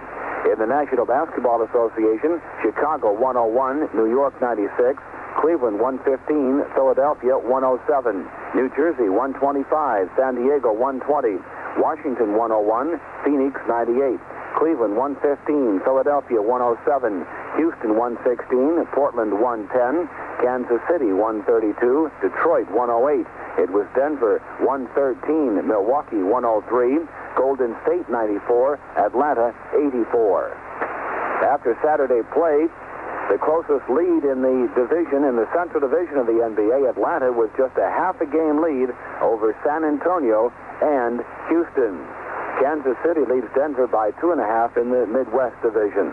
In the National Basketball Association, Chicago 101, New York 96, Cleveland 115, Philadelphia 107, New Jersey 125, San Diego 120, Washington 101, Phoenix 98, Cleveland 115, Philadelphia 107, Houston 116, Portland 110, Kansas City 132, Detroit 108. It was Denver 113, Milwaukee 103, Golden State 94, Atlanta 84. After Saturday play, the closest lead in the division, in the Central Division of the NBA, Atlanta, was just a half a game lead over San Antonio and Houston. Kansas City leads Denver by 2.5 in the Midwest Division.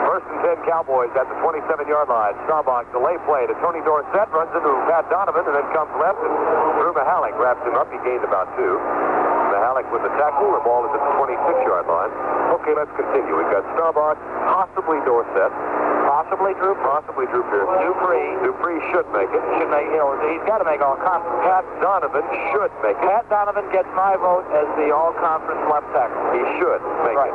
First and 10 Cowboys at the 27-yard line. Staubach delay play to Tony Dorsett, runs into Pat Donovan, and then comes left, and Drew Mahalik wraps him up. He gained about 2. Mahalik with the tackle. The ball is at the 26-yard line. Okay, let's continue. We've got Staubach, possibly Dorsett. Possibly Drew Pierce. Dupree should make it. He's got to make all-conference. Pat Donovan should make it. Pat Donovan gets my vote as the all-conference left tackle. He should make it.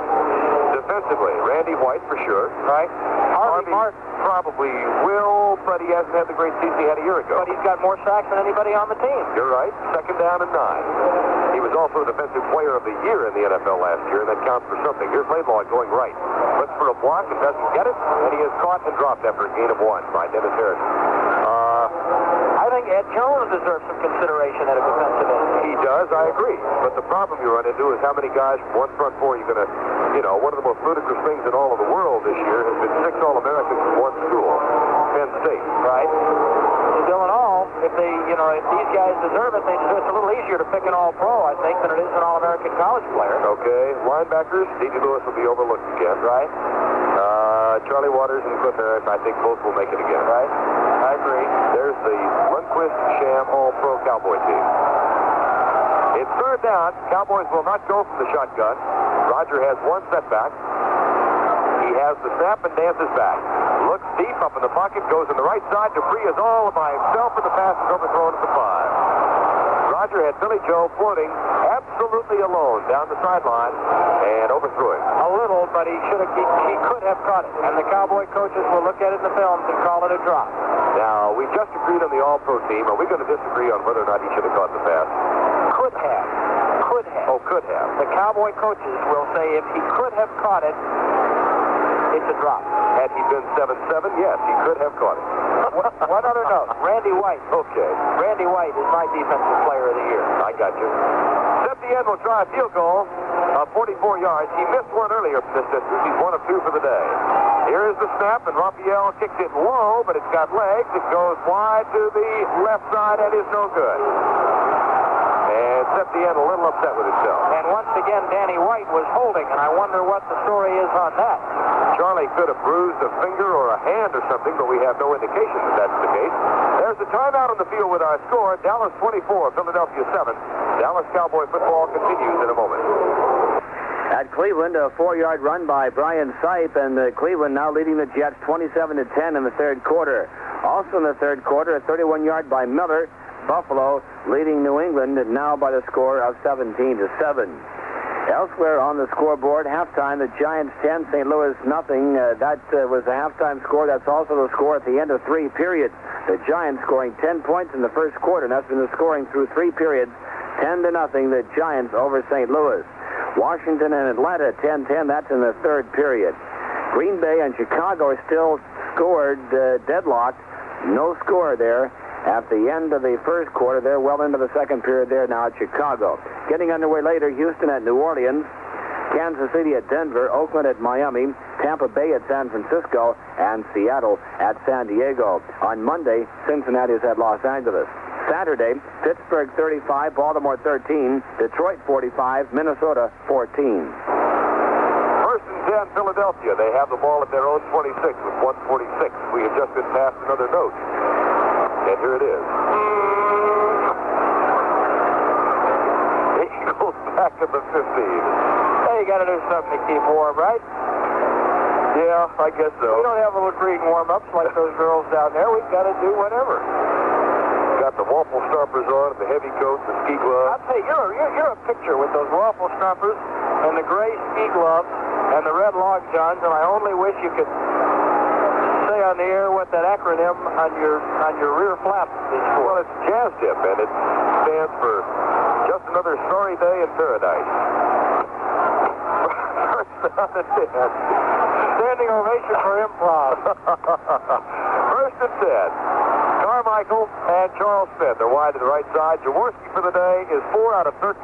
Defensively, Randy White for sure. Right. Harvey Martin probably will, but he hasn't had the great season he had a year ago. But he's got more sacks than anybody on the team. You're right. 2nd down and 9. He was also Defensive Player of the Year in the NFL last year, and that counts for something. Here's Laidlaw going right. Looks for a block and doesn't get it, and he is caught and dropped after a gain of 1 by Dennis Harrison. I think Ed Jones deserves some consideration at a defensive end. He does, I agree. But the problem you run into is how many guys from one front four you're going to, one of the most ludicrous things in all of the world this year has been 6 All-Americans from one school, Penn State. Right. Still in all, if these guys deserve it, it's a little easier to pick an All-Pro, I think, than it is an All-American college player. Okay. Linebackers, Stevie Lewis will be overlooked again. Right. Charlie Waters and Cliff Harris, I think both will make it again. Right. I agree. There's the Lundquist, Sham, All-Pro Cowboy team. It's 3rd down. Cowboys will not go from the shotgun. Roger has 1 setback. He has the snap and dances back. Looks deep up in the pocket, goes in the right side. Dupree is all by himself, and the pass is overthrown at the 5. Roger had Billy Joe floating absolutely alone down the sideline and overthrew it. A little, but he could have caught it. And the Cowboy coaches will look at it in the films and call it a drop. Now, we just agreed on the All-Pro team. Are we going to disagree on whether or not he should have caught the pass? Could have. Oh, could have. The Cowboy coaches will say if he could have caught it, it's a drop. Had he been 7-7, yes, he could have caught it. One other note. Randy White. Okay. Randy White is my defensive player of the year. I got you. Septien will try a field goal of 44 yards. He missed one earlier from this distance. He's 1 of 2 for the day. Here is the snap, and Raphael kicks it low, but it's got legs. It goes wide to the left side and is no good. And Septien a little upset with himself. And once again, Danny White was holding, and I wonder what the story is on that. Charlie could have bruised a finger or a hand or something, but we have no indication that that's the case. There's a timeout on the field with our score. Dallas 24, Philadelphia 7. Dallas Cowboy football continues in a moment. At Cleveland, a 4-yard run by Brian Sipe, and Cleveland now leading the Jets 27-10 in the 3rd quarter. Also in the 3rd quarter, a 31-yard by Miller. Buffalo leading New England now by the score of 17-7. Elsewhere on the scoreboard, halftime, the Giants 10, St. Louis nothing. That was the halftime score. That's also the score at the end of 3 periods. The Giants scoring 10 points in the 1st quarter, and that's been the scoring through 3 periods. 10-0, the Giants over St. Louis. Washington and Atlanta 10-10, that's in the 3rd period. Green Bay and Chicago are still scored deadlocked. No score there. At the end of the 1st quarter, they're well into the 2nd period there now at Chicago. Getting underway later, Houston at New Orleans, Kansas City at Denver, Oakland at Miami, Tampa Bay at San Francisco, and Seattle at San Diego. On Monday, Cincinnati is at Los Angeles. Saturday, Pittsburgh 35, Baltimore 13, Detroit 45, Minnesota 14. 1st and 10, Philadelphia. They have the ball at their own 26 with 1:46. We have just been passed another note. And here it is. Eagles back at the 15. Hey, you got to do something to keep warm, right? Yeah, I guess so. We don't have little green warm-ups like those girls down there. We've got to do whatever. Got the waffle stompers on, the heavy coats, the ski gloves. I'll tell you, you're a picture with those waffle stompers and the gray ski gloves and the red long johns, and I only wish you could say on the air what that acronym on your rear flap is for. Well, it's JASDIP, and it stands for Just Another Sorry Day in Paradise. Standing ovation for improv. 1st and 10. Carmichael and Charles Smith are wide to the right side. Jaworski for the day is 4 out of 13.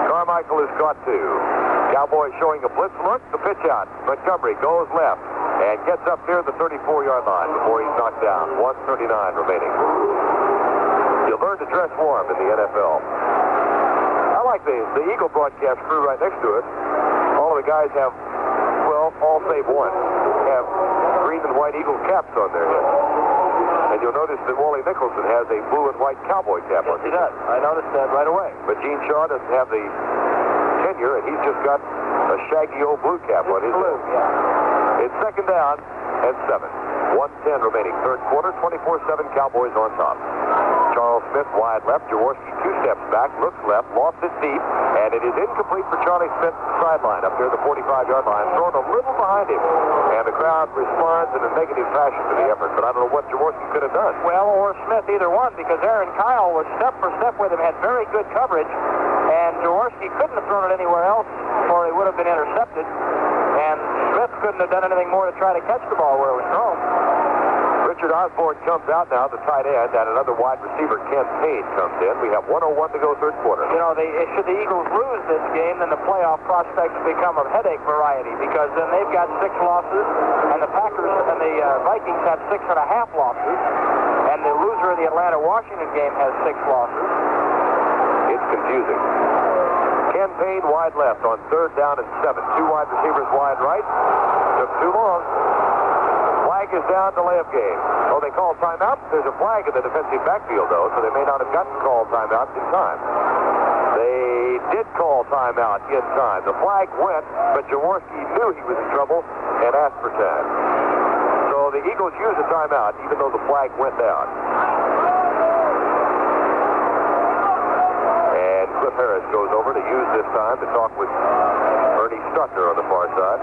Carmichael has caught 2. Cowboys showing a blitz look. The pitch out. Montgomery goes left and gets up near the 34-yard line before he's knocked down. 1:39 remaining. You learn to dress warm in the NFL. I like the Eagle broadcast crew right next to it. All of the guys have, well, all save one, have green and white Eagle caps on their heads. And you'll notice that Wally Nicholson has a blue and white cowboy cap on his head. He does. I noticed that right away. But Gene Shaw doesn't have the tenure, and he's just got a shaggy old blue cap on his Blue, head. yeah. It's second down and 7. 1:10 remaining. Third quarter, 24-7 Cowboys on top. Charles Smith wide left. Jaworski 2 steps back, looks left, lost it deep, and it is incomplete for Charlie Smith sideline up there, the 45-yard line, thrown a little behind him. And the crowd responds in a negative fashion to the effort, but I don't know what Jaworski could have done. Well, or Smith, either one, because Aaron Kyle was step for step with him, had very good coverage, and Jaworski couldn't have thrown it anywhere else, or he would have been intercepted. And Smith couldn't have done anything more to try to catch the ball where it was thrown. Richard Osborne comes out now, the tight end, and another wide receiver, Ken Payne, comes in. We have 1:01 to go, third quarter. You know, should the Eagles lose this game, then the playoff prospects become of headache variety, because then they've got 6 losses, and the Packers and the Vikings have 6.5 losses, and the loser of the Atlanta-Washington game has 6 losses. It's confusing. Ken Payne wide left on third down and 7. 2 wide receivers wide right. Took too long. Flag is down, delay of game. Oh, they call timeout. There's a flag in the defensive backfield, though, so they may not have gotten called timeout in time. They did call timeout in time. The flag went, but Jaworski knew he was in trouble and asked for time. So the Eagles used a timeout, even though the flag went down. And Cliff Harris goes over to use this time to talk with Ernie Stuckner on the far side.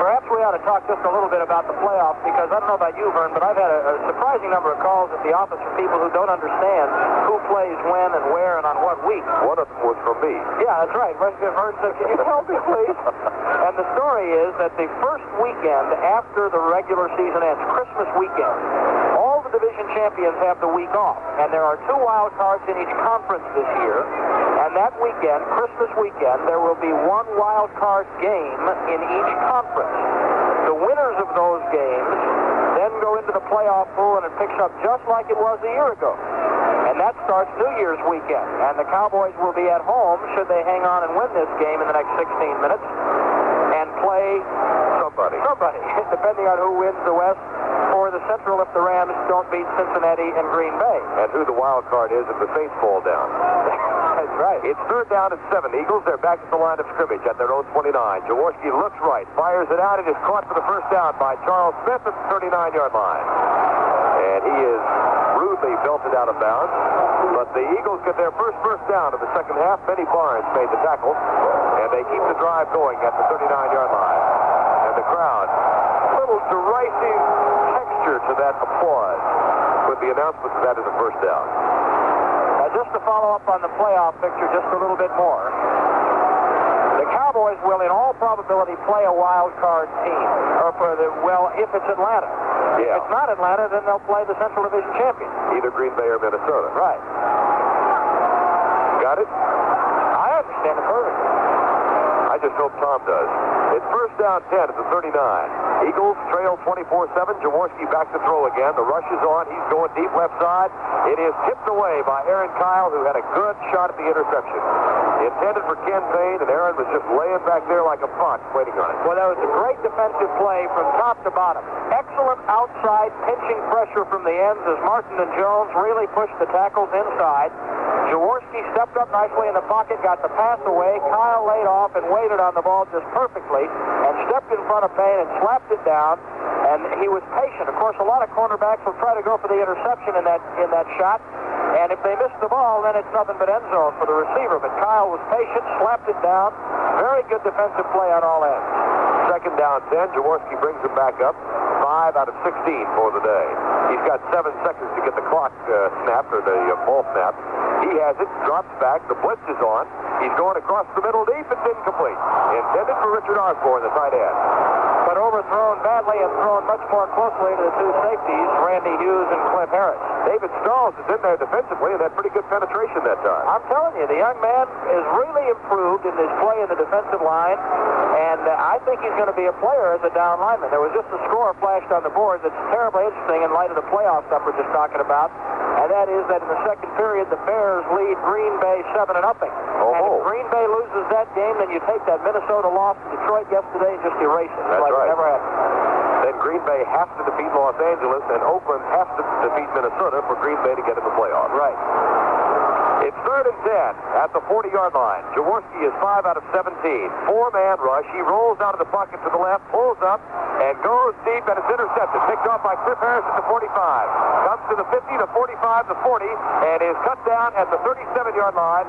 Perhaps we ought to talk just a little bit about the playoffs, because I don't know about you, Verne, but I've had a surprising number of calls at the office from people who don't understand who plays when and where and on what week. One of them was from me. Yeah, that's right. Verne said, "Can you tell me, please?" And the story is that the first weekend after the regular season ends, Christmas weekend, all the division champions have the week off, and there are 2 wild cards in each conference this year. And that weekend, Christmas weekend, there will be 1 wild card game in each conference. The winners of those games then go into the playoff pool, and it picks up just like it was a year ago. And that starts New Year's weekend. And the Cowboys will be at home, should they hang on and win this game in the next 16 minutes, and play Somebody, depending on who wins the West, or the Central if the Rams don't beat Cincinnati and Green Bay. And who the wild card is if the Saints fall down. That's right. It's third down and 7. Eagles, they're back at the line of scrimmage at their own 29. Jaworski looks right, fires it out. It is caught for the first down by Charles Smith at the 39-yard line. And he is rudely belted out of bounds. But the Eagles get their first down of the second half. Benny Barnes made the tackle. And they keep the drive going at the 39-yard line. And the crowd, a little derisive texture to that applause with the announcement that is a first down. Just to follow up on the playoff picture just a little bit more, the Cowboys will in all probability play a wild card team. If it's Atlanta. Yeah. If it's not Atlanta, then they'll play the Central Division champion. Either Green Bay or Minnesota. Right. Got it? I understand it perfectly. I just hope Tom does. It's first down 10 at the 39. Eagles trail 24-7. Jaworski back to throw again. The rush is on. He's going deep left side. It is tipped away by Aaron Kyle, who had a good shot at the interception. Intended for Ken Payne, and Aaron was just laying back there like a fox waiting on it. Well, that was a great defensive play from top to bottom. Excellent outside pinching pressure from the ends as Martin and Jones really pushed the tackles inside. Jaworski stepped up nicely in the pocket, got the pass away. Kyle laid off and waited on the ball just perfectly and stepped in front of Payne and slapped it down. And he was patient. Of course, a lot of cornerbacks will try to go for the interception in that shot. And if they miss the ball, then it's nothing but end zone for the receiver. But Kyle was patient, slapped it down. Very good defensive play on all ends. Second down 10. Jaworski brings him back up. 5 out of 16 for the day. He's got 7 seconds to get the clock snapped, or the ball snapped. He has it, drops back, the blitz is on. He's going across the middle deep, it's incomplete. Intended for Richard Osborne, the tight end. But overthrown badly and thrown much more closely to the 2 safeties, Randy Hughes and Cliff Harris. David Stalls is in there defensively and had pretty good penetration that time. I'm telling you, the young man is really improved in his play in the defensive line, and I think he's going to be a player as a down lineman. There was just a score flashed on the board that's terribly interesting in light of the playoff stuff we're just talking about, and that is that in the second period, the Bears lead Green Bay 7-0. And roll. Green Bay loses that game, then you take that Minnesota loss to Detroit yesterday and just erase it. That's like right. It never happened. Then Green Bay has to defeat Los Angeles, and Oakland has to defeat Minnesota for Green Bay to get in the playoffs. Right. It's 3rd and 10 at the 40-yard line. Jaworski is 5 out of 17. 4-man rush. He rolls out of the pocket to the left, pulls up, and goes deep, and it's intercepted. Picked off by Cliff Harris at the 45. Comes to the 50, the 45, the 40, and is cut down at the 37-yard line.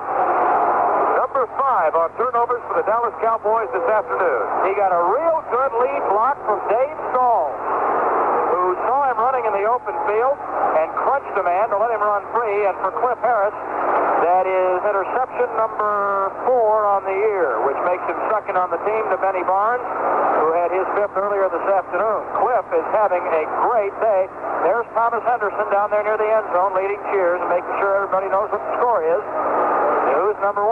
Number 5 on turnovers for the Dallas Cowboys this afternoon. He got a real good lead block from Dave Stahl, who saw him running in the open field and crunched a man to let him run free. And for Cliff Harris, that is interception number 4 on the year, which makes him second on the team to Benny Barnes, who had his 5th earlier this afternoon. Cliff is having a great day. There's Thomas Henderson down there near the end zone leading cheers and making sure everybody knows what the score is. Who's number 1?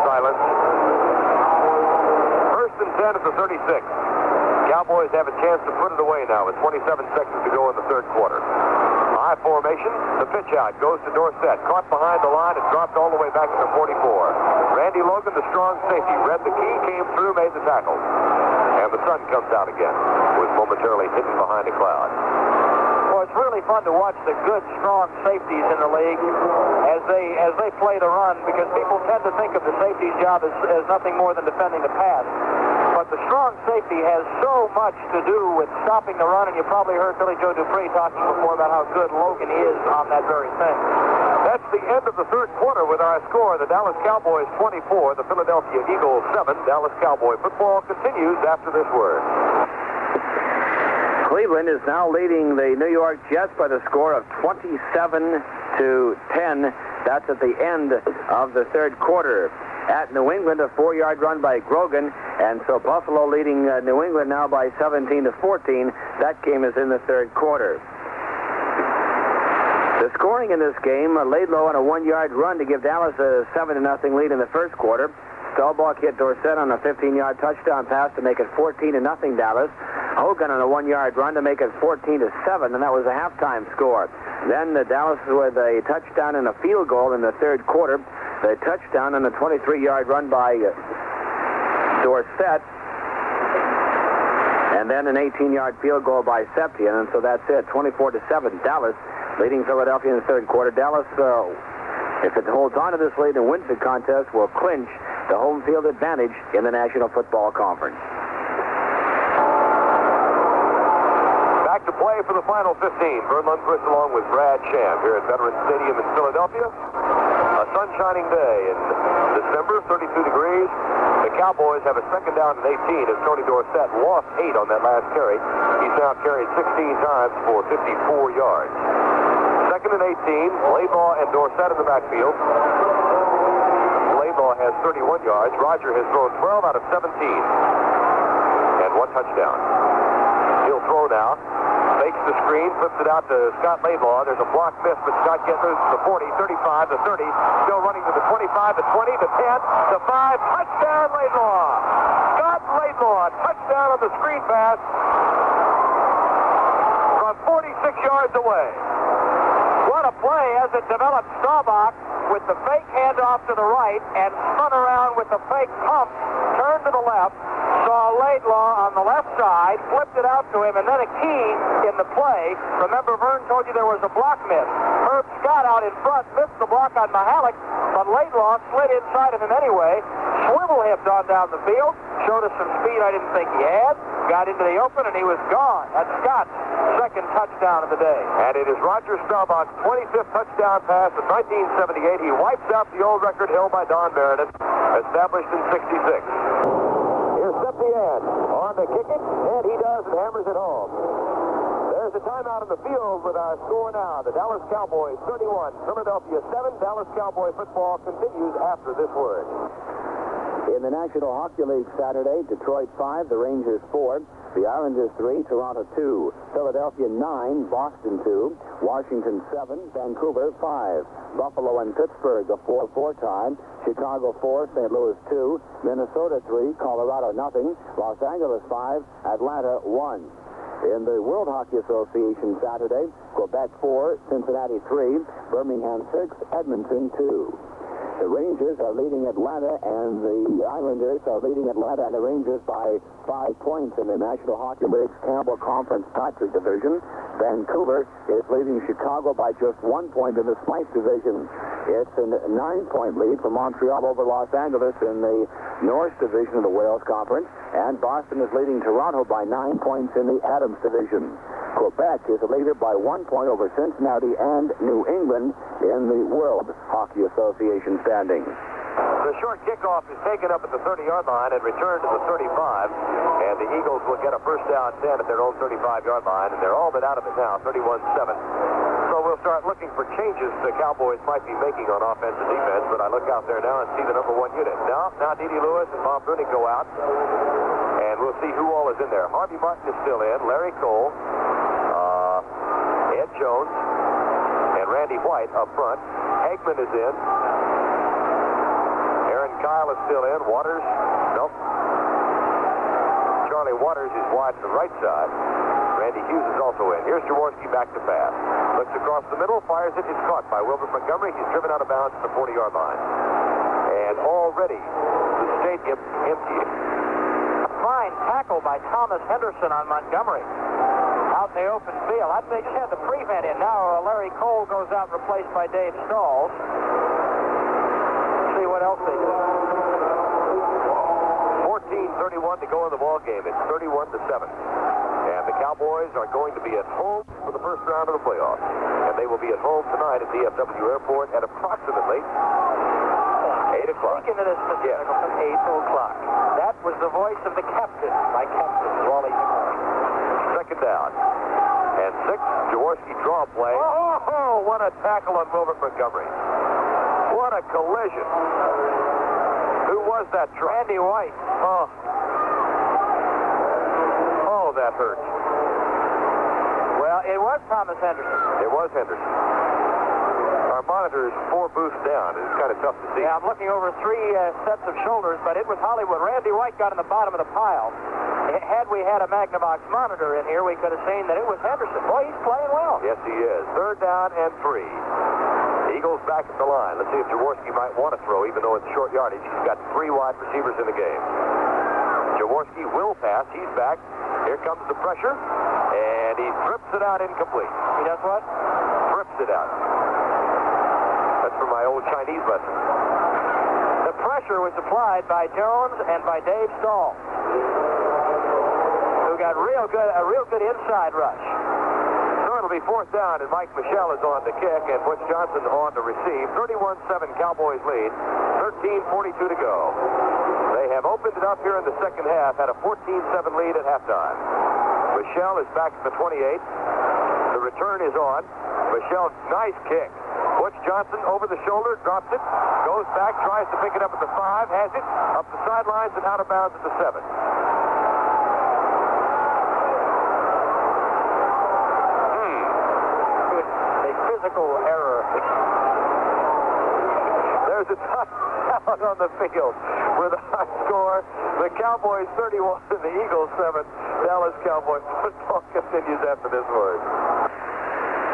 Silence. 1st and 10 at the 36. Cowboys have a chance to put it away now with 27 seconds to go in the 3rd quarter. High formation. The pitch out goes to Dorsett. Caught behind the line and dropped all the way back to the 44. Randy Logan, the strong safety, read the key, came through, made the tackle. And the sun comes out again. Was momentarily hidden behind a cloud. Well, it's really fun to watch the good, strong safeties in the league as they play the run, because people tend to think of the safety's job as nothing more than defending the pass. But the strong safety has so much to do with stopping the run, and you probably heard Billy Joe Dupree talking before about how good Logan is on that very thing. That's the end of the 3rd quarter with our score. The Dallas Cowboys 24, the Philadelphia Eagles 7. Dallas Cowboy football continues after this word. Cleveland is now leading the New York Jets by the score of 27-10. That's at the end of the 3rd quarter. At New England, a 4-yard run by Grogan, and so Buffalo leading New England now by 17-14. That game is in the 3rd quarter. The scoring in this game laid low on a 1-yard run to give Dallas a 7-0 lead in the 1st quarter. Staubach hit Dorsett on a 15-yard touchdown pass to make it 14-0 Dallas. Hogan on a 1-yard run to make it 14-7, and that was a halftime score. Then Dallas with a touchdown and a field goal in the 3rd quarter. The touchdown on a 23-yard run by Dorsett, and then an 18-yard field goal by Septian, and so that's it, 24-7. Dallas leading Philadelphia in the 3rd quarter. Dallas, if it holds on to this lead and wins the contest, will clinch the home field advantage in the National Football Conference. Back to play for the final 15. Verne Lundquist along with Brad Sham here at Veterans Stadium in Philadelphia. A sunshining day in December, 32 degrees. The Cowboys have a 2nd down and 18 as Tony Dorsett lost 8 on that last carry. He's now carried 16 times for 54 yards. 2nd and 18, Laidlaw and Dorsett in the backfield. Laidlaw has 31 yards. Roger has thrown 12 out of 17. And 1 touchdown. He'll throw now. Fakes the screen, flips it out to Scott Laidlaw. There's a block miss, but Scott gets it to the 40, 35, the 30. Still running to the 25, the 20, the 10, the 5. Touchdown, Laidlaw! Scott Laidlaw, touchdown on the screen pass from 46 yards away. What a play as it developed. Staubach with the fake handoff to the right and spun around with the fake pump, turned to the left, saw Laidlaw on the left side, flipped it out to him, and then a key in the play. Remember, Verne told you there was a block miss. Herb Scott out in front missed the block on Mahalik, but Laidlaw slid inside of him anyway, swivel hipped on down the field, showed us some speed I didn't think he had, got into the open, and he was gone. That's Scott's 2nd touchdown of the day. And it is Roger Staubach's 25th touchdown pass in 1978. He wipes out the old record held by Don Meredith, established in 66. Here's Septian on the kick it, and he does, and hammers it home. There's a timeout in the field with our score now. The Dallas Cowboys 31, Philadelphia 7. Dallas Cowboy football continues after this word. In the National Hockey League Saturday, Detroit 5, the Rangers 4, the Islanders 3, Toronto 2, Philadelphia 9, Boston 2, Washington 7, Vancouver 5, Buffalo and Pittsburgh a 4-4 tie, Chicago 4, St. Louis 2, Minnesota 3, Colorado 0, Los Angeles 5, Atlanta 1. In the World Hockey Association Saturday, Quebec 4, Cincinnati 3, Birmingham 6, Edmonton 2. The Rangers are leading Atlanta, and the Islanders are leading Atlanta and the Rangers by 5 points in the National Hockey League's Campbell Conference Patrick Division. Vancouver is leading Chicago by just 1 point in the Smythe Division. It's a 9-point lead for Montreal over Los Angeles in the North Division of the Wales Conference, and Boston is leading Toronto by 9 points in the Adams Division. Quebec is a leader by 1 point over Cincinnati and New England in the World Hockey Association standings. The short kickoff is taken up at the 30-yard line and returned to the 35, and the Eagles will get a first down 10 at their own 35-yard line, and they're all but out of it now, 31-7. So we'll start looking for changes the Cowboys might be making on offense and defense, but I look out there now and see the number 1 unit. Now Dede Lewis and Bob Verne go out, and we'll see who all is in there. Harvey Martin is still in, Larry Cole, Ed Jones, and Randy White up front. Hagman is in. Aaron Kyle is still in. Waters, nope. Charlie Waters is wide to the right side. Randy Hughes is also in. Here's Jaworski back to pass. Looks across the middle, fires it. It's caught by Wilbert Montgomery. He's driven out of bounds at the 40-yard line. And already the stadium empty. A fine tackle by Thomas Henderson on Montgomery. Out in the open field. I think they just had the prevent in. Now Larry Cole goes out replaced by Dave Stalls. See what else they do. 14:31 to go in the ball game. It's 31-7. And the Cowboys are going to be at home for the first round of the playoffs. And they will be at home tonight at DFW Airport at approximately 8 o'clock. Speaking of this Pacific, 8 o'clock. That was the voice of the captain, my captain, Wally. Second down. And 6, Jaworski draw play. Oh, what a tackle on Wilbert Montgomery. What a collision. Who was that? Randy White. Oh, that hurt. Well, it was Thomas Henderson. It was Henderson. Our monitor is 4 booths down. It's kind of tough to see. Yeah, I'm looking over 3 sets of shoulders, but it was Hollywood. Randy White got in the bottom of the pile. Had we had a Magnavox monitor in here, we could have seen that it was Henderson. Boy, he's playing well. Yes, he is. Third down and 3. Eagles back at the line. Let's see if Jaworski might want to throw, even though it's short yardage. He's got 3 wide receivers in the game. Jaworski will pass. He's back. Here comes the pressure, and he trips it out incomplete. He does what? Trips it out. That's from my old Chinese lesson. The pressure was applied by Jones and by Dave Stahl, who got a real good inside rush. So it'll be 4th down, and Mike Michel is on to kick, and Butch Johnson on to receive. 31-7 Cowboys lead. 13:42 to go. They have opened it up here in the second half, had a 14-7 lead at halftime. Michel is back at the 28. The return is on. Michel, nice kick. Butch Johnson over the shoulder, drops it, goes back, tries to pick it up at the 5, has it, up the sidelines and out of bounds at the 7. A physical error. There's a touchdown on the field with a high score. The Cowboys 31 and the Eagles 7. Dallas Cowboys football continues after this word.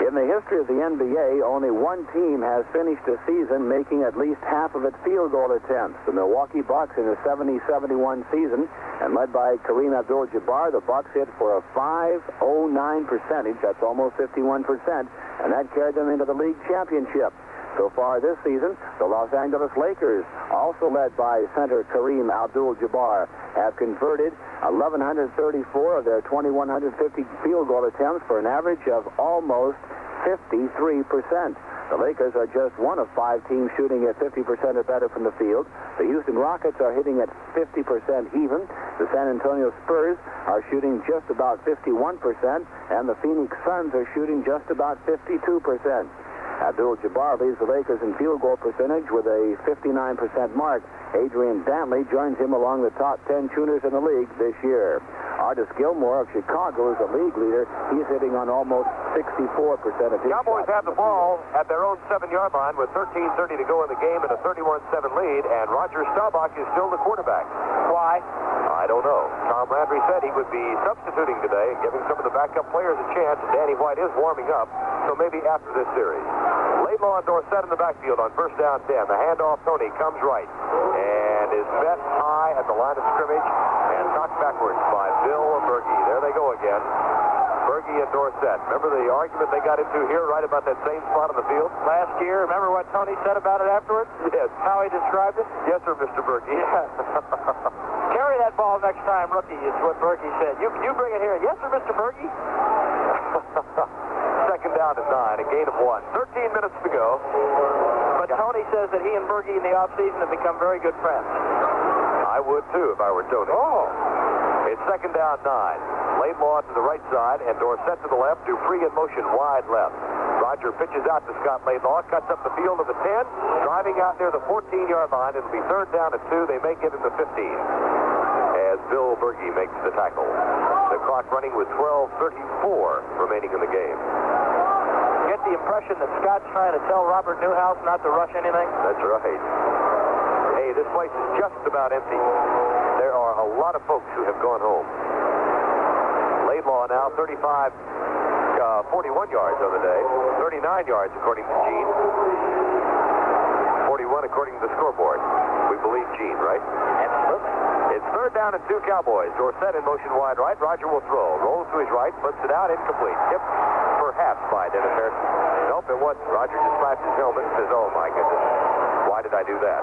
In the history of the NBA, only one team has finished a season making at least half of its field goal attempts. The Milwaukee Bucks in the 70-71 season, and led by Kareem Abdul-Jabbar, the Bucks hit for a .509 percentage. That's almost 51%, and that carried them into the league championship. So far this season, the Los Angeles Lakers, also led by center Kareem Abdul-Jabbar, have converted 1,134 of their 2,150 field goal attempts for an average of almost 53%. The Lakers are just one of 5 teams shooting at 50% or better from the field. The Houston Rockets are hitting at 50% even. The San Antonio Spurs are shooting just about 51%, and the Phoenix Suns are shooting just about 52%. Abdul-Jabbar leads the Lakers in field goal percentage with a 59% mark. Adrian Dantley joins him along the top 10 shooters in the league this year. Artis Gilmore of Chicago is the league leader. He's hitting on almost 64% of his Cowboys have the ball at their own 7-yard line with 13:30 to go in the game and a 31-7 lead, and Roger Staubach is still the quarterback. Why? I don't know. Tom Landry said he would be substituting today and giving some of the backup players a chance. Danny White is warming up, so maybe after this series. Laidlaw and Dorsett in the backfield on first down 10. The handoff, Tony comes right and is met high at the line of scrimmage and knocked backwards by Bill Berge. There they go again. Berge and Dorsett. Remember the argument they got into here right about that same spot on the field? Last year, remember what Tony said about it afterwards? Yes. How he described it? Yes, sir, Mr. Berge. Yeah. Carry that ball next time, rookie, is what Berge said. You bring it here. Yes, sir, Mr. Berge? Second down to 9, a gain of 1. 13 minutes to go. But Tony says that he and Berge in the offseason have become very good friends. I would, too, if I were Tony. Oh. It's second down 9. Laidlaw to the right side and Dorsett to the left. Dupree in motion wide left. Roger pitches out to Scott Laidlaw, cuts up the field to the 10, driving out near the 14-yard line. It'll be third down at 2. They may give him the 15 as Bill Berge makes the tackle. The clock running with 12:34 remaining in the game. Get the impression that Scott's trying to tell Robert Newhouse not to rush anything? That's right. Hey, this place is just about empty. There are a lot of folks who have gone home. Laidlaw now 41 yards on the day. 39 yards according to Gene. 41 according to the scoreboard. We believe Gene, right? Absolutely. It's third down and 2 Cowboys. Dorsett in motion wide right. Roger will throw. Rolls to his right. Flips it out. Incomplete. Tipped perhaps by Dennis Harrison. Nope, it wasn't. Roger just slaps his helmet and says, oh, my goodness. Why did I do that?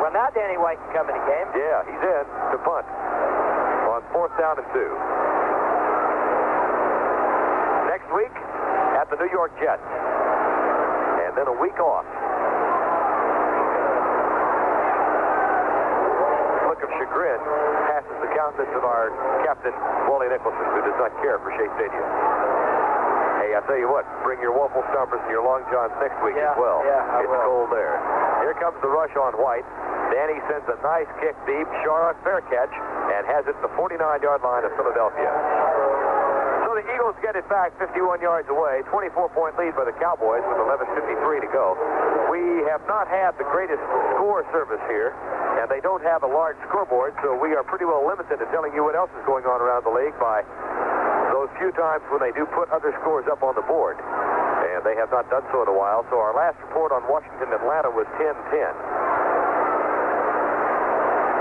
Well, now Danny White can come in the game. Yeah, he's in to punt on fourth down and 2. Next week at the New York Jets. And then a week off. Look of chagrin passes the countenance of our captain, Wally Nicholson, who does not care for Shea Stadium. Hey, I tell you what, bring your waffle stompers and your long johns next week as well. Yeah, it's cold there. Here comes the rush on White. Danny sends a nice kick deep. Sharrock fair catch and has it at the 49-yard line of Philadelphia. So the Eagles get it back 51 yards away. 24-point lead by the Cowboys with 11:53 to go. We have not had the greatest score service here, and they don't have a large scoreboard, so we are pretty well limited to telling you what else is going on around the league by those few times when they do put other scores up on the board. And they have not done so in a while, so our last report on Washington-Atlanta was 10-10.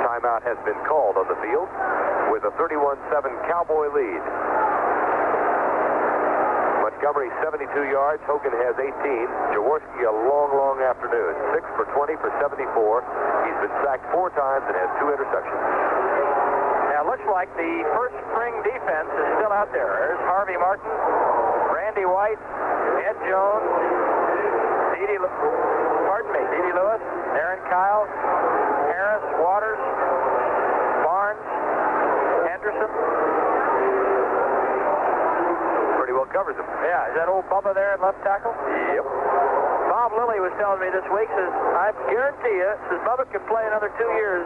Timeout has been called on the field with a 31-7 Cowboy lead. Montgomery 72 yards. Hogan has 18. Jaworski a long afternoon. 6 for 20 for 74. He's been sacked 4 times and has 2 interceptions. Now, it looks like the first string defense is still out there. There's Harvey Martin, Randy White, Ed Jones, Dede Lewis, Aaron Kyle, Harris, Waters, Barnes, Henderson. Pretty well covers him. Yeah, is that old Bubba there at left tackle? Yep. Bob Lilly was telling me this week, says, I guarantee you, says Bubba could play another 2 years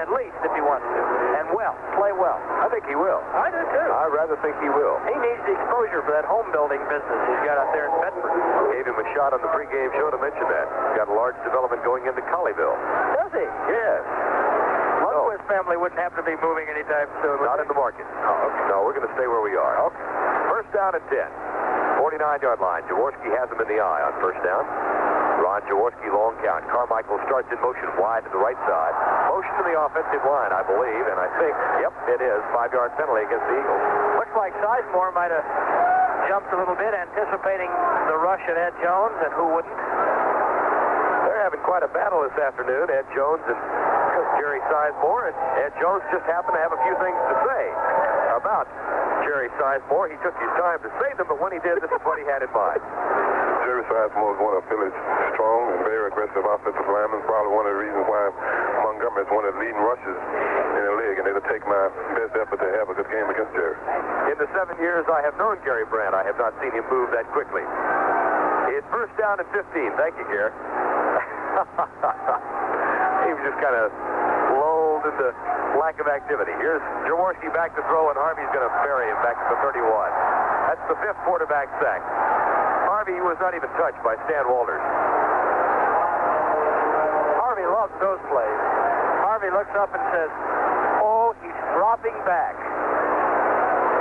at least if he wants to. And play well. I think he will. I do too. I rather think he will. He needs the exposure for that home building business he's got out there in Bedford. Gave him a shot on the pregame show to mention that. He's got a large development going into Colleyville. Does he? Yes. Lundquist family wouldn't happen to be moving anytime soon. Not in the market. No, we're going to stay where we are. Okay. First down and 10. 49-yard line. Jaworski has him in the eye on first down. Ron Jaworski, long count. Carmichael starts in motion wide to the right side. Motion to the offensive line, I believe, and I think, yep, it is. 5-yard penalty against the Eagles. Looks like Sizemore might have jumped a little bit, anticipating the rush at Ed Jones, and who wouldn't? They're having quite a battle this afternoon, Ed Jones and Jerry Sizemore, and Ed Jones just happened to have a few things to say about Jerry Sizemore. He took his time to say them, but when he did, this is what he had in mind. Jerry Sizemore is one of Philly's strong and very aggressive offensive linemen. Probably one of the reasons why Montgomery is one of the leading rushers in the league, and it'll take my best effort to have a good game against Jerry. In the 7 years I have known Gary Brandt, I have not seen him move that quickly. It's first down and 15. Thank you, Gary. He was just kind of lulled into lack of activity. Here's Jaworski back to throw, and Harvey's going to bury him back to the 31. That's the 5th quarterback sack. Harvey was not even touched by Stan Walters. Harvey loves those plays. Harvey looks up and says, oh, he dropping back.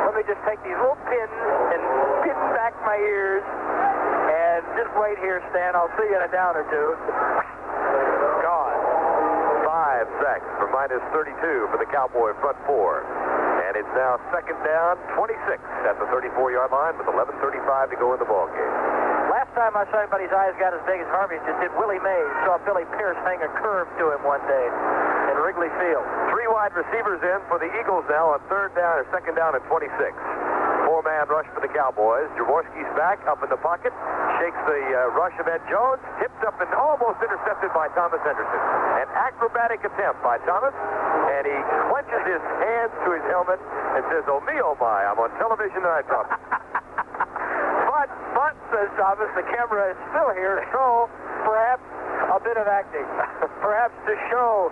Let me just take these little pins and pin back my ears and just wait here, Stan. I'll see you in a down or two. Gone. 5 sacks for minus 32 for the Cowboy front four. And it's now second down, 26 at the 34-yard line with 11:35 to go in the ballgame. Last time I saw anybody's eyes got as big as Harvey's just did Willie Mays. Saw Billy Pierce hang a curve to him one day in Wrigley Field. 3 wide receivers in for the Eagles now on third down or second down and 26. 4-man rush for the Cowboys. Jaworski's back up in the pocket. Shakes the rush of Ed Jones. Tipped up and almost intercepted by Thomas Henderson. An acrobatic attempt by Thomas. And he clenches his hands to his helmet and says, "Oh me, oh my, I'm on television tonight, Thomas." But, says Thomas, the camera is still here to show perhaps a bit of acting. Perhaps to show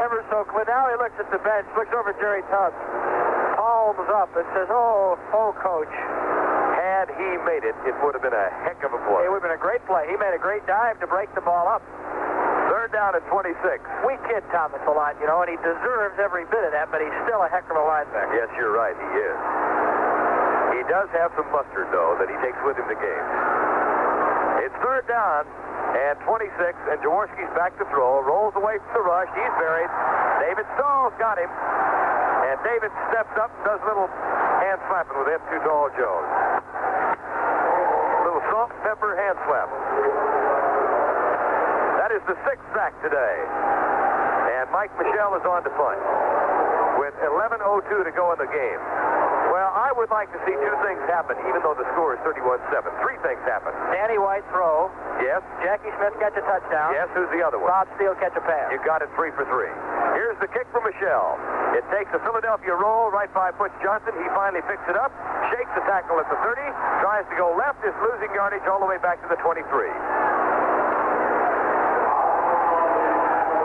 ever so clear. Now he looks at the bench, looks over at Jerry Tubbs, palms up and says, oh, Coach. Had he made it, it would have been a heck of a play. It would have been a great play. He made a great dive to break the ball up. Third down and 26. We kid Thomas a lot, you know, and he deserves every bit of that, but he's still a heck of a linebacker. Yes, you're right, he is. He does have some mustard, though, that he takes with him to games. It's third down and 26, and Jaworski's back to throw. Rolls away from the rush. He's buried. David Stahl's got him. And David steps up, does a little hand slapping with him, too tall Jones. Little salt and pepper hand slap. That is the 6th sack today. And Mike Michel is on to punt with 11:02 to go in the game. Well, I would like to see 2 things happen, even though the score is 31-7. 3 things happen. Danny White throw. Yes. Jackie Smith catch a touchdown. Yes, who's the other one? Bob Steele catch a pass. You got it 3 for 3. Here's the kick from Michel. It takes a Philadelphia roll right by Butch Johnson. He finally picks it up, shakes the tackle at the 30, tries to go left, is losing yardage all the way back to the 23.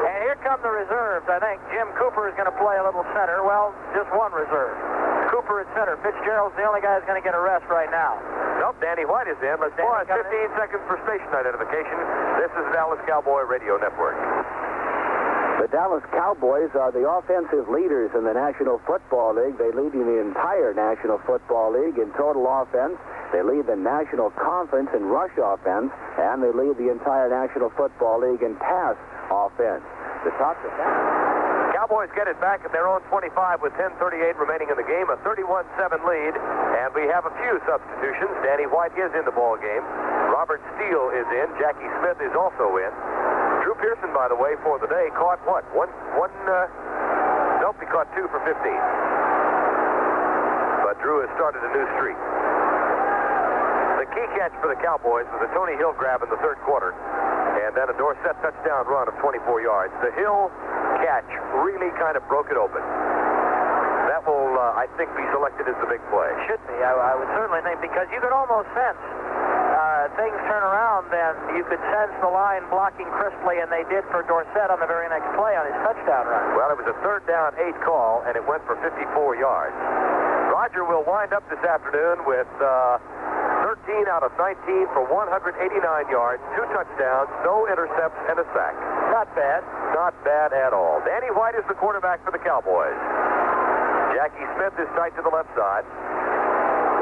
And here come the reserves. I think Jim Cooper is going to play a little center. Well, just one reserve. Cooper at center. Fitzgerald's the only guy who's going to get a rest right now. Nope, Danny White is in. Let's pause 15 seconds for station identification. This is the Dallas Cowboy Radio Network. The Dallas Cowboys are the offensive leaders in the National Football League. They lead in the entire National Football League in total offense. They lead the National Conference in rush offense, and they lead the entire National Football League in pass offense. The top of that. Cowboys get it back at their own 25 with 10:38 remaining in the game, a 31-7 lead, and we have a few substitutions. Danny White is in the ball game. Robert Steele is in. Jackie Smith is also in. Drew Pearson, by the way, for the day, caught what? Nope, he caught 2 for 15. But Drew has started a new streak. The key catch for the Cowboys was a Tony Hill grab in the third quarter, and then a Dorsett touchdown run of 24 yards. The Hill catch really kind of broke it open. That will, I think, be selected as the big play. Should be. I would certainly think, because you could almost sense things turn around, then you could sense the line blocking crisply, and they did for Dorsett on the very next play on his touchdown run. Well, it was a third down 8 call, and it went for 54 yards. Roger will wind up this afternoon with 13 out of 19 for 189 yards, 2 touchdowns, no intercepts, and a sack. Not bad. Not bad at all. Danny White is the quarterback for the Cowboys. Jackie Smith is tight to the left side.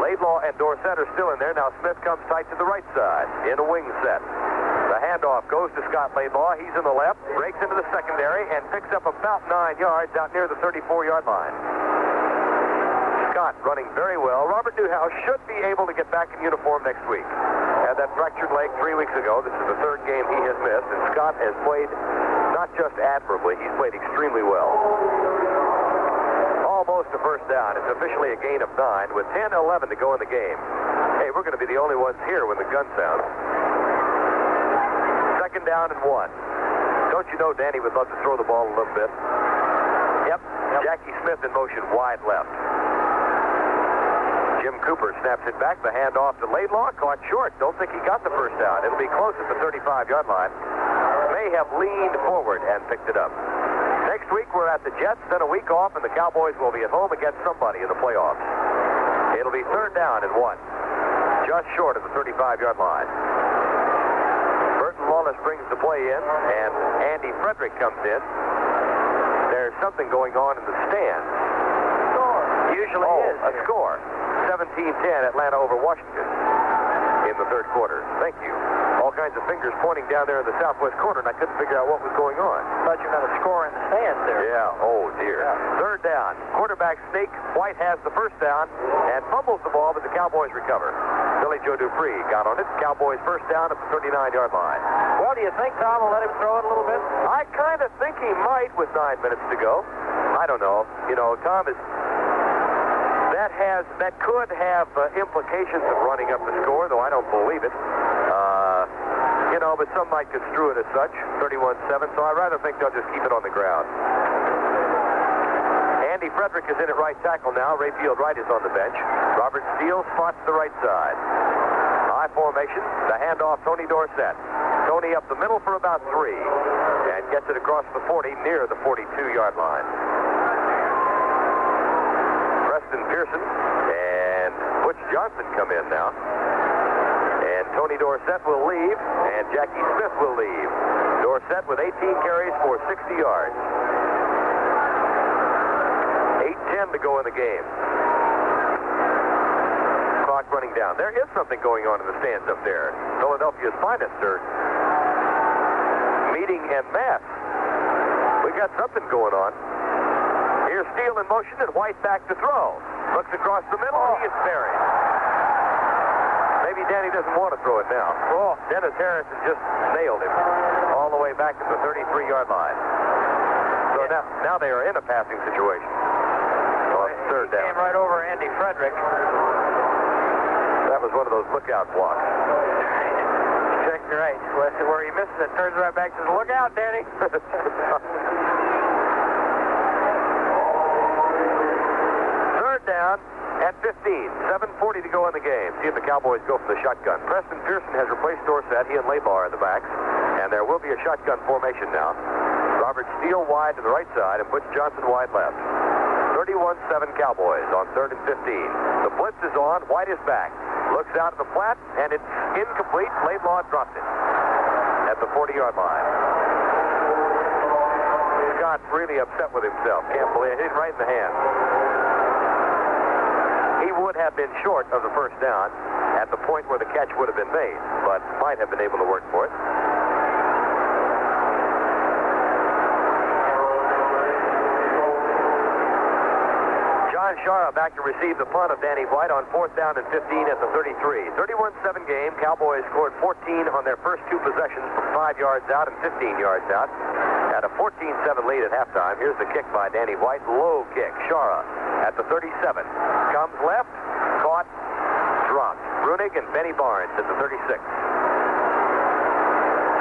Laidlaw and Dorsett are still in there. Now Smith comes tight to the right side in a wing set. The handoff goes to Scott Laidlaw. He's in the left, breaks into the secondary, and picks up about 9 yards out near the 34-yard line. Scott running very well. Robert Newhouse should be able to get back in uniform next week. Had that fractured leg 3 weeks ago. This is the 3rd game he has missed, and Scott has played not just admirably, he's played extremely well. Almost a first down. It's officially a gain of 9 with 10:11 to go in the game. Hey, we're going to be the only ones here when the gun sounds. Second down and 1. Don't you know Danny would love to throw the ball a little bit? Yep. Jackie Smith in motion wide left. Jim Cooper snaps it back. The handoff to Laidlaw. Caught short. Don't think he got the first down. It'll be close at the 35-yard line. May have leaned forward and picked it up. Next week, we're at the Jets, then a week off, and the Cowboys will be at home against somebody in the playoffs. It'll be third down and 1. Just short of the 35-yard line. Burton Lawless brings the play in, and Andy Frederick comes in. There's something going on in the stands. Usually is. A score. 17-10, Atlanta over Washington in the third quarter. Thank you. All kinds of fingers pointing down there in the southwest corner, and I couldn't figure out what was going on. Thought you were going to score in the stands there. Yeah, oh dear. Yeah. Third down. Quarterback sneak. White has the first down and fumbles the ball, but the Cowboys recover. Billy Joe Dupree got on it. Cowboys first down at the 39-yard line. Well, do you think Tom will let him throw it a little bit? I kind of think he might with 9 minutes to go. I don't know. You know, Tom is... That could have implications of running up the score, though I don't believe it. You know, but some might construe it as such. 31-7, so I rather think they'll just keep it on the ground. Andy Frederick is in at right tackle now. Rayfield Wright is on the bench. Robert Steele spots the right side. High formation. The handoff, Tony Dorsett. Tony up the middle for about 3 and gets it across the 40 near the 42-yard line. Preston Pearson and Butch Johnson come in now. And Tony Dorsett will leave, and Jackie Smith will leave. Dorsett with 18 carries for 60 yards. 8:10 to go in the game. Clock running down. There is something going on in the stands up there. Philadelphia's finest are meeting en masse. We got something going on. Here's Steele in motion and White back to throw. Looks across the middle. He is buried. Maybe Danny doesn't want to throw it now. Oh, Dennis Harrison just nailed him all the way back to the 33-yard line. So now they are in a passing situation. On third down. Came right over Andy Frederick. That was one of those lookout blocks. Check right. Where he misses it, turns right back and says, "Look out, Danny." Third down at 15. 7:40 to go in the game. See if the Cowboys go for the shotgun. Preston Pearson has replaced Dorsett. He and Laybar are the backs. And there will be a shotgun formation now. Robert Steele wide to the right side and Butch Johnson wide left. 31-7 Cowboys on 3rd and 15. The blitz is on. White is back. Looks out at the flat, and it's incomplete. Laidlaw dropped it at the 40-yard line. Scott's really upset with himself. Can't believe it. Hit him right in the hand. He would have been short of the first down at the point where the catch would have been made, but might have been able to work for it. John Shara back to receive the punt of Danny White on 4th down and 15 at the 33. 31-7 game. Cowboys scored 14 on their first 2 possessions from 5 yards out and 15 yards out. At a 14-7 lead at halftime. Here's the kick by Danny White. Low kick. Shara at the 37. Comes left. Caught. Dropped. Brunig and Benny Barnes at the 36.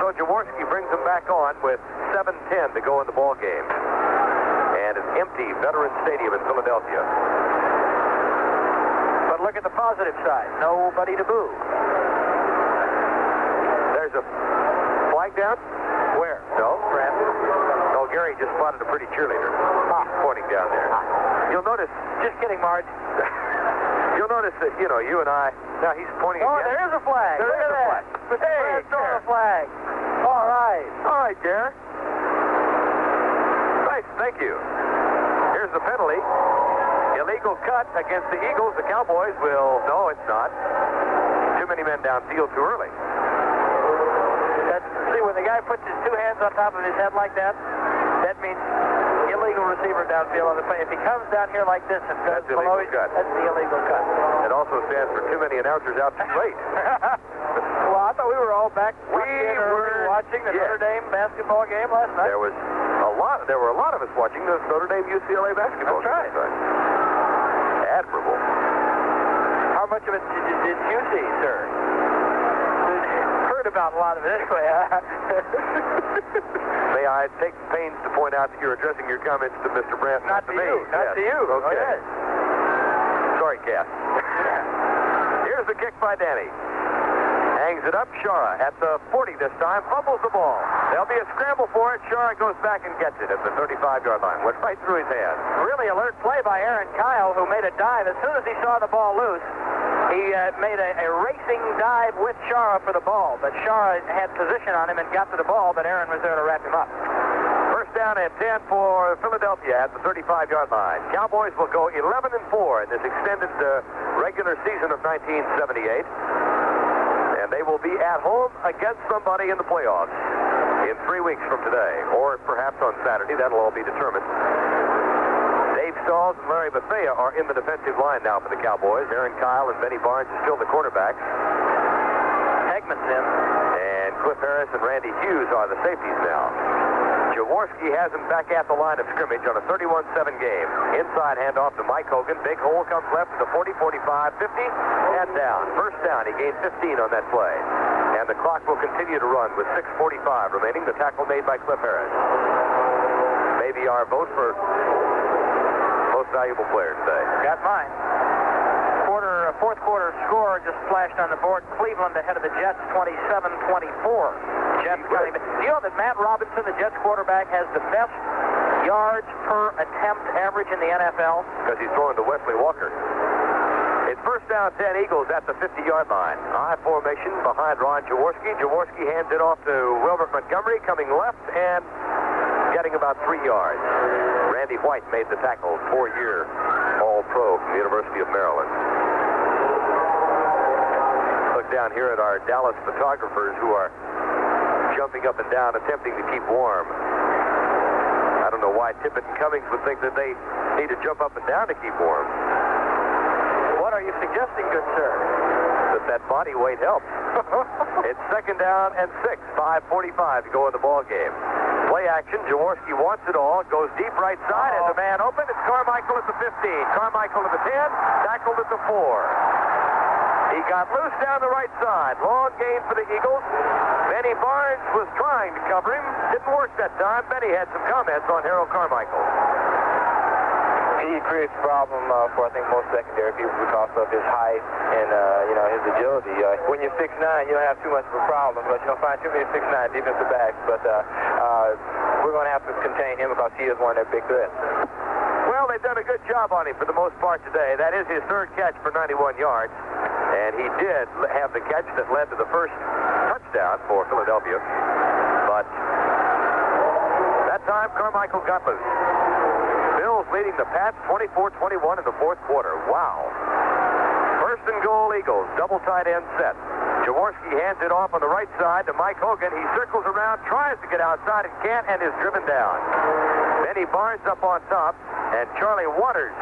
So Jaworski brings them back on with 7:10 to go in the ball game. And an empty Veterans Stadium in Philadelphia. But look at the positive side. Nobody to boo. There's a flag down? Where? No, perhaps. No, Gary just spotted a pretty cheerleader pointing down there. You'll notice... Just kidding, Marge. You'll notice that, you know, you and I... Now, he's pointing Oh, again. there is a flag. There Look is at a that. flag. Hey, there's a flag. All right. All right, Gary. Nice, thank you. Here's the penalty. Illegal cut against the Eagles. The Cowboys will... No, it's not. Too many men downfield too early. See, when the guy puts his 2 hands on top of his head like that, that means illegal receiver downfield on the play. If he comes down here like this and goes below it, that's the illegal cut. It also stands for too many announcers out too late. Well, I thought we were all back. We were watching the Notre Dame basketball game last night. There were a lot of us watching the Notre Dame UCLA basketball game last night. Admirable. How much of it did you see, sir? Heard about a lot of it anyway. May I take pains to point out that you're addressing your comments to Mr. Brandt, not to me. You. Not to you. Okay. Oh, yes. Sorry, Cass. Here's the kick by Danny. Hangs it up. Shara at the 40 this time. Fumbles the ball. There'll be a scramble for it. Shara goes back and gets it at the 35-yard line. Went right through his hand. Really alert play by Aaron Kyle, who made a dive. As soon as he saw the ball loose, he made a racing dive with Shara for the ball. But Shara had position on him and got to the ball, but Aaron was there to wrap him up. First down and 10 for Philadelphia at the 35-yard line. Cowboys will go 11-4 in this extended regular season of 1978. And they will be at home against somebody in the playoffs in 3 weeks from today, or perhaps on Saturday. That'll all be determined. Dave Stalls and Larry Bethea are in the defensive line now for the Cowboys. Aaron Kyle and Benny Barnes are still the quarterbacks. Hegman's in. And Cliff Harris and Randy Hughes are the safeties now. Jaworski has him back at the line of scrimmage on a 31-7 game. Inside handoff to Mike Hogan. Big hole comes left to the 40, 45, 50, and down. First down. He gained 15 on that play. And the clock will continue to run with 6:45 remaining. The tackle made by Cliff Harris. Maybe our vote for most valuable player today. Got mine. Fourth quarter score just flashed on the board. Cleveland ahead of the Jets, 27-24. Jets coming. You know that Matt Robinson, the Jets quarterback, has the best yards per attempt average in the NFL? Because he's throwing to Wesley Walker. It's first down 10 Eagles at the 50-yard line. I formation behind Ron Jaworski. Jaworski hands it off to Wilbert Montgomery, coming left and getting about 3 yards. Randy White made the tackle, 4-year All-Pro from the University of Maryland. Look down here at our Dallas photographers who are jumping up and down, attempting to keep warm. I don't know why Tippett and Cummings would think that they need to jump up and down to keep warm. What are you suggesting, good sir? That body weight helps. It's second down and 6, 5:45 to go in the ball game. Play action. Jaworski wants it all. Goes deep right side. Has a man open. It's Carmichael at the 15. Carmichael at the 10. Tackled at the 4. He got loose down the right side. Long gain for the Eagles. Benny Barnes was trying to cover him. Didn't work that time. Benny had some comments on Harold Carmichael. He creates a problem for, I think, most secondary people because of his height and, his agility. When you're 6'9", you don't have too much of a problem, but you don't find too many 6'9" defensive backs. But we're going to have to contain him because he is one of their big threats. Well, they've done a good job on him for the most part today. That is his third catch for 91 yards. And he did have the catch that led to the first touchdown for Philadelphia. But that time, Carmichael got loose. Bills leading the Pats 24-21 in the fourth quarter. Wow. First and goal, Eagles. Double tight end set. Jaworski hands it off on the right side to Mike Hogan. He circles around, tries to get outside, and can't, and is driven down. Benny Barnes up on top, and Charlie Waters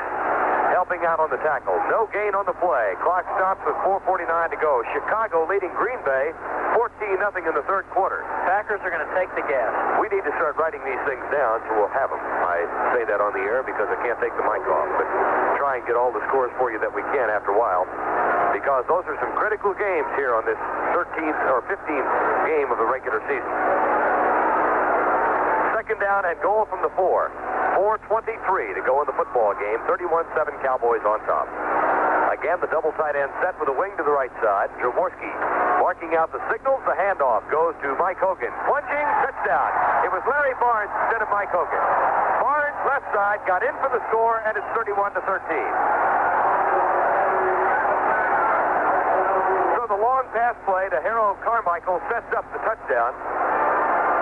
helping out on the tackle. No gain on the play. Clock stops with 4:49 to go. Chicago leading Green Bay 14-0 in the third quarter. Packers are going to take the gas. We need to start writing these things down so we'll have them. I say that on the air because I can't take the mic off, but try and get all the scores for you that we can after a while, because those are some critical games here on this 13th or 15th game of the regular season. Second down and goal from the 4. 4:23 to go in the football game. 31-7 Cowboys on top. Again, the double tight end set with a wing to the right side. Jaworski marking out the signals. The handoff goes to Mike Hogan. Plunging, touchdown. It was Larry Barnes instead of Mike Hogan. Barnes, left side, got in for the score, and it's 31-13. So the long pass play to Harold Carmichael sets up the touchdown.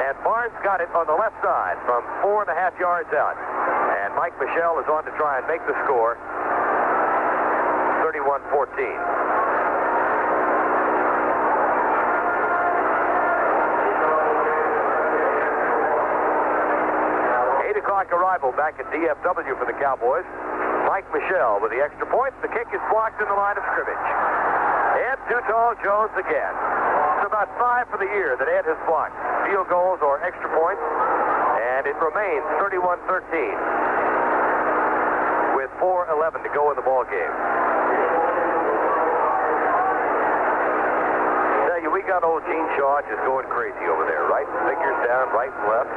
And Barnes got it on the left side from 4.5 yards out. And Mike Michel is on to try and make the score 31-14. 8 o'clock arrival back at DFW for the Cowboys. Mike Michel with the extra point. The kick is blocked in the line of scrimmage. Ed Too Tall Jones again. It's about 5 for the year that Ed has blocked. Field goals or extra points. And it remains 31-13 with 4:11 to go in the ball game. Tell you, we got old Gene Shaw just going crazy over there. Writing figures down right and left.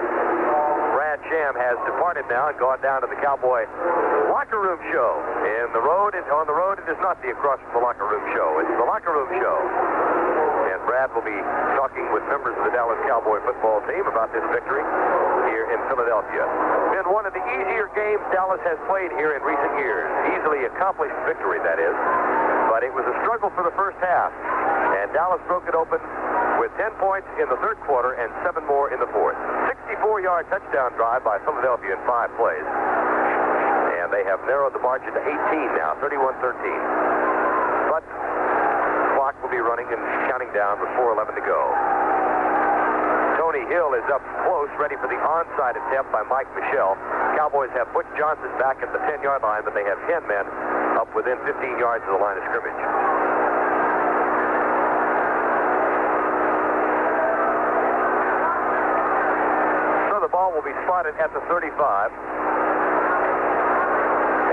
Brad Sham has departed now and gone down to the Cowboy locker room show. On the road, it is not the across from the locker room show. It's the locker room show. And Brad will be talking with members of the Dallas Cowboy football team about this victory here in Philadelphia. Been one of the easier games Dallas has played here in recent years. Easily accomplished victory, that is. But it was a struggle for the first half. And Dallas broke it open with 10 points in the third quarter and 7 more in the fourth. 64-yard touchdown drive by Philadelphia in 5 plays. And they have narrowed the margin to 18 now, 31-13. But the clock will be running and counting down with 4:11 to go. Tony Hill is up close, ready for the onside attempt by Mike Michel. Cowboys have Butch Johnson back at the 10-yard line, but they have 10 men up within 15 yards of the line of scrimmage. So the ball will be spotted at the 35.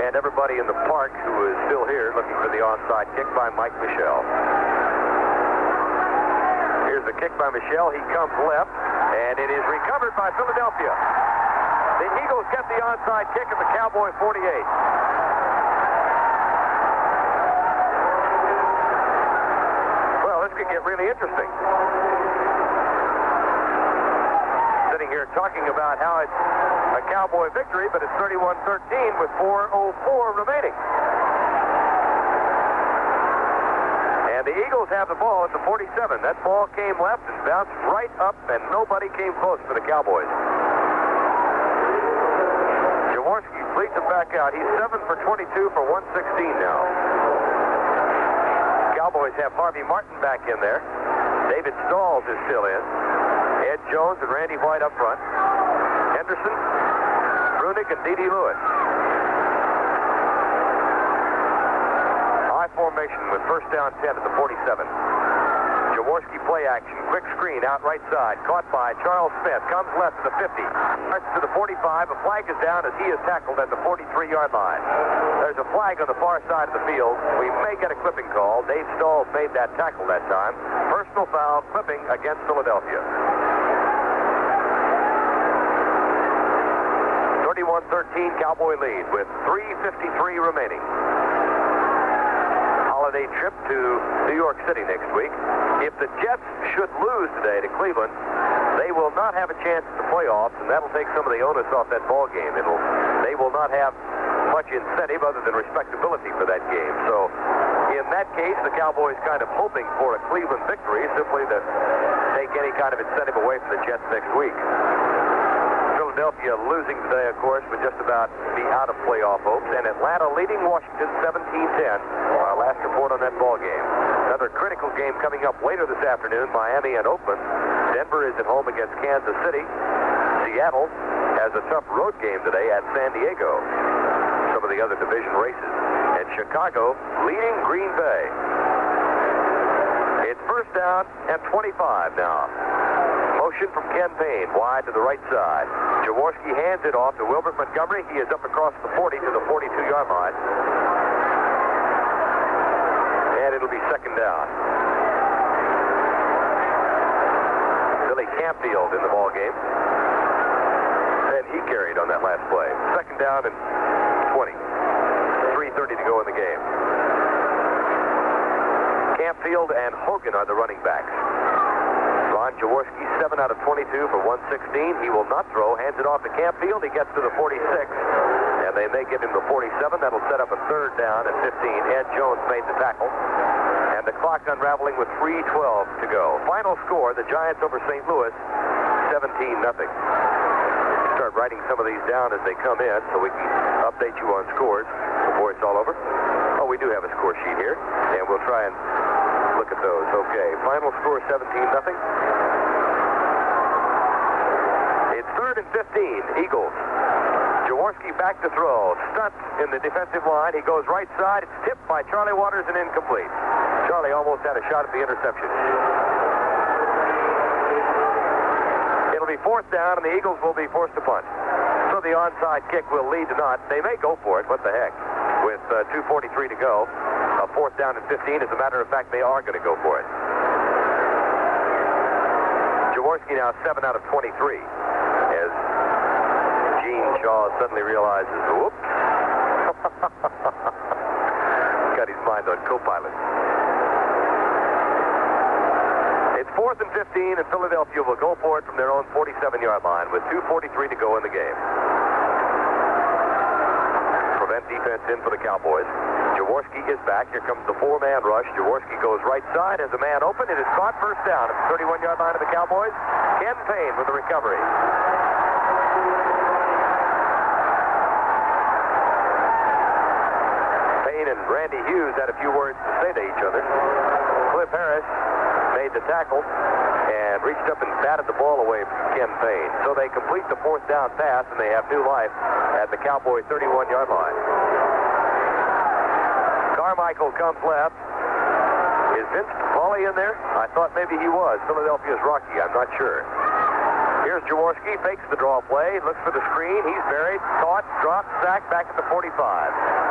And everybody in the park who is still here looking for the onside kick by Mike Michel. Here's the kick by Michel. He comes left, and it is recovered by Philadelphia. The Eagles get the onside kick at the Cowboy 48. Well, this could get really interesting. Sitting here talking about how it's a Cowboy victory, but it's 31-13 with 4:04 remaining. And the Eagles have the ball at the 47. That ball came left and bounced right up, and nobody came close for the Cowboys. Jaworski leads him back out. He's 7 for 22 for 116 now. Cowboys have Harvey Martin back in there. David Stalls is still in. Ed Jones and Randy White up front. Henderson, Brunick, and D.D. Lewis. High formation with first down 10 at the 47. Jaworski play action, quick screen out right side, caught by Charles Smith, comes left to the 50, starts to the 45, a flag is down as he is tackled at the 43-yard line. There's a flag on the far side of the field. We may get a clipping call. Dave Stalls made that tackle that time. Personal foul, clipping against Philadelphia. 31-13 Cowboy lead with 3:53 remaining. Holiday trip to New York City next week. If the Jets should lose today to Cleveland, they will not have a chance at the playoffs, and that'll take some of the onus off that ball game. They will not have much incentive other than respectability for that game. So in that case, the Cowboys kind of hoping for a Cleveland victory simply to take any kind of incentive away from the Jets next week. Philadelphia losing today, of course, would just about be out of playoff hopes. And Atlanta leading Washington 17-10. Our last report on that ball game. Another critical game coming up later this afternoon, Miami and Oakland. Denver is at home against Kansas City. Seattle has a tough road game today at San Diego. Some of the other division races. And Chicago leading Green Bay. It's first down and 25 now. Motion from Ken Payne, wide to the right side. Jaworski hands it off to Wilbert Montgomery. He is up across the 40 to the 42-yard line. And it'll be second down. Billy Campfield in the ball game. And he carried on that last play. Second down and 20. 3:30 to go in the game. Campfield and Hogan are the running backs. Ron Jaworski, 7 out of 22 for 116. He will not throw. Hands it off to Campfield. He gets to the 46. And they may give him the 47. That'll set up a third down and 15. Ed Jones made the tackle. And the clock unraveling with 3:12 to go. Final score, the Giants over St. Louis, 17-0. Start writing some of these down as they come in so we can update you on scores before it's all over. Oh, we do have a score sheet here. And we'll try and look at those. Okay, final score 17-0. It's 3rd and 15, Eagles. Jaworski back to throw. Stunt in the defensive line. He goes right side. It's tipped by Charlie Waters and incomplete. Charlie almost had a shot at the interception. It'll be 4th down, and the Eagles will be forced to punt. So the onside kick will lead to not. They may go for it. What the heck? With 2:43 to go. 4th down and 15. As a matter of fact, they are going to go for it. Jaworski now 7 out of 23. As Gene Shaw suddenly realizes, whoops. Got his mind on co-pilot. It's 4th and 15, and Philadelphia will go for it from their own 47-yard line with 2:43 to go in the game. Prevent defense in for the Cowboys. Jaworski is back. Here comes the four-man rush. Jaworski goes right side, has a man open. It is caught, first down at the 31-yard line of the Cowboys. Ken Payne with the recovery. Payne and Randy Hughes had a few words to say to each other. Cliff Harris made the tackle and reached up and batted the ball away from Ken Payne. So they complete the fourth down pass, and they have new life at the Cowboy 31-yard line. Carmichael comes left. Is Vince Pauley in there? I thought maybe he was. Philadelphia's Rocky. I'm not sure. Here's Jaworski, fakes the draw play, looks for the screen. He's buried, caught, dropped, sacked back at the 45.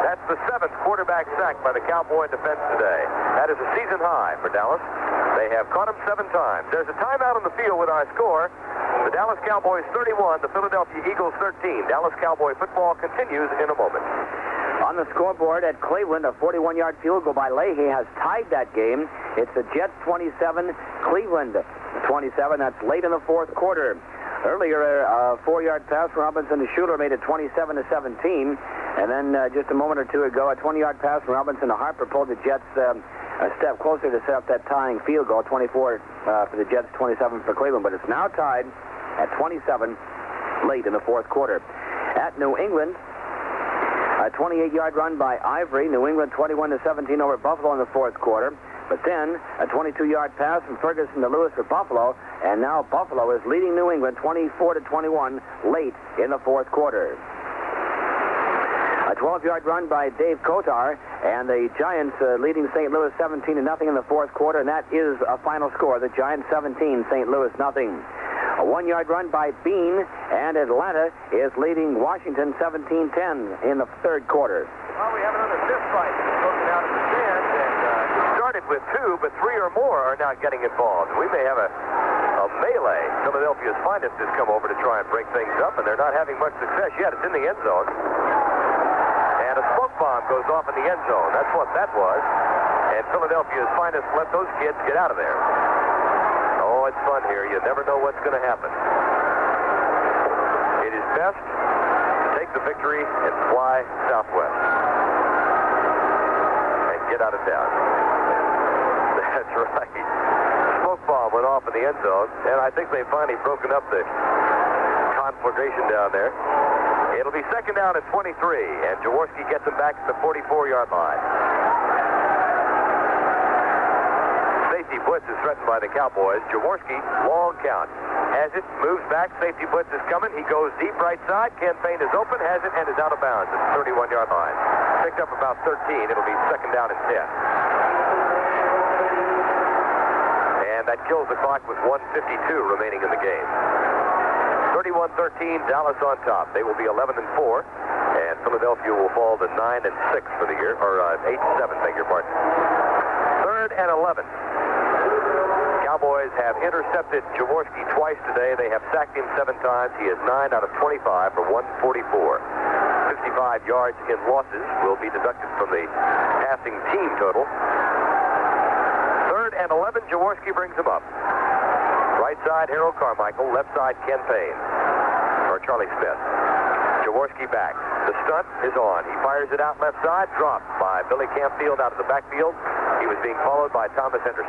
That's the 7th quarterback sack by the Cowboy defense today. That is a season high for Dallas. They have caught him 7 times. There's a timeout on the field with our score. The Dallas Cowboys 31, the Philadelphia Eagles 13. Dallas Cowboy football continues in a moment. On the scoreboard at Cleveland, a 41-yard field goal by Leahy has tied that game. It's the Jets 27, Cleveland 27. That's late in the fourth quarter. Earlier, a 4-yard pass from Robinson to Schuler made it 27-17. And then just a moment or two ago, a 20-yard pass from Robinson to Harper pulled the Jets a step closer to set up that tying field goal. 24 for the Jets, 27 for Cleveland. But it's now tied at 27 late in the fourth quarter. At New England, a 28-yard run by Ivory. New England 21-17 over Buffalo in the fourth quarter. But then a 22-yard pass from Ferguson to Lewis for Buffalo. And now Buffalo is leading New England 24-21 late in the fourth quarter. A 12-yard run by Dave Kotar, and the Giants leading St. Louis 17-0 in the fourth quarter, and that is a final score. The Giants 17, St. Louis nothing. A 1-yard run by Bean, and Atlanta is leading Washington 17-10 in the third quarter. Well, we have another fist fight broken out in the stands, and it started with 2, but 3 or more are now getting involved. We may have a melee. Philadelphia's finest has come over to try and break things up, and they're not having much success yet. It's in the end zone. And a smoke bomb goes off in the end zone. That's what that was. And Philadelphia's finest let those kids get out of there. Oh, it's fun here. You never know what's going to happen. It is best to take the victory and fly southwest. And get out of town. That's right. Smoke bomb went off in the end zone, and I think they've finally broken up the conflagration down there. It'll be second down at 23, and Jaworski gets him back at the 44-yard line. Safety blitz is threatened by the Cowboys. Jaworski, long count. Has it, moves back, safety blitz is coming. He goes deep right side. Ken Payne is open, has it, and is out of bounds at the 31-yard line. Picked up about 13. It'll be second down and 10. And that kills the clock with 1:52 remaining in the game. 31-13, Dallas on top. They will be 11-4, and Philadelphia will fall to 9-6 for the year, or 8-7, beg your pardon. 3rd and 11. Cowboys have intercepted Jaworski twice today. They have sacked him 7 times. He is 9 out of 25 for 144. 55 yards in losses will be deducted from the passing team total. 3rd and 11, Jaworski brings him up. Right side, Harold Carmichael. Left side, Ken Payne. Or Charlie Smith. Jaworski back. The stunt is on. He fires it out left side. Dropped by Billy Campfield out of the backfield. He was being followed by Thomas Henderson.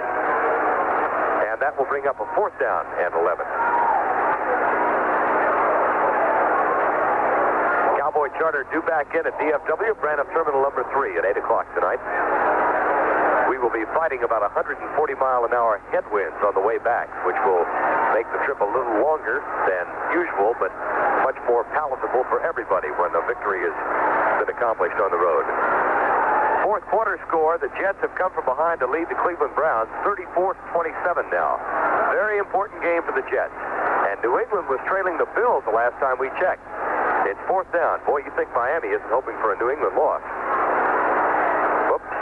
And that will bring up a 4th down and 11. Cowboy charter due back in at DFW. Branham Terminal number 3 at 8 o'clock tonight. We will be fighting about 140-mile-an-hour headwinds on the way back, which will make the trip a little longer than usual, but much more palatable for everybody when the victory has been accomplished on the road. Fourth quarter score, the Jets have come from behind to lead the Cleveland Browns 34-27 now. Very important game for the Jets. And New England was trailing the Bills the last time we checked. It's 4th down. Boy, you think Miami isn't hoping for a New England loss.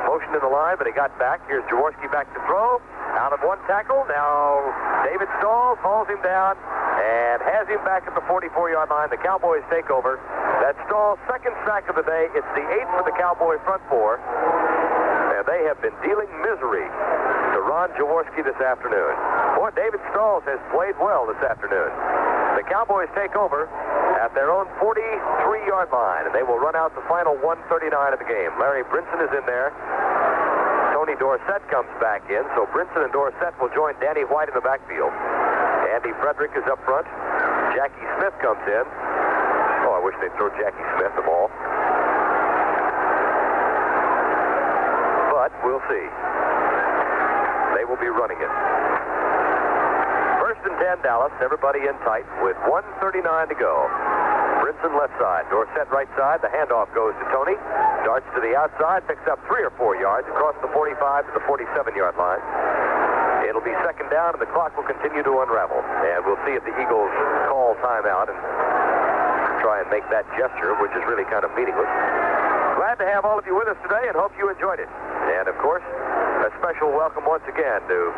Motion in the line, but he got back. Here's Jaworski back to throw. Out of one tackle. Now David Stahl falls him down and has him back at the 44-yard line. The Cowboys take over. That's Stahl's 2nd sack of the day. It's the 8th for the Cowboy front 4. And they have been dealing misery to Ron Jaworski this afternoon. Boy, David Stahl has played well this afternoon. The Cowboys take over at their own 43-yard line, and they will run out the final 1:39 of the game. Larry Brinson is in there. Tony Dorsett comes back in, so Brinson and Dorsett will join Danny White in the backfield. Andy Frederick is up front. Jackie Smith comes in. Oh, I wish they'd throw Jackie Smith the ball. But we'll see. They will be running it. First and 10, Dallas. Everybody in tight with 1:39 to go. Brinson left side, Dorsett right side. The handoff goes to Tony. Darts to the outside, picks up 3 or 4 yards across the 45 to the 47-yard line. It'll be second down, and the clock will continue to unravel. And we'll see if the Eagles call timeout and try and make that gesture, which is really kind of meaningless. Glad to have all of you with us today and hope you enjoyed it. And, of course, a special welcome once again to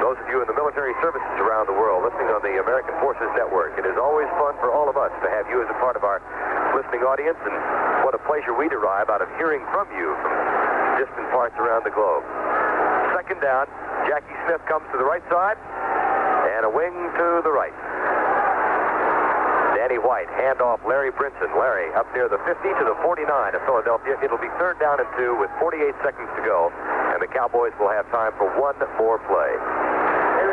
those of you in the military services around the world listening on the American Forces Network. It is always fun for all of us to have you as a part of our listening audience, and what a pleasure we derive out of hearing from you from distant parts around the globe. Second down, Jackie Smith comes to the right side, and a wing to the right. Danny White, handoff Larry Brinson. Larry up near the 50 to the 49 of Philadelphia. It'll be third down and 2 with 48 seconds to go, and the Cowboys will have time for one more play.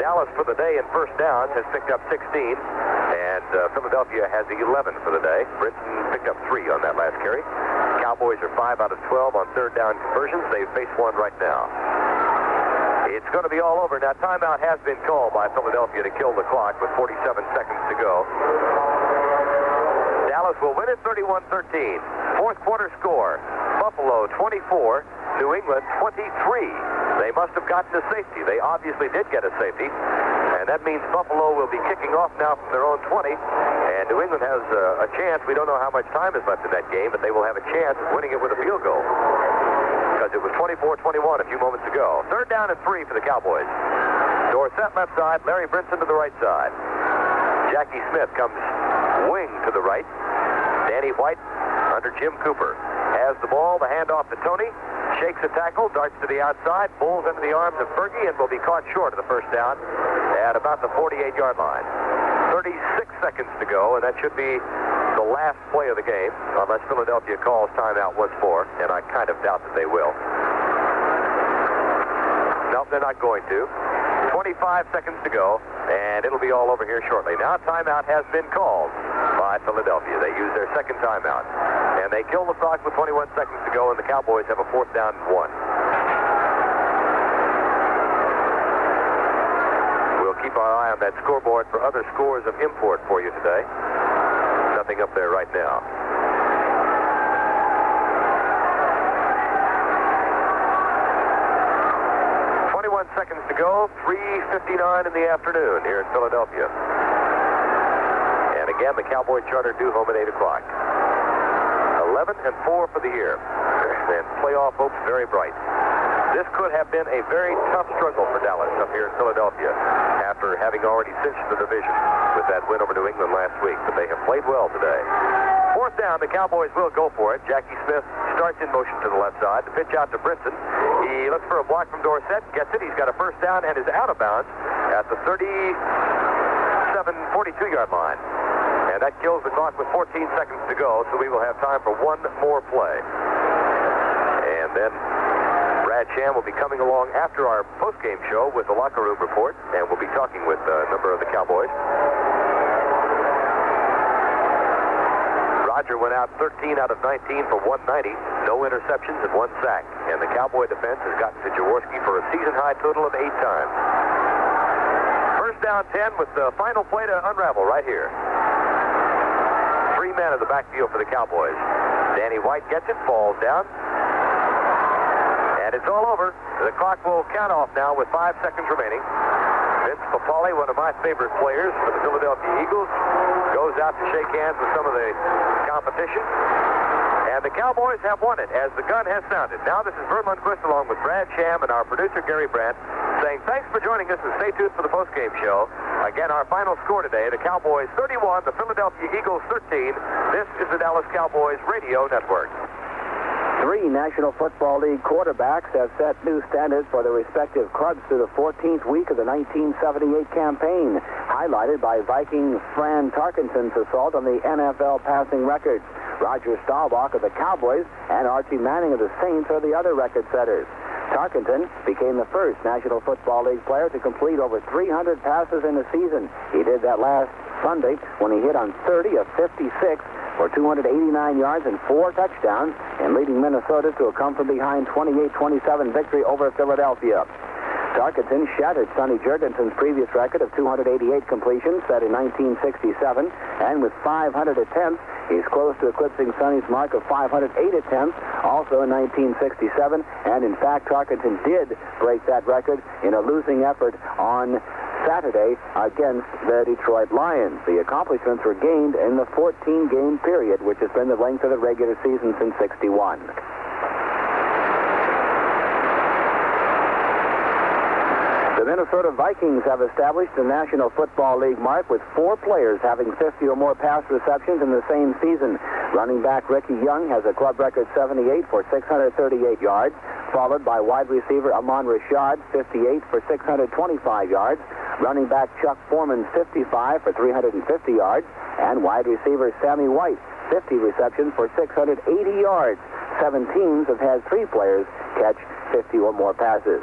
Dallas for the day in first downs has picked up 16, and Philadelphia has 11 for the day. Brinson picked up 3 on that last carry. Cowboys are 5 out of 12 on third down conversions. They face one right now. It's going to be all over. Now, timeout has been called by Philadelphia to kill the clock with 47 seconds to go. Dallas will win it 31-13. Fourth quarter score, Buffalo 24, New England 23. They must have gotten a safety. They obviously did get a safety, and that means Buffalo will be kicking off now from their own 20, and New England has a chance. We don't know how much time is left in that game, but they will have a chance of winning it with a field goal, because it was 24-21 a few moments ago. Third down and 3 for the Cowboys. Dorsett left side, Larry Brinson to the right side. Jackie Smith comes wing to the right. Danny White under Jim Cooper has the ball. The handoff to Tony. Shakes a tackle, darts to the outside, bowls into the arms of Fergie, and will be caught short of the first down at about the 48-yard line. 36 seconds to go, and that should be the last play of the game, unless Philadelphia calls timeout once more, and I kind of doubt that they will. No, they're not going to. 25 seconds to go, and it'll be all over here shortly. Now timeout has been called by Philadelphia. They use their second timeout, and they kill the clock with 21 seconds to go, and the Cowboys have a fourth down and 1. We'll keep our eye on that scoreboard for other scores of import for you today. Nothing up there right now. 21 seconds to go, 3:59 in the afternoon here in Philadelphia. And again, the Cowboy Charter due home at 8 o'clock. 11-4 for the year, and playoff hopes very bright. This could have been a very tough struggle for Dallas up here in Philadelphia after having already cinched the division with that win over New England last week, but they have played well today. Fourth down, the Cowboys will go for it. Jackie Smith starts in motion to the left side. The pitch out to Brinson. He looks for a block from Dorsett, gets it. He's got a first down and is out of bounds at the 42-yard line. And that kills the clock with 14 seconds to go, so we will have time for one more play. And then Brad Sham will be coming along after our post-game show with the locker room report, and we'll be talking with a number of the Cowboys. Roger went out 13 out of 19 for 190, no interceptions and 1 sack. And the Cowboy defense has gotten to Jaworski for a season-high total of 8 times. First down 10 with the final play to unravel right here. 3 men in the backfield for the Cowboys. Danny White gets it, falls down. And it's all over. The clock will count off now with 5 seconds remaining. Vince Papale, one of my favorite players for the Philadelphia Eagles, goes out to shake hands with some of the competition. And the Cowboys have won it as the gun has sounded. Now this is Verne Lundquist along with Brad Sham and our producer Gary Brandt saying thanks for joining us and stay tuned for the postgame show. Again, our final score today, the Cowboys 31, the Philadelphia Eagles 13. This is the Dallas Cowboys Radio Network. Three National Football League quarterbacks have set new standards for their respective clubs through the 14th week of the 1978 campaign, highlighted by Viking Fran Tarkenton's assault on the NFL passing records. Roger Staubach of the Cowboys and Archie Manning of the Saints are the other record setters. Tarkenton became the first National Football League player to complete over 300 passes in a season. He did that last Sunday when he hit on 30 of 56 for 289 yards and 4 touchdowns, and leading Minnesota to a come-from-behind 28-27 victory over Philadelphia. Tarkenton shattered Sonny Jurgensen's previous record of 288 completions set in 1967, and with 500 attempts, he's close to eclipsing Sonny's mark of 508 attempts, also in 1967, and in fact, Tarkenton did break that record in a losing effort on Saturday against the Detroit Lions. The accomplishments were gained in the 14-game period, which has been the length of the regular season since '61. The Minnesota Vikings have established the National Football League mark with 4 players having 50 or more pass receptions in the same season. Running back Ricky Young has a club record 78 for 638 yards, followed by wide receiver Amon Rashad, 58 for 625 yards, running back Chuck Foreman, 55 for 350 yards, and wide receiver Sammy White, 50 receptions for 680 yards. 7 teams have had 3 players catch 50 or more passes.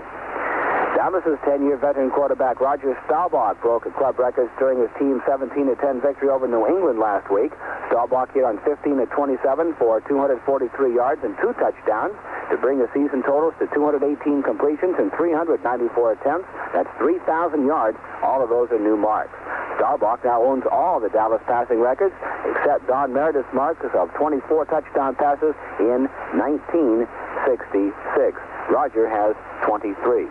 Dallas's 10-year veteran quarterback Roger Staubach broke a club record during his team's 17-10 victory over New England last week. Staubach hit on 15-27 for 243 yards and 2 touchdowns to bring the season totals to 218 completions and 394 attempts. That's 3,000 yards. All of those are new marks. Staubach now owns all the Dallas passing records except Don Meredith's mark of 24 touchdown passes in 1966. Roger has 23.